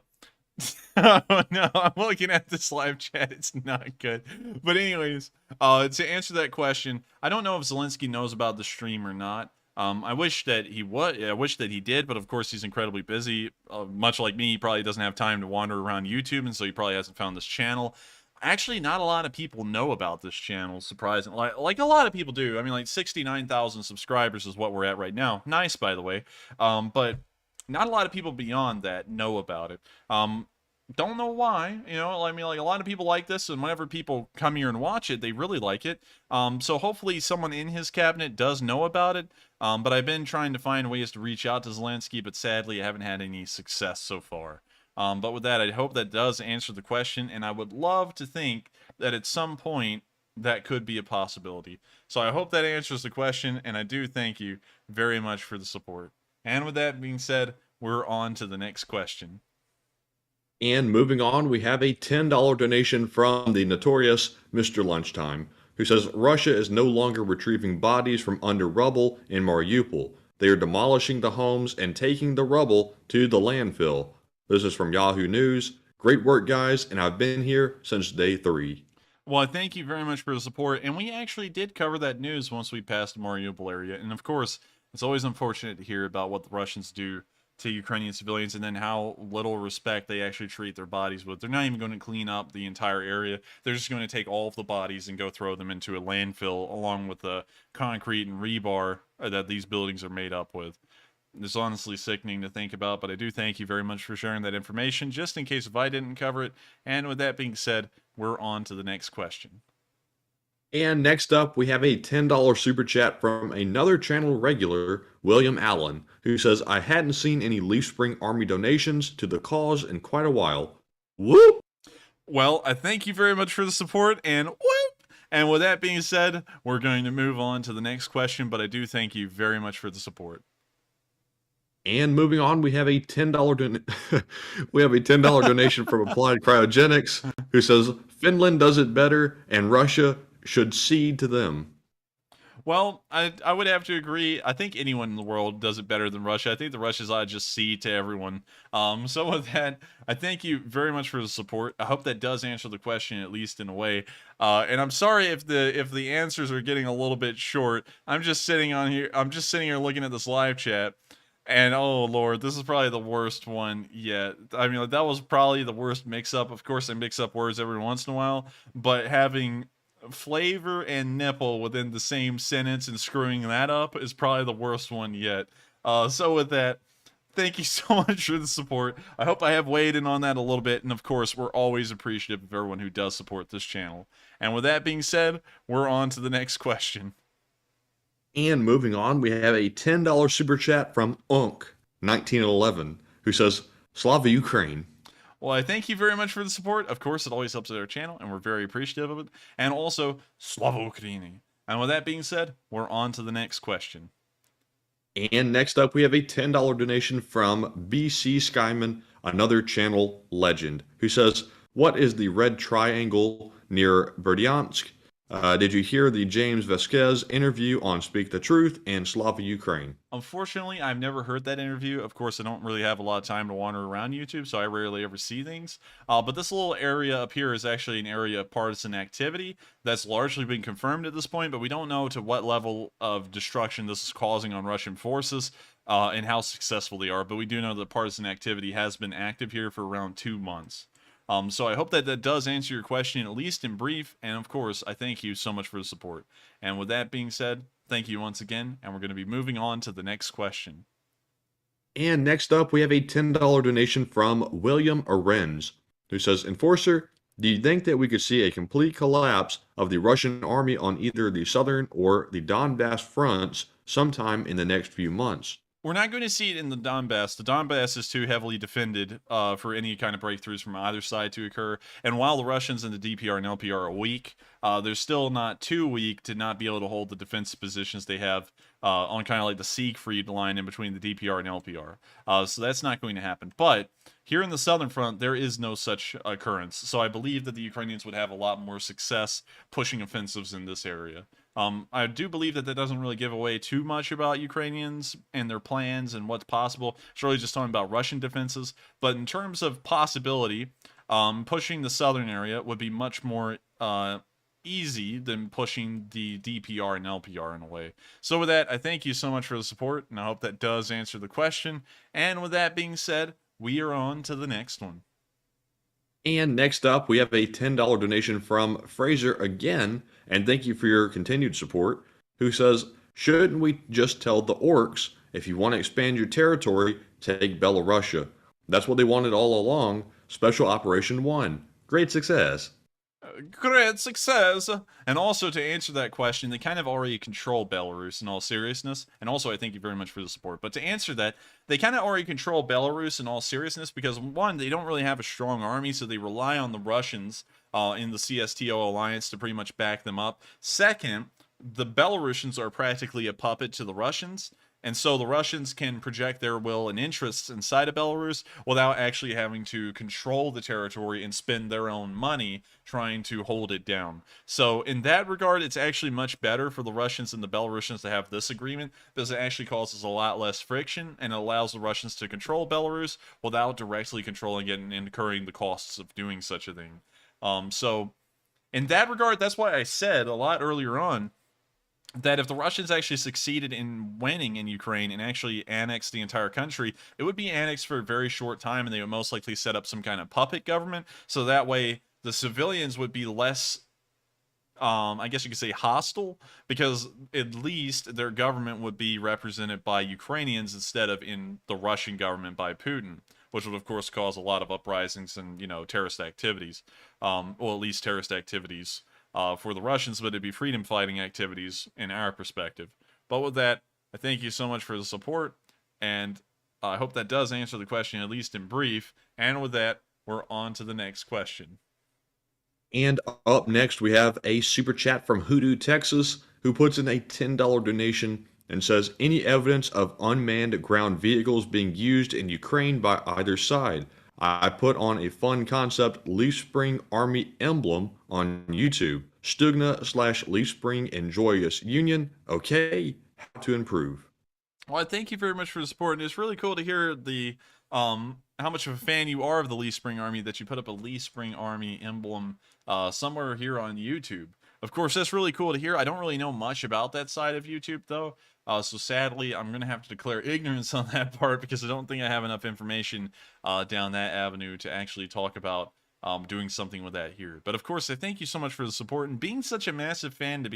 no, I'm looking at this live chat. It's not good. But anyways, to answer that question, I don't know if Zelensky knows about the stream or not. I wish that he would. I wish that he did, but of course he's incredibly busy. Much like me, he probably doesn't have time to wander around YouTube, and so he probably hasn't found this channel. Actually, not a lot of people know about this channel, surprisingly. Like a lot of people do. I mean, like 69,000 subscribers is what we're at right now. Nice, by the way. But not a lot of people beyond that know about it. Don't know why, you know, I mean, like a lot of people like this, and whenever people come here and watch it, they really like it. So hopefully someone in his cabinet does know about it. But I've been trying to find ways to reach out to Zelensky, but sadly I haven't had any success so far. But with that, I hope that does answer the question, and I would love to think that at some point that could be a possibility. So I hope that answers the question, and I do thank you very much for the support. And with that being said, we're on to the next question. And moving on, we have a $10 donation from the notorious Mr. Lunchtime, who says Russia is no longer retrieving bodies from under rubble in Mariupol. They are demolishing the homes and taking the rubble to the landfill. This is from Yahoo News. Great work, guys, and I've been here since day 3. Well, thank you very much for the support, and we actually did cover that news once we passed the Mariupol area, and of course, it's always unfortunate to hear about what the Russians do to Ukrainian civilians and then how little respect they actually treat their bodies with. They're not even going to clean up the entire area. They're just going to take all of the bodies and go throw them into a landfill along with the concrete and rebar that these buildings are made up with. It's honestly sickening to think about, but I do thank you very much for sharing that information, just in case if I didn't cover it. And with that being said, we're on to the next question. And next up, we have a $10 super chat from another channel regular, William Allen, who says, I hadn't seen any Leaf Spring Army donations to the cause in quite a while. Whoop! Well, I thank you very much for the support, and whoop! And with that being said, we're going to move on to the next question, but I do thank you very much for the support. And moving on, we have a $10 donation from Applied Cryogenics, who says Finland does it better and Russia should cede to them. Well, I would have to agree. I think anyone in the world does it better than Russia. I think the Russians ought to just cede to everyone. So with that, I thank you very much for the support. I hope that does answer the question, at least in a way. And I'm sorry if the answers are getting a little bit short. I'm just sitting here looking at this live chat. And oh lord, this is probably the worst one yet. I mean, like, that was probably the worst mix-up. Of course, I mix up words every once in a while, but having flavor and nipple within the same sentence and screwing that up is probably the worst one yet. So with that, thank you so much for the support. I hope I have weighed in on that a little bit, and of course, we're always appreciative of everyone who does support this channel. And with that being said, we're on to the next question. And moving on, we have a $10 super chat from Unk1911, who says, Slava Ukraine. Well, I thank you very much for the support. Of course, it always helps our channel, and we're very appreciative of it. And also, Slava Ukraini. And with that being said, we're on to the next question. And next up, we have a $10 donation from BC Skyman, another channel legend, who says, what is the red triangle near Berdyansk? Did you hear the James Vasquez interview on Speak the Truth and Slava Ukraine? Unfortunately, I've never heard that interview. Of course, I don't really have a lot of time to wander around YouTube, so I rarely ever see things. But this little area up here is actually an area of partisan activity that's largely been confirmed at this point, but we don't know to what level of destruction this is causing on Russian forces and how successful they are. But we do know that partisan activity has been active here for around 2 months. So I hope that does answer your question, at least in brief. And of course, I thank you so much for the support. And with that being said, thank you once again. And we're going to be moving on to the next question. And next up, we have a $10 donation from William Arens, who says, Enforcer, do you think that we could see a complete collapse of the Russian army on either the southern or the Donbass fronts sometime in the next few months? We're not going to see it in the Donbass. The Donbass is too heavily defended for any kind of breakthroughs from either side to occur. And while the Russians and the DPR and LPR are weak, they're still not too weak to not be able to hold the defensive positions they have on kind of like the Siegfried line in between the DPR and LPR. So that's not going to happen. But here in the southern front, there is no such occurrence. So I believe that the Ukrainians would have a lot more success pushing offensives in this area. I do believe that doesn't really give away too much about Ukrainians and their plans and what's possible. It's really just talking about Russian defenses. But in terms of possibility, pushing the southern area would be much more easy than pushing the DPR and LPR in a way. So with that, I thank you so much for the support, and I hope that does answer the question. And with that being said, we are on to the next one. And next up, we have a $10 donation from Fraser again, and thank you for your continued support, who says, shouldn't we just tell the orcs, if you want to expand your territory, take Belarusia? That's what they wanted all along. Special Operation 1. Great success. Great success. And also to answer that question, they kind of already control Belarus in all seriousness. And also, I thank you very much for the support. But to answer that, they kind of already control Belarus in all seriousness because, one, they don't really have a strong army, so they rely on the Russians in the CSTO alliance to pretty much back them up. Second, the Belarusians are practically a puppet to the Russians. And so the Russians can project their will and interests inside of Belarus without actually having to control the territory and spend their own money trying to hold it down. So in that regard, it's actually much better for the Russians and the Belarusians to have this agreement because it actually causes a lot less friction and allows the Russians to control Belarus without directly controlling it and incurring the costs of doing such a thing. So in that regard, that's why I said a lot earlier on that if the Russians actually succeeded in winning in Ukraine and actually annexed the entire country, it would be annexed for a very short time, and they would most likely set up some kind of puppet government, so that way the civilians would be less, I guess you could say, hostile, because at least their government would be represented by Ukrainians instead of in the Russian government by Putin, which would, of course, cause a lot of uprisings and, terrorist activities, well, at least terrorist activities for the Russians, but it'd be freedom fighting activities in our perspective. But with that, I thank you so much for the support, and I hope that does answer the question, at least in brief. And with that, we're on to the next question. And up next, we have a super chat from Hoodoo, Texas, who puts in a $10 donation and says, any evidence of unmanned ground vehicles being used in Ukraine by either side? I put on a fun concept Leaf Spring Army emblem on YouTube. Stugna/Leaf Spring and Joyous Union. Okay, how to improve. Well, I thank you very much for the support, and it's really cool to hear the how much of a fan you are of the Leaf Spring Army that you put up a Leaf Spring Army emblem somewhere here on YouTube. Of course, that's really cool to hear. I don't really know much about that side of YouTube, though. So sadly, I'm going to have to declare ignorance on that part because I don't think I have enough information down that avenue to actually talk about doing something with that here. But of course, I thank you so much for the support and being such a massive fan to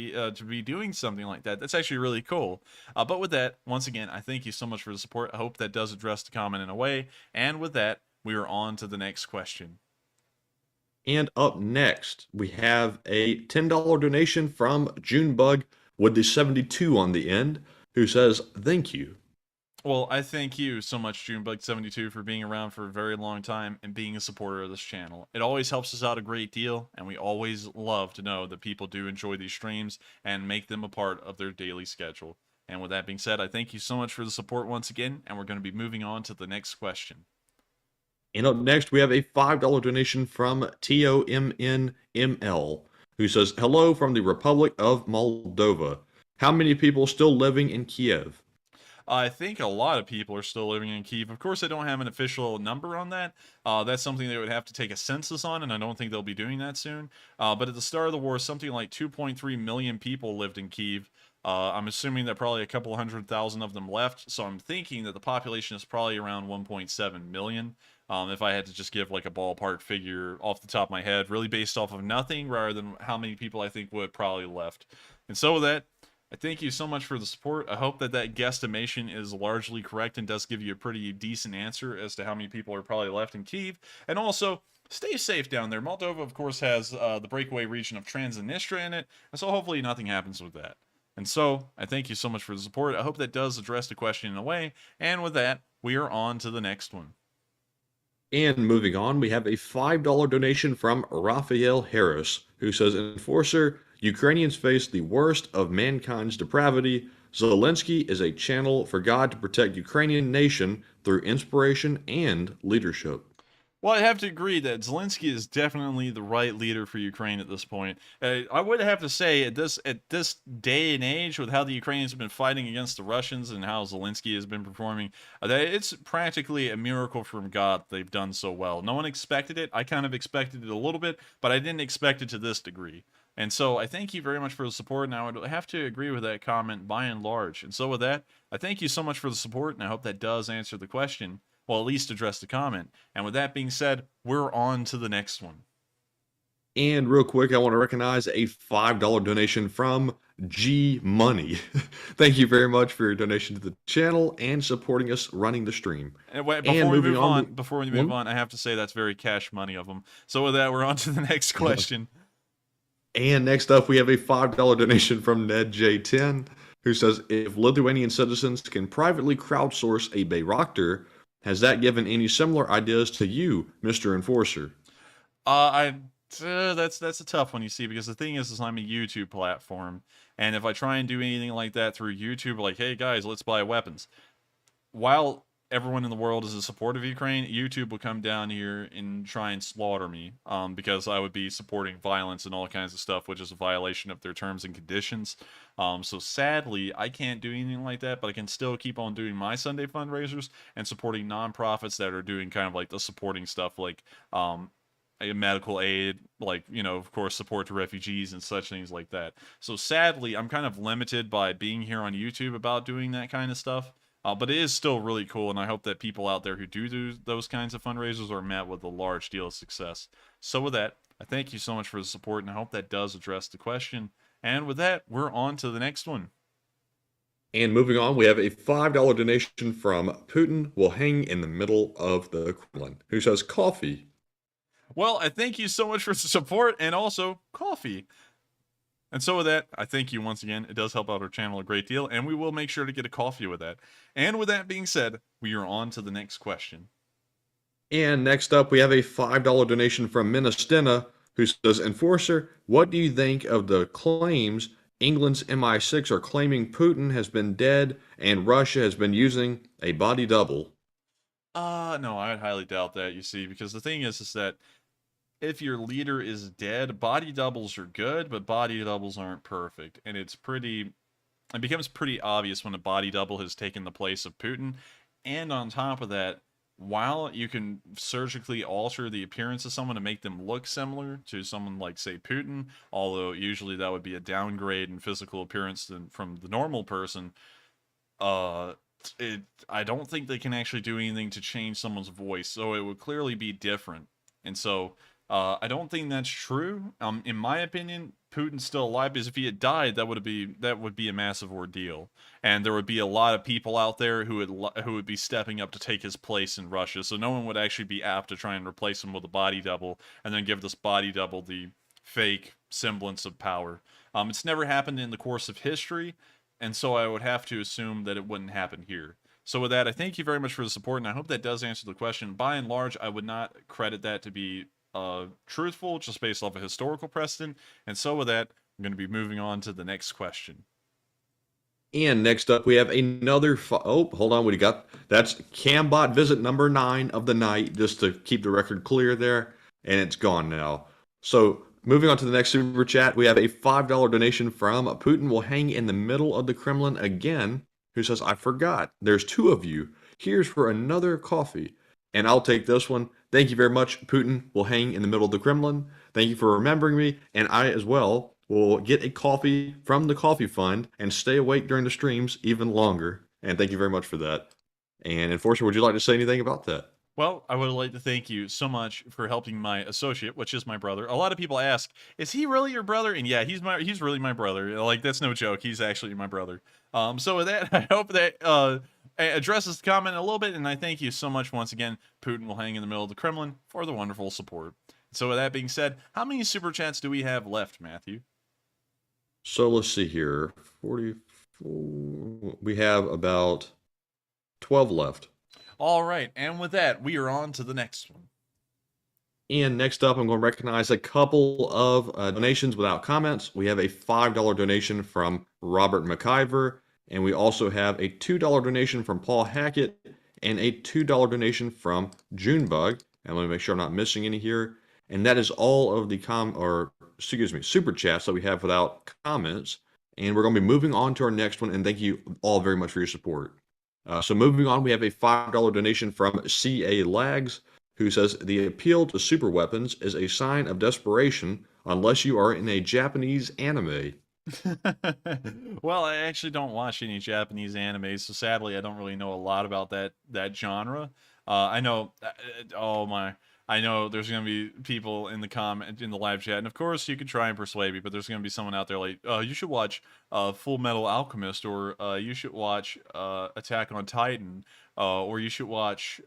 be doing something like that. That's actually really cool. But with that, once again, I thank you so much for the support. I hope that does address the comment in a way. And with that, we are on to the next question. And up next, we have a $10 donation from Junebug with the 72 on the end, who says, thank you. Well, I thank you so much, Junebug72, for being around for a very long time and being a supporter of this channel. It always helps us out a great deal, and we always love to know that people do enjoy these streams and make them a part of their daily schedule. And with that being said, I thank you so much for the support once again, and we're going to be moving on to the next question. And up next, we have a $5 donation from TOMNML, who says, hello from the Republic of Moldova. How many people still living in Kiev? I think a lot of people are still living in Kyiv. Of course, I don't have an official number on that. That's something they would have to take a census on, and I don't think they'll be doing that soon. But at the start of the war, something like 2.3 million people lived in Kyiv. I'm assuming that probably a couple 100,000 of them left, so I'm thinking that the population is probably around 1.7 million. If I had to just give like a ballpark figure off the top of my head, really based off of nothing rather than how many people I think would probably left. And so with that, I thank you so much for the support. I hope that guesstimation is largely correct and does give you a pretty decent answer as to how many people are probably left in Kyiv. And also, stay safe down there. Moldova, of course, has the breakaway region of Transnistria in it, and so hopefully nothing happens with that. And so, I thank you so much for the support. I hope that does address the question in a way. And with that, we are on to the next one. And moving on, we have a $5 donation from Raphael Harris, who says, Enforcer, Ukrainians face the worst of mankind's depravity. Zelensky is a channel for God to protect Ukrainian nation through inspiration and leadership. Well, I have to agree that Zelensky is definitely the right leader for Ukraine at this point. I would have to say at this day and age, with how the Ukrainians have been fighting against the Russians and how Zelensky has been performing, that it's practically a miracle from God they've done so well. No one expected it. I kind of expected it a little bit, but I didn't expect it to this degree. And so I thank you very much for the support, and I would have to agree with that comment by and large. And so with that, I thank you so much for the support, and I hope that does answer the question. Well, at least address the comment. And with that being said, we're on to the next one. And real quick, I want to recognize a $5 donation from G Money. Thank you very much for your donation to the channel and supporting us running the stream. And before we move on, I have to say that's very cash money of them. So with that, we're on to the next question. And next up, we have a $5 donation from Ned J10, who says, if Lithuanian citizens can privately crowdsource a Bayraktar, has that given any similar ideas to you, Mr. Enforcer? That's a tough one, you see, because the thing is I'm a YouTube platform, and if I try and do anything like that through YouTube, like, hey guys, let's buy weapons. While everyone in the world is in support of Ukraine, YouTube will come down here and try and slaughter me, because I would be supporting violence and all kinds of stuff, which is a violation of their terms and conditions. So sadly, I can't do anything like that, but I can still keep on doing my Sunday fundraisers and supporting nonprofits that are doing kind of like the supporting stuff, like medical aid, like, you know, of course, support to refugees and such things like that. So sadly, I'm kind of limited by being here on YouTube about doing that kind of stuff. But it is still really cool, and I hope that people out there who do those kinds of fundraisers are met with a large deal of success. So with that, I thank you so much for the support, and I hope that does address the question. And with that, we're on to the next one. And moving on, we have a $5 donation from Putin will hang in the middle of the Kremlin, who says coffee. Well, I thank you so much for the support, and also coffee. And so with that, I thank you once again. It does help out our channel a great deal, and we will make sure to get a coffee with that. And with that being said, we are on to the next question. And next up, we have a $5 donation from Ministina, who says, Enforcer, what do you think of the claims England's MI6 are claiming Putin has been dead and Russia has been using a body double? No, I would highly doubt that, you see, because the thing is that if your leader is dead, body doubles are good, but body doubles aren't perfect. And it becomes pretty obvious when a body double has taken the place of Putin. And on top of that, while you can surgically alter the appearance of someone to make them look similar to someone like, say, Putin, although usually that would be a downgrade in physical appearance from the normal person, I don't think they can actually do anything to change someone's voice, so it would clearly be different. And so I don't think that's true. In my opinion, Putin's still alive, because if he had died, that would be a massive ordeal, and there would be a lot of people out there who would be stepping up to take his place in Russia. So no one would actually be apt to try and replace him with a body double, and then give this body double the fake semblance of power. It's never happened in the course of history, and so I would have to assume that it wouldn't happen here. So with that, I thank you very much for the support, and I hope that does answer the question. By and large, I would not credit that to be truthful, just based off a historical precedent. And so with that, I'm going to be moving on to the next question. And next up, we have another. Hold on. That's Cambot visit number 9 of the night, just to keep the record clear there. And it's gone now. So moving on to the next super chat, we have a $5 donation from Putin will hang in the middle of the Kremlin again, who says, I forgot. There's 2 of you. Here's for another coffee. And I'll take this one. Thank you very much. Putin will hang in the middle of the Kremlin. Thank you for remembering me. And I, as well, will get a coffee from the coffee fund and stay awake during the streams even longer. And thank you very much for that. And Enforcer, would you like to say anything about that? Well, I would like to thank you so much for helping my associate, which is my brother. A lot of people ask, is he really your brother? And yeah, he's really my brother. Like, that's no joke. He's actually my brother. So with that, I hope that addresses the comment a little bit, and I thank you so much once again. Putin will hang in the middle of the Kremlin for the wonderful support. So with that being said, how many super chats do we have left, Matthew? So let's see here. 44. We have about 12 left. All right, and with that, we are on to the next one. And next up, I'm going to recognize a couple of donations without comments. We have a $5 donation from Robert McIver, And we also have a $2 donation from Paul Hackett and a $2 donation from Junebug. And let me make sure I'm not missing any here. And that is all of the super chats that we have without comments. And we're going to be moving on to our next one. And thank you all very much for your support. So moving on, we have a $5 donation from CA Lags, who says the appeal to super weapons is a sign of desperation unless you are in a Japanese anime. Well, I actually don't watch any Japanese animes, so sadly I don't really know a lot about that genre. I know, I know there's gonna be people in the live chat, and of course you could try and persuade me, but there's gonna be someone out there like, you should watch Full Metal Alchemist, or you should watch Attack on Titan, or you should watch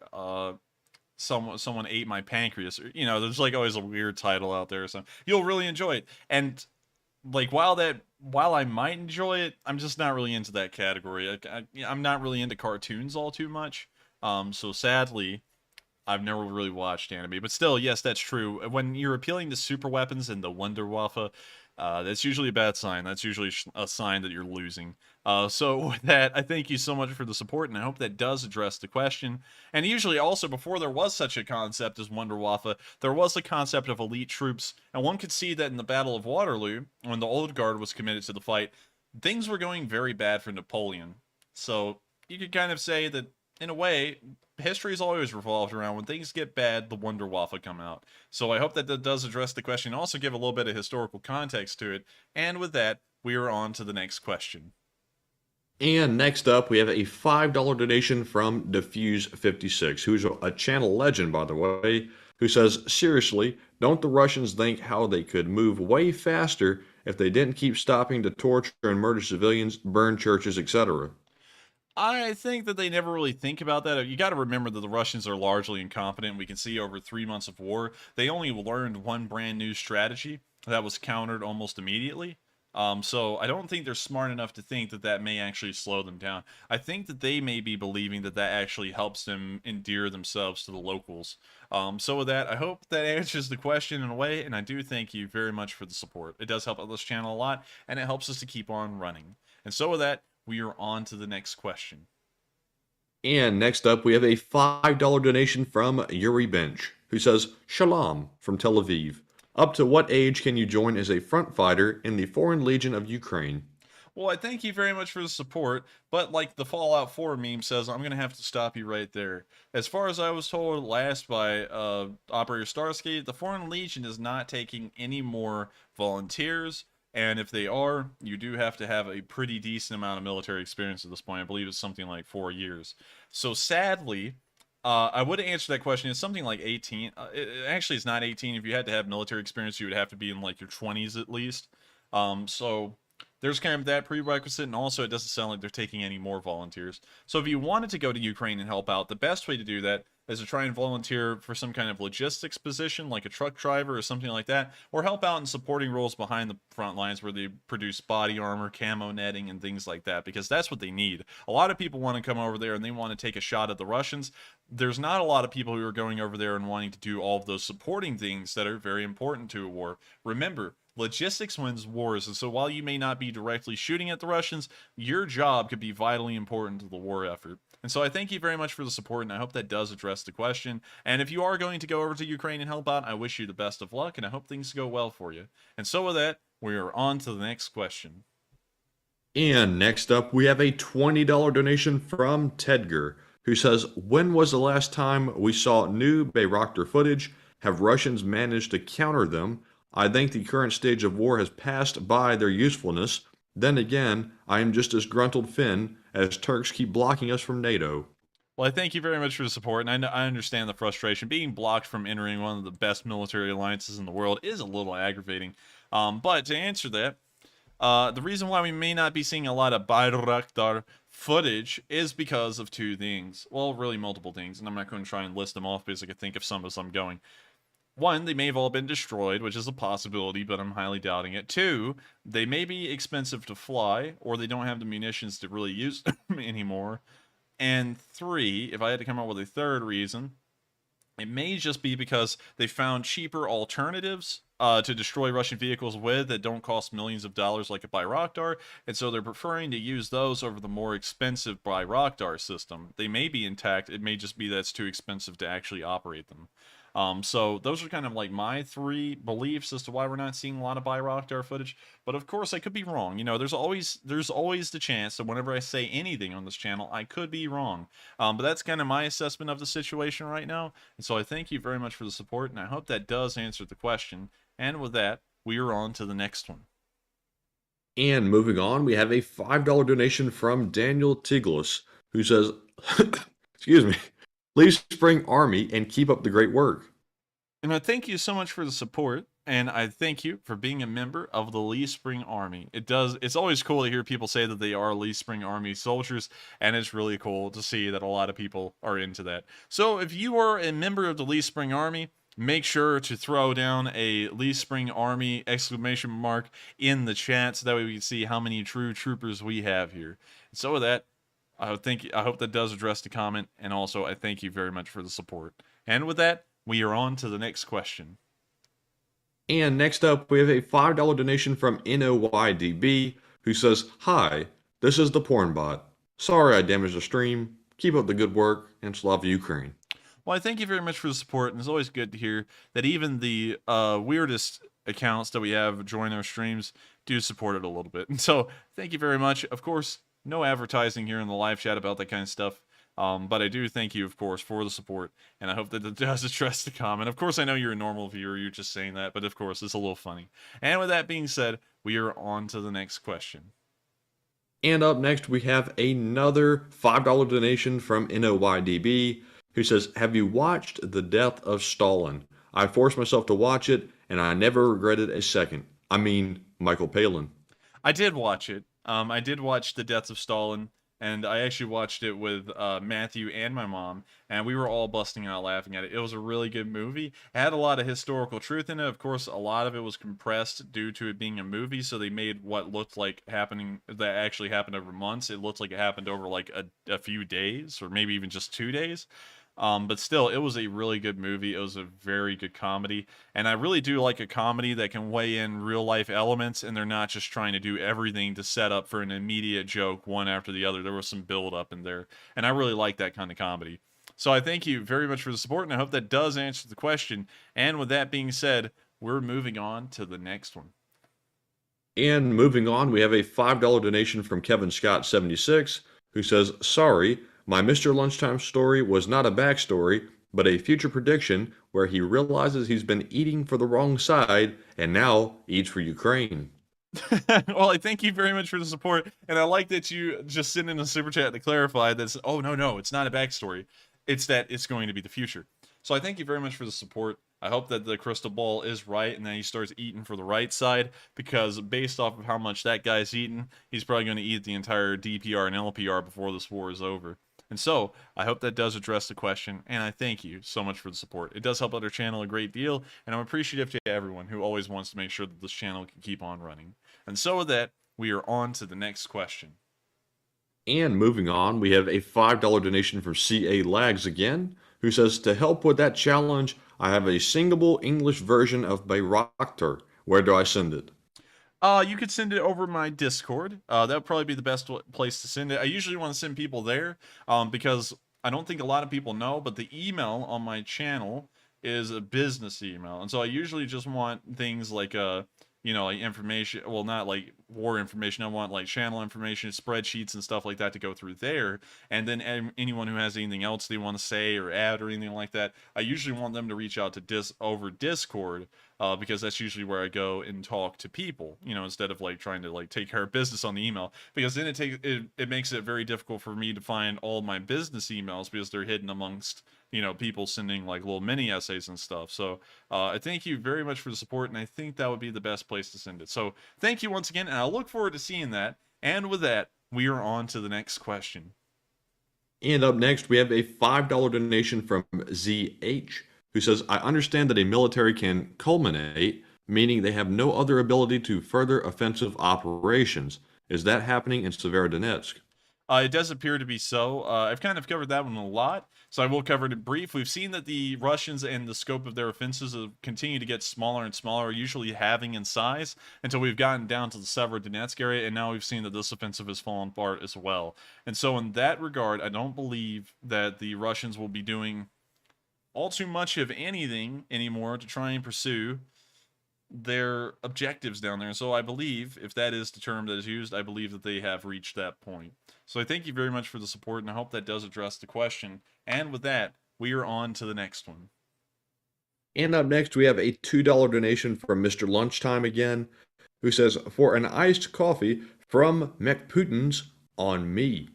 someone ate my pancreas, or, there's like always a weird title out there, so you'll really enjoy it. And like, while I might enjoy it, I'm just not really into that category. I'm not really into cartoons all too much. So sadly, I've never really watched anime. But still, yes, that's true. When you're appealing to super weapons and the Wunderwaffe, that's usually a bad sign. That's usually a sign that you're losing. So with that, I thank you so much for the support, and I hope that does address the question. And usually also, before there was such a concept as Wunderwaffe, there was the concept of elite troops, and one could see that in the Battle of Waterloo, when the Old Guard was committed to the fight, things were going very bad for Napoleon. So you could kind of say that, in a way, history's always revolved around when things get bad, the Wunderwaffe come out. So I hope that does address the question, and also give a little bit of historical context to it. And with that, we are on to the next question. And next up, we have a $5 donation from Diffuse56, who's a channel legend, by the way, who says, seriously, don't the Russians think how they could move way faster if they didn't keep stopping to torture and murder civilians, burn churches, etc.? I think that they never really think about that. You got to remember that the Russians are largely incompetent. We can see over 3 months of war, they only learned one brand new strategy that was countered almost immediately. So I don't think they're smart enough to think that that may actually slow them down. I think that they may be believing that that actually helps them endear themselves to the locals. So with that, I hope that answers the question in a way, and I do thank you very much for the support. It does help out this channel a lot, and it helps us to keep on running. And so with that, we are on to the next question. And next up, we have a $5 donation from Yuri Bench, who says, Shalom from Tel Aviv. Up to what age can you join as a front fighter in the Foreign Legion of Ukraine? Well, I thank you very much for the support, but like the Fallout 4 meme says, I'm going to have to stop you right there. As far as I was told last by Operator Starsky, the Foreign Legion is not taking any more volunteers, and if they are, you do have to have a pretty decent amount of military experience at this point. I believe it's something like 4 years. So sadly, I would answer that question. It's something like 18. Actually, it's not 18. If you had to have military experience, you would have to be in like your 20s at least. So there's kind of that prerequisite, and also it doesn't sound like they're taking any more volunteers. So if you wanted to go to Ukraine and help out, the best way to do that is to try and volunteer for some kind of logistics position, like a truck driver or something like that, or help out in supporting roles behind the front lines where they produce body armor, camo netting, and things like that, because that's what they need. A lot of people want to come over there and they want to take a shot at the Russians. There's not a lot of people who are going over there and wanting to do all of those supporting things that are very important to a war. Remember, logistics wins wars, and so while you may not be directly shooting at the Russians, your job could be vitally important to the war effort. And so I thank you very much for the support, and I hope that does address the question. And if you are going to go over to Ukraine and help out, I wish you the best of luck, and I hope things go well for you. And so with that, we are on to the next question. And next up, we have a $20 donation from Tedgar, who says, when was the last time we saw new Bayraktar footage? Have Russians managed to counter them? I think the current stage of war has passed by their usefulness. Then again, I am just as gruntled Finn as Turks keep blocking us from NATO. Well, I thank you very much for the support, and I understand the frustration. Being blocked from entering one of the best military alliances in the world is a little aggravating. But to answer that, the reason why we may not be seeing a lot of Bayraktar footage is because of two things. Well, really multiple things, and I'm not going to try and list them off because I can think of some as I'm going. One, they may have all been destroyed, which is a possibility, but I'm highly doubting it. Two, they may be expensive to fly, or they don't have the munitions to really use them anymore. And three, if I had to come up with a third reason, it may just be because they found cheaper alternatives to destroy Russian vehicles with that don't cost millions of dollars like a Bayraktar, and so they're preferring to use those over the more expensive Bayraktar system. They may be intact, it may just be that it's too expensive to actually operate them. So those are kind of like my 3 beliefs as to why we're not seeing a lot of Bayraktar footage. But of course, I could be wrong. You know, there's always the chance that whenever I say anything on this channel, I could be wrong. But that's kind of my assessment of the situation right now. And so I thank you very much for the support, and I hope that does answer the question. And with that, we are on to the next one. And moving on, we have a $5 donation from Daniel Tiglis, who says, excuse me, Lee Spring Army and keep up the great work. And I thank you so much for the support, and I thank you for being a member of the Lee Spring Army. It's always cool to hear people say that they are Lee Spring Army soldiers, and it's really cool to see that a lot of people are into that. So if you are a member of the Lee Spring Army, make sure to throw down a Lee Spring Army ! In the chat so that way we can see how many true troopers we have here. So with that, I hope that does address the comment, and also I thank you very much for the support. And with that, we are on to the next question. And next up, we have a $5 donation from NOYDB, who says, Hi, this is the porn bot. Sorry I damaged the stream. Keep up the good work, and Slava Ukraine. Well, I thank you very much for the support, and it's always good to hear that even the weirdest accounts that we have join our streams do support it a little bit. And so, thank you very much. Of course, no advertising here in the live chat about that kind of stuff. But I do thank you, of course, for the support, and I hope that it does address the comment. Of course, I know you're a normal viewer, you're just saying that, but of course, it's a little funny. And with that being said, we are on to the next question. And up next, we have another $5 donation from NOYDB, who says, Have you watched The Death of Stalin? I forced myself to watch it, and I never regretted a second. I mean, Michael Palin. I did watch it. I did watch The Death of Stalin, and I actually watched it with Matthew and my mom, and we were all busting out laughing at it. It was a really good movie. It had a lot of historical truth in it. Of course, a lot of it was compressed due to it being a movie, so they made what looked like happening that actually happened over months. It looked like it happened over like a few days, or maybe even just 2 days. But still, it was a really good movie. It was a very good comedy. And I really do like a comedy that can weigh in real life elements, and they're not just trying to do everything to set up for an immediate joke one after the other. There was some build up in there, and I really like that kind of comedy. So I thank you very much for the support, and I hope that does answer the question. And with that being said, we're moving on to the next one. And moving on, we have a $5 donation from Kevin Scott 76, who says, Sorry, my Mr. Lunchtime story was not a backstory, but a future prediction where he realizes he's been eating for the wrong side and now eats for Ukraine. Well, I thank you very much for the support, and I like that you just sent in a super chat to clarify that, oh, no, it's not a backstory. It's that it's going to be the future. So I thank you very much for the support. I hope that the crystal ball is right and that he starts eating for the right side, because based off of how much that guy's eating, he's probably going to eat the entire DPR and LPR before this war is over. And so, I hope that does address the question, and I thank you so much for the support. It does help out our channel a great deal, and I'm appreciative to everyone who always wants to make sure that this channel can keep on running. And so with that, we are on to the next question. And moving on, we have a $5 donation from CA Lags again, who says, To help with that challenge, I have a singable English version of Bayraktar. Where do I send it? You could send it over my Discord. That would probably be the best place to send it. I usually want to send people there because I don't think a lot of people know, but the email on my channel is a business email. And so I usually just want things like, like information, well, not like war information. I want like channel information, spreadsheets and stuff like that to go through there. And then anyone who has anything else they want to say or add or anything like that, I usually want them to reach out to over Discord. Because that's usually where I go and talk to people, instead of like trying to like take care of business on the email, because then it makes it very difficult for me to find all my business emails because they're hidden amongst, people sending like little mini essays and stuff. So I thank you very much for the support, and I think that would be the best place to send it. So thank you once again, and I look forward to seeing that. And with that, we are on to the next question. And up next, we have a $5 donation from ZH, who says, I understand that a military can culminate, meaning they have no other ability to further offensive operations. Is that happening in Severodonetsk? It does appear to be so. I've kind of covered that one a lot, so I will cover it in brief. We've seen that the Russians and the scope of their offenses have continued to get smaller and smaller, usually halving in size, until we've gotten down to the Severodonetsk area, and now we've seen that this offensive has fallen apart as well. And so in that regard, I don't believe that the Russians will be doing all too much of anything anymore to try and pursue their objectives down there. And so I believe, if that is the term that is used, I believe that they have reached that point. So I thank you very much for the support, and I hope that does address the question. And with that, we are on to the next one. And up next, we have a $2 donation from Mr. Lunchtime again, who says, for an iced coffee from McPutin's on me.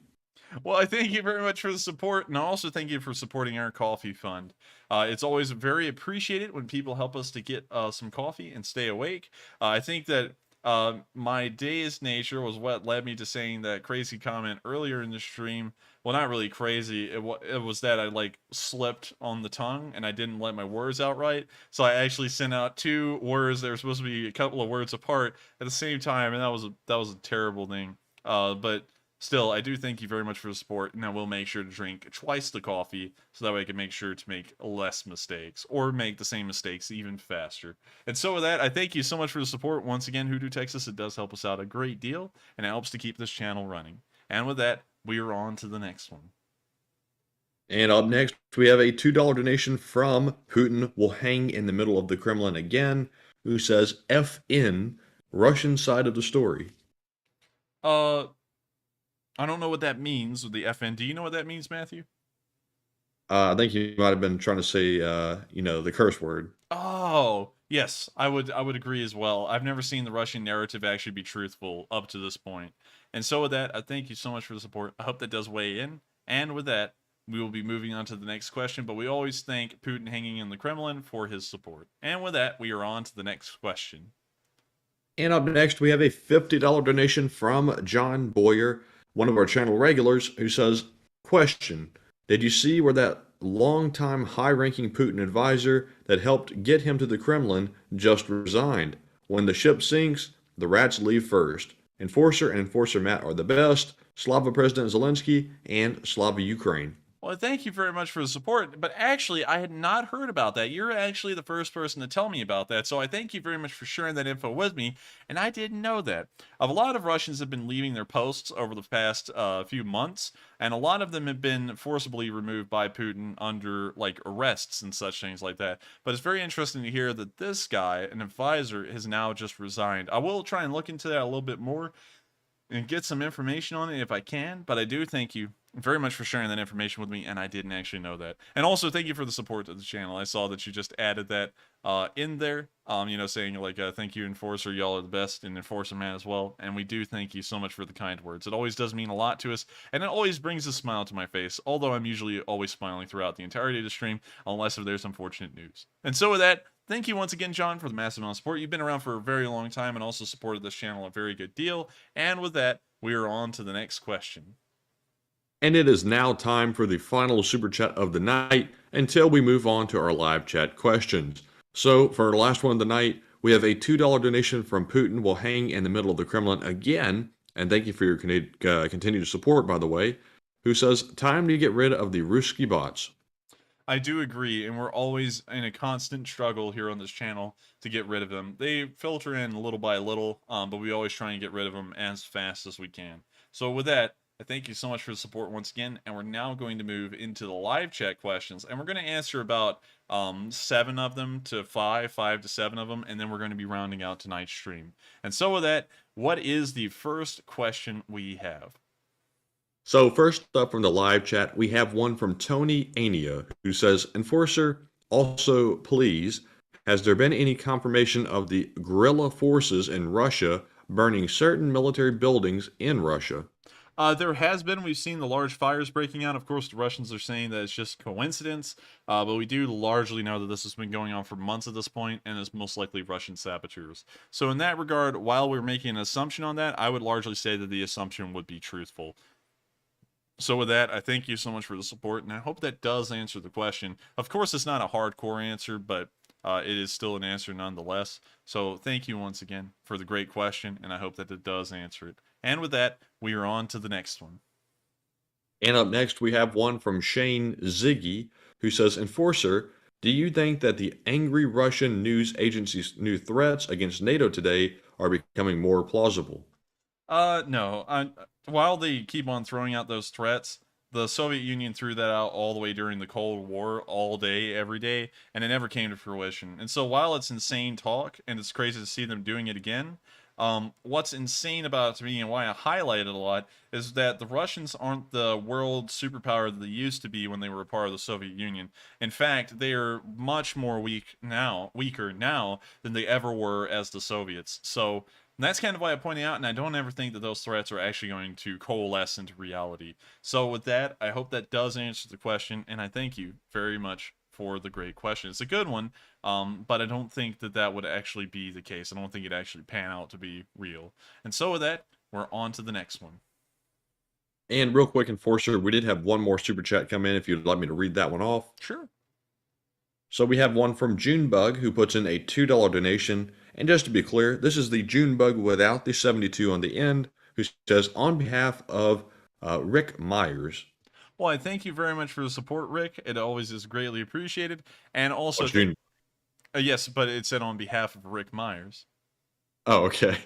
Well, I thank you very much for the support, and I also thank you for supporting our coffee fund. It's always very appreciated when people help us to get some coffee and stay awake. I think that my day's nature was what led me to saying that crazy comment earlier in the stream. Well, not really crazy. It was that I like slipped on the tongue and I didn't let my words out right. So I actually sent out 2 words that were supposed to be a couple of words apart at the same time, and that was a terrible thing. But still, I do thank you very much for the support, and I will make sure to drink twice the coffee so that way I can make sure to make less mistakes or make the same mistakes even faster. And so with that, I thank you so much for the support. Once again, Hoodoo, Texas, it does help us out a great deal, and it helps to keep this channel running. And with that, we are on to the next one. And up next, we have a $2 donation from Putin will hang in the middle of the Kremlin again, who says, FN, Russian side of the story. I don't know what that means with the FN. Do you know what that means, Matthew? I think you might have been trying to say, the curse word. Oh, yes, I would agree as well. I've never seen the Russian narrative actually be truthful up to this point. And so with that, I thank you so much for the support. I hope that does weigh in. And with that, we will be moving on to the next question, but we always thank Putin hanging in the Kremlin for his support. And with that, we are on to the next question. And up next, we have a $50 donation from John Boyer, one of our channel regulars, who says, question, did you see where that longtime high-ranking Putin advisor that helped get him to the Kremlin just resigned? When the ship sinks, the rats leave first. Enforcer and Enforcer Matt are the best. Slava President Zelensky and Slava Ukraine. Well, thank you very much for the support, but actually, I had not heard about that. You're actually the first person to tell me about that, so I thank you very much for sharing that info with me, and I didn't know that. A lot of Russians have been leaving their posts over the past few months, and a lot of them have been forcibly removed by Putin under, like, arrests and such things like that. But it's very interesting to hear that this guy, an advisor, has now just resigned. I will try and look into that a little bit more and get some information on it if I can, but I do thank you very much for sharing that information with me, and I didn't actually know that. And also, thank you for the support to the channel. I saw that you just added that in there, saying, like, thank you, Enforcer, y'all are the best, and Enforcer Man as well, and we do thank you so much for the kind words. It always does mean a lot to us, and it always brings a smile to my face, although I'm usually always smiling throughout the entirety of the stream, unless if there's unfortunate news. And so with that, thank you once again, John, for the massive amount of support. You've been around for a very long time and also supported this channel a very good deal. And with that, we are on to the next question. And it is now time for the final super chat of the night until we move on to our live chat questions. So for our last one of the night, we have a $2 donation from Putin will hang in the middle of the Kremlin again. And thank you for your continued support, by the way, who says, time to get rid of the Ruski bots. I do agree, and we're always in a constant struggle here on this channel to get rid of them. They filter in little by little, but we always try and get rid of them as fast as we can. So with that, I thank you so much for the support once again, and we're now going to move into the live chat questions, and we're going to answer about 7 of them to 5 to 7 of them, and then we're going to be rounding out tonight's stream. And so with that, what is the first question we have? So first up from the live chat, we have one from Tony Ania, who says, Enforcer, also please, has there been any confirmation of the guerrilla forces in Russia burning certain military buildings in Russia? There has been. We've seen the large fires breaking out. Of course, the Russians are saying that it's just coincidence, but we do largely know that this has been going on for months at this point, and is most likely Russian saboteurs. So in that regard, while we're making an assumption on that, I would largely say that the assumption would be truthful. So with that, I thank you so much for the support, and I hope that does answer the question. Of course, it's not a hardcore answer, but it is still an answer nonetheless. So thank you once again for the great question, and I hope that it does answer it. And with that, we are on to the next one. And up next, we have one from Shane Ziggy, who says, Enforcer, do you think that the angry Russian news agency's new threats against NATO today are becoming more plausible? No. While they keep on throwing out those threats, the Soviet Union threw that out all the way during the Cold War, all day, every day, and it never came to fruition. And so while it's insane talk, and it's crazy to see them doing it again, what's insane about it to me and why I highlight it a lot is that the Russians aren't the world superpower that they used to be when they were a part of the Soviet Union. In fact, they are much more weaker now than they ever were as the Soviets. So that's kind of why I point it out, and I don't ever think that those threats are actually going to coalesce into reality. So with that, I hope that does answer the question, and I thank you very much for the great question. It's a good one, but I don't think that that would actually be the case. I don't think it actually pan out to be real. And so with that, we're on to the next one. And real quick, Enforcer, we did have one more super chat come in if you'd like me to read that one off. Sure. So we have one from Junebug, who puts in a $2 donation. And just to be clear, this is the Junebug without the 72 on the end, who says, on behalf of Rick Myers. Well, I thank you very much for the support, Rick. It always is greatly appreciated. And also, yes, but it said on behalf of Rick Myers. Oh, okay.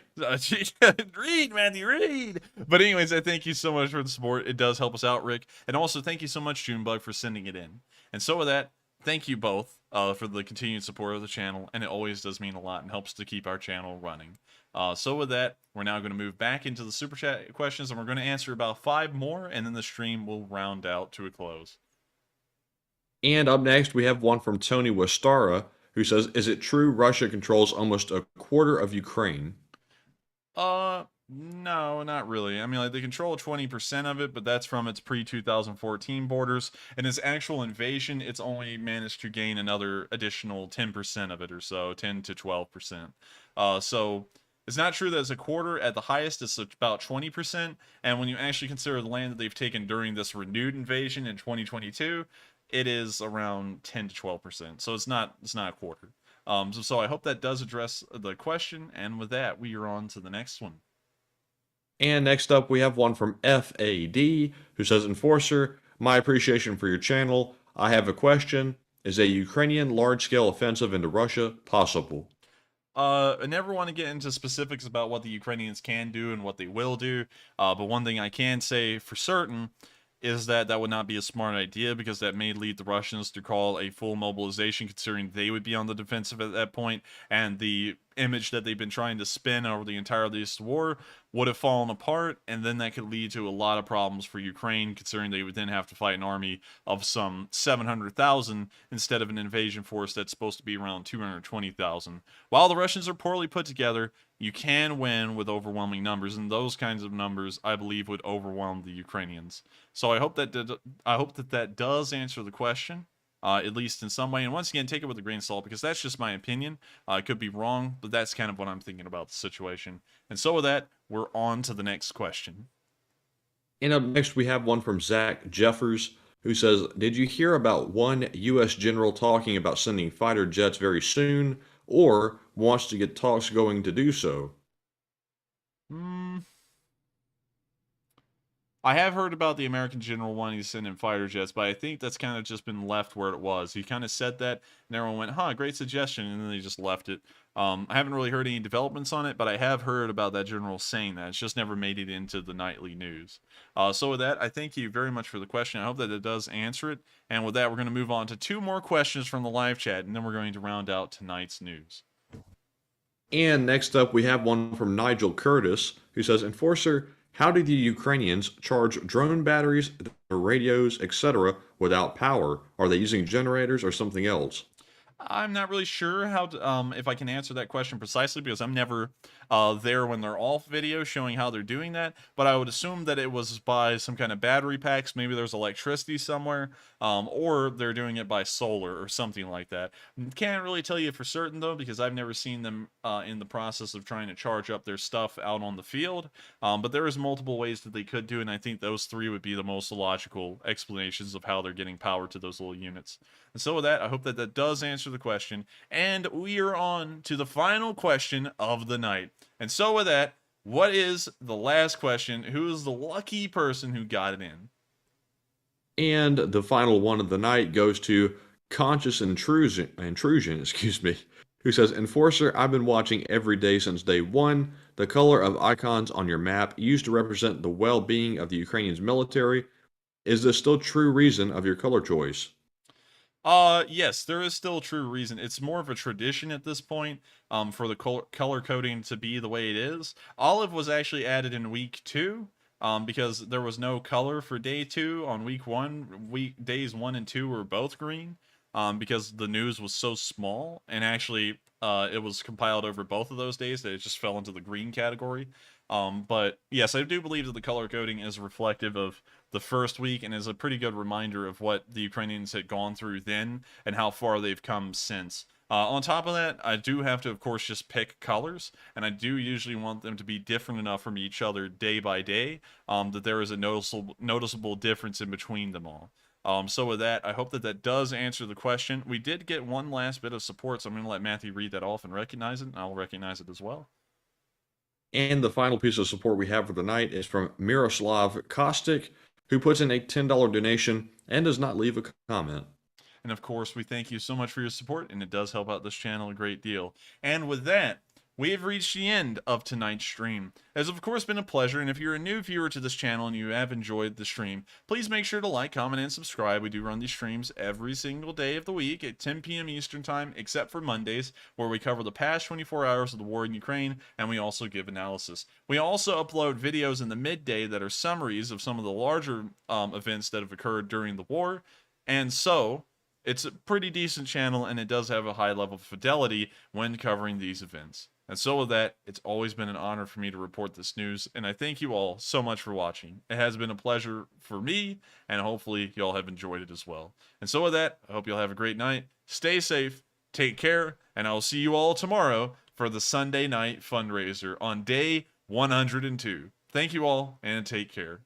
Read, Matthew, read. But anyways, I thank you so much for the support. It does help us out, Rick. And also, thank you so much, Junebug, for sending it in. And so with that, thank you both for the continued support of the channel, and it always does mean a lot and helps to keep our channel running. So with that, we're now going to move back into the Super Chat questions, and we're going to answer about 5 more, and then the stream will round out to a close. And up next, we have one from Tony Westara, who says, is it true Russia controls almost a quarter of Ukraine? No, not really. I mean, like, they control 20% of it, but that's from its pre-2014 borders. And its actual invasion, it's only managed to gain another additional 10% of it or so, 10 to 12%. So it's not true that it's a quarter. At the highest, it's about 20%. And when you actually consider the land that they've taken during this renewed invasion in 2022, it is around 10 to 12%. So it's not a quarter. So I hope that does address the question. And with that, we are on to the next one. And next up, we have one from FAD, who says, Enforcer, my appreciation for your channel. I have a question. Is a Ukrainian large-scale offensive into Russia possible? I never want to get into specifics about what the Ukrainians can do and what they will do. But one thing I can say for certain is that that would not be a smart idea, because that may lead the Russians to call a full mobilization, considering they would be on the defensive at that point, and the image that they've been trying to spin over the entire of this war would have fallen apart, and then that could lead to a lot of problems for Ukraine, considering they would then have to fight an army of some 700,000 instead of an invasion force that's supposed to be around 220,000. While the Russians are poorly put together, you can win with overwhelming numbers, and those kinds of numbers, I believe, would overwhelm the Ukrainians. So I hope that that does answer the question. At least in some way. And once again, take it with a grain of salt, because that's just my opinion. I could be wrong, but that's kind of what I'm thinking about the situation. And so with that, we're on to the next question. And up next, we have one from Zach Jeffers, who says, did you hear about one U.S. general talking about sending fighter jets very soon, or wants to get talks going to do so? I have heard about the American general wanting to send in fighter jets, but I think that's kind of just been left where it was. He kind of said that, and everyone went, huh, great suggestion, and then they just left it. I haven't really heard any developments on it, but I have heard about that general saying that. It's just never made it into the nightly news. So with that, I thank you very much for the question. I hope that it does answer it. And with that, we're going to move on to 2 more questions from the live chat, and then we're going to round out tonight's news. And next up, we have one from Nigel Curtis, who says, Enforcer, how do the Ukrainians charge drone batteries, radios, etc. without power? Are they using generators or something else? I'm not really sure how to, if I can answer that question precisely, because I'm never there when they're off video showing how they're doing that, but I would assume that it was by some kind of battery packs. Maybe there's electricity somewhere, or they're doing it by solar or something like that. Can't really tell you for certain, though, because I've never seen them in the process of trying to charge up their stuff out on the field, but there is multiple ways that they could do, and I think those 3 would be the most logical explanations of how they're getting power to those little units. And so with that, I hope that that does answer the question. And we are on to the final question of the night. And so with that, what is the last question? Who is the lucky person who got it in? And the final one of the night goes to Conscious Intrusion, excuse me, who says, Enforcer, I've been watching every day since day one. The color of icons on your map used to represent the well-being of the Ukrainians military. Is this still true reason of your color choice? Yes, there is still true reason. It's more of a tradition at this point, for the color coding to be the way it is. Olive was actually added in week 2, because there was no color for day 2 on week 1. Days 1 and 2 were both green, because the news was so small, and actually, it was compiled over both of those days that it just fell into the green category. But yes, I do believe that the color coding is reflective of the first week and is a pretty good reminder of what the Ukrainians had gone through then and how far they've come since. On top of that, I do have to, of course, just pick colors, and I do usually want them to be different enough from each other day by day, that there is a noticeable difference in between them all. So with that, I hope that that does answer the question. We did get one last bit of support, so I'm going to let Matthew read that off and recognize it, and I'll recognize it as well. And the final piece of support we have for the night is from Miroslav Kostic, who puts in a $10 donation and does not leave a comment. And of course, we thank you so much for your support, and it does help out this channel a great deal. And with that, we have reached the end of tonight's stream. It has of course been a pleasure, and if you're a new viewer to this channel and you have enjoyed the stream, please make sure to like, comment, and subscribe. We do run these streams every single day of the week at 10 p.m. Eastern Time, except for Mondays, where we cover the past 24 hours of the war in Ukraine, and we also give analysis. We also upload videos in the midday that are summaries of some of the larger events that have occurred during the war, and so it's a pretty decent channel, and it does have a high level of fidelity when covering these events. And so with that, it's always been an honor for me to report this news, and I thank you all so much for watching. It has been a pleasure for me, and hopefully y'all have enjoyed it as well. And so with that, I hope you'll have a great night. Stay safe, take care, and I'll see you all tomorrow for the Sunday night fundraiser on day 102. Thank you all, and take care.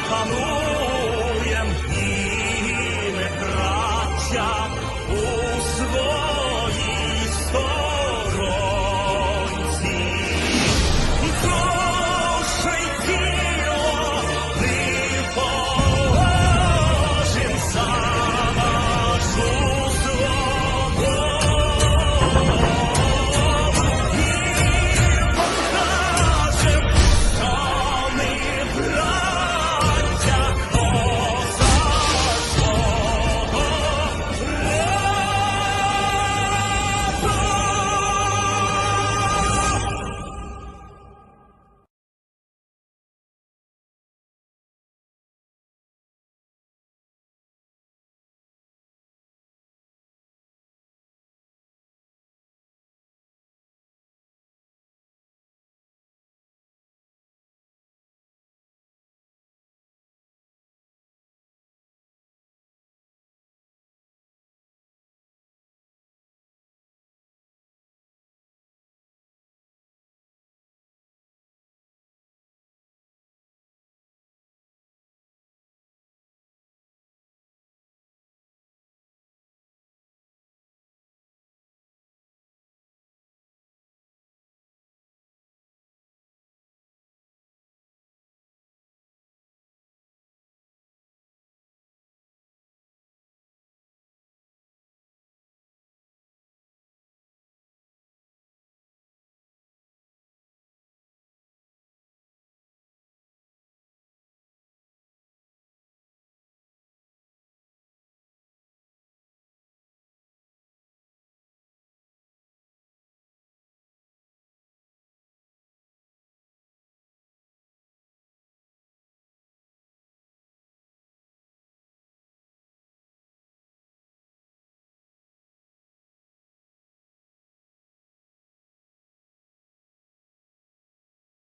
Шануєм і ми, браття,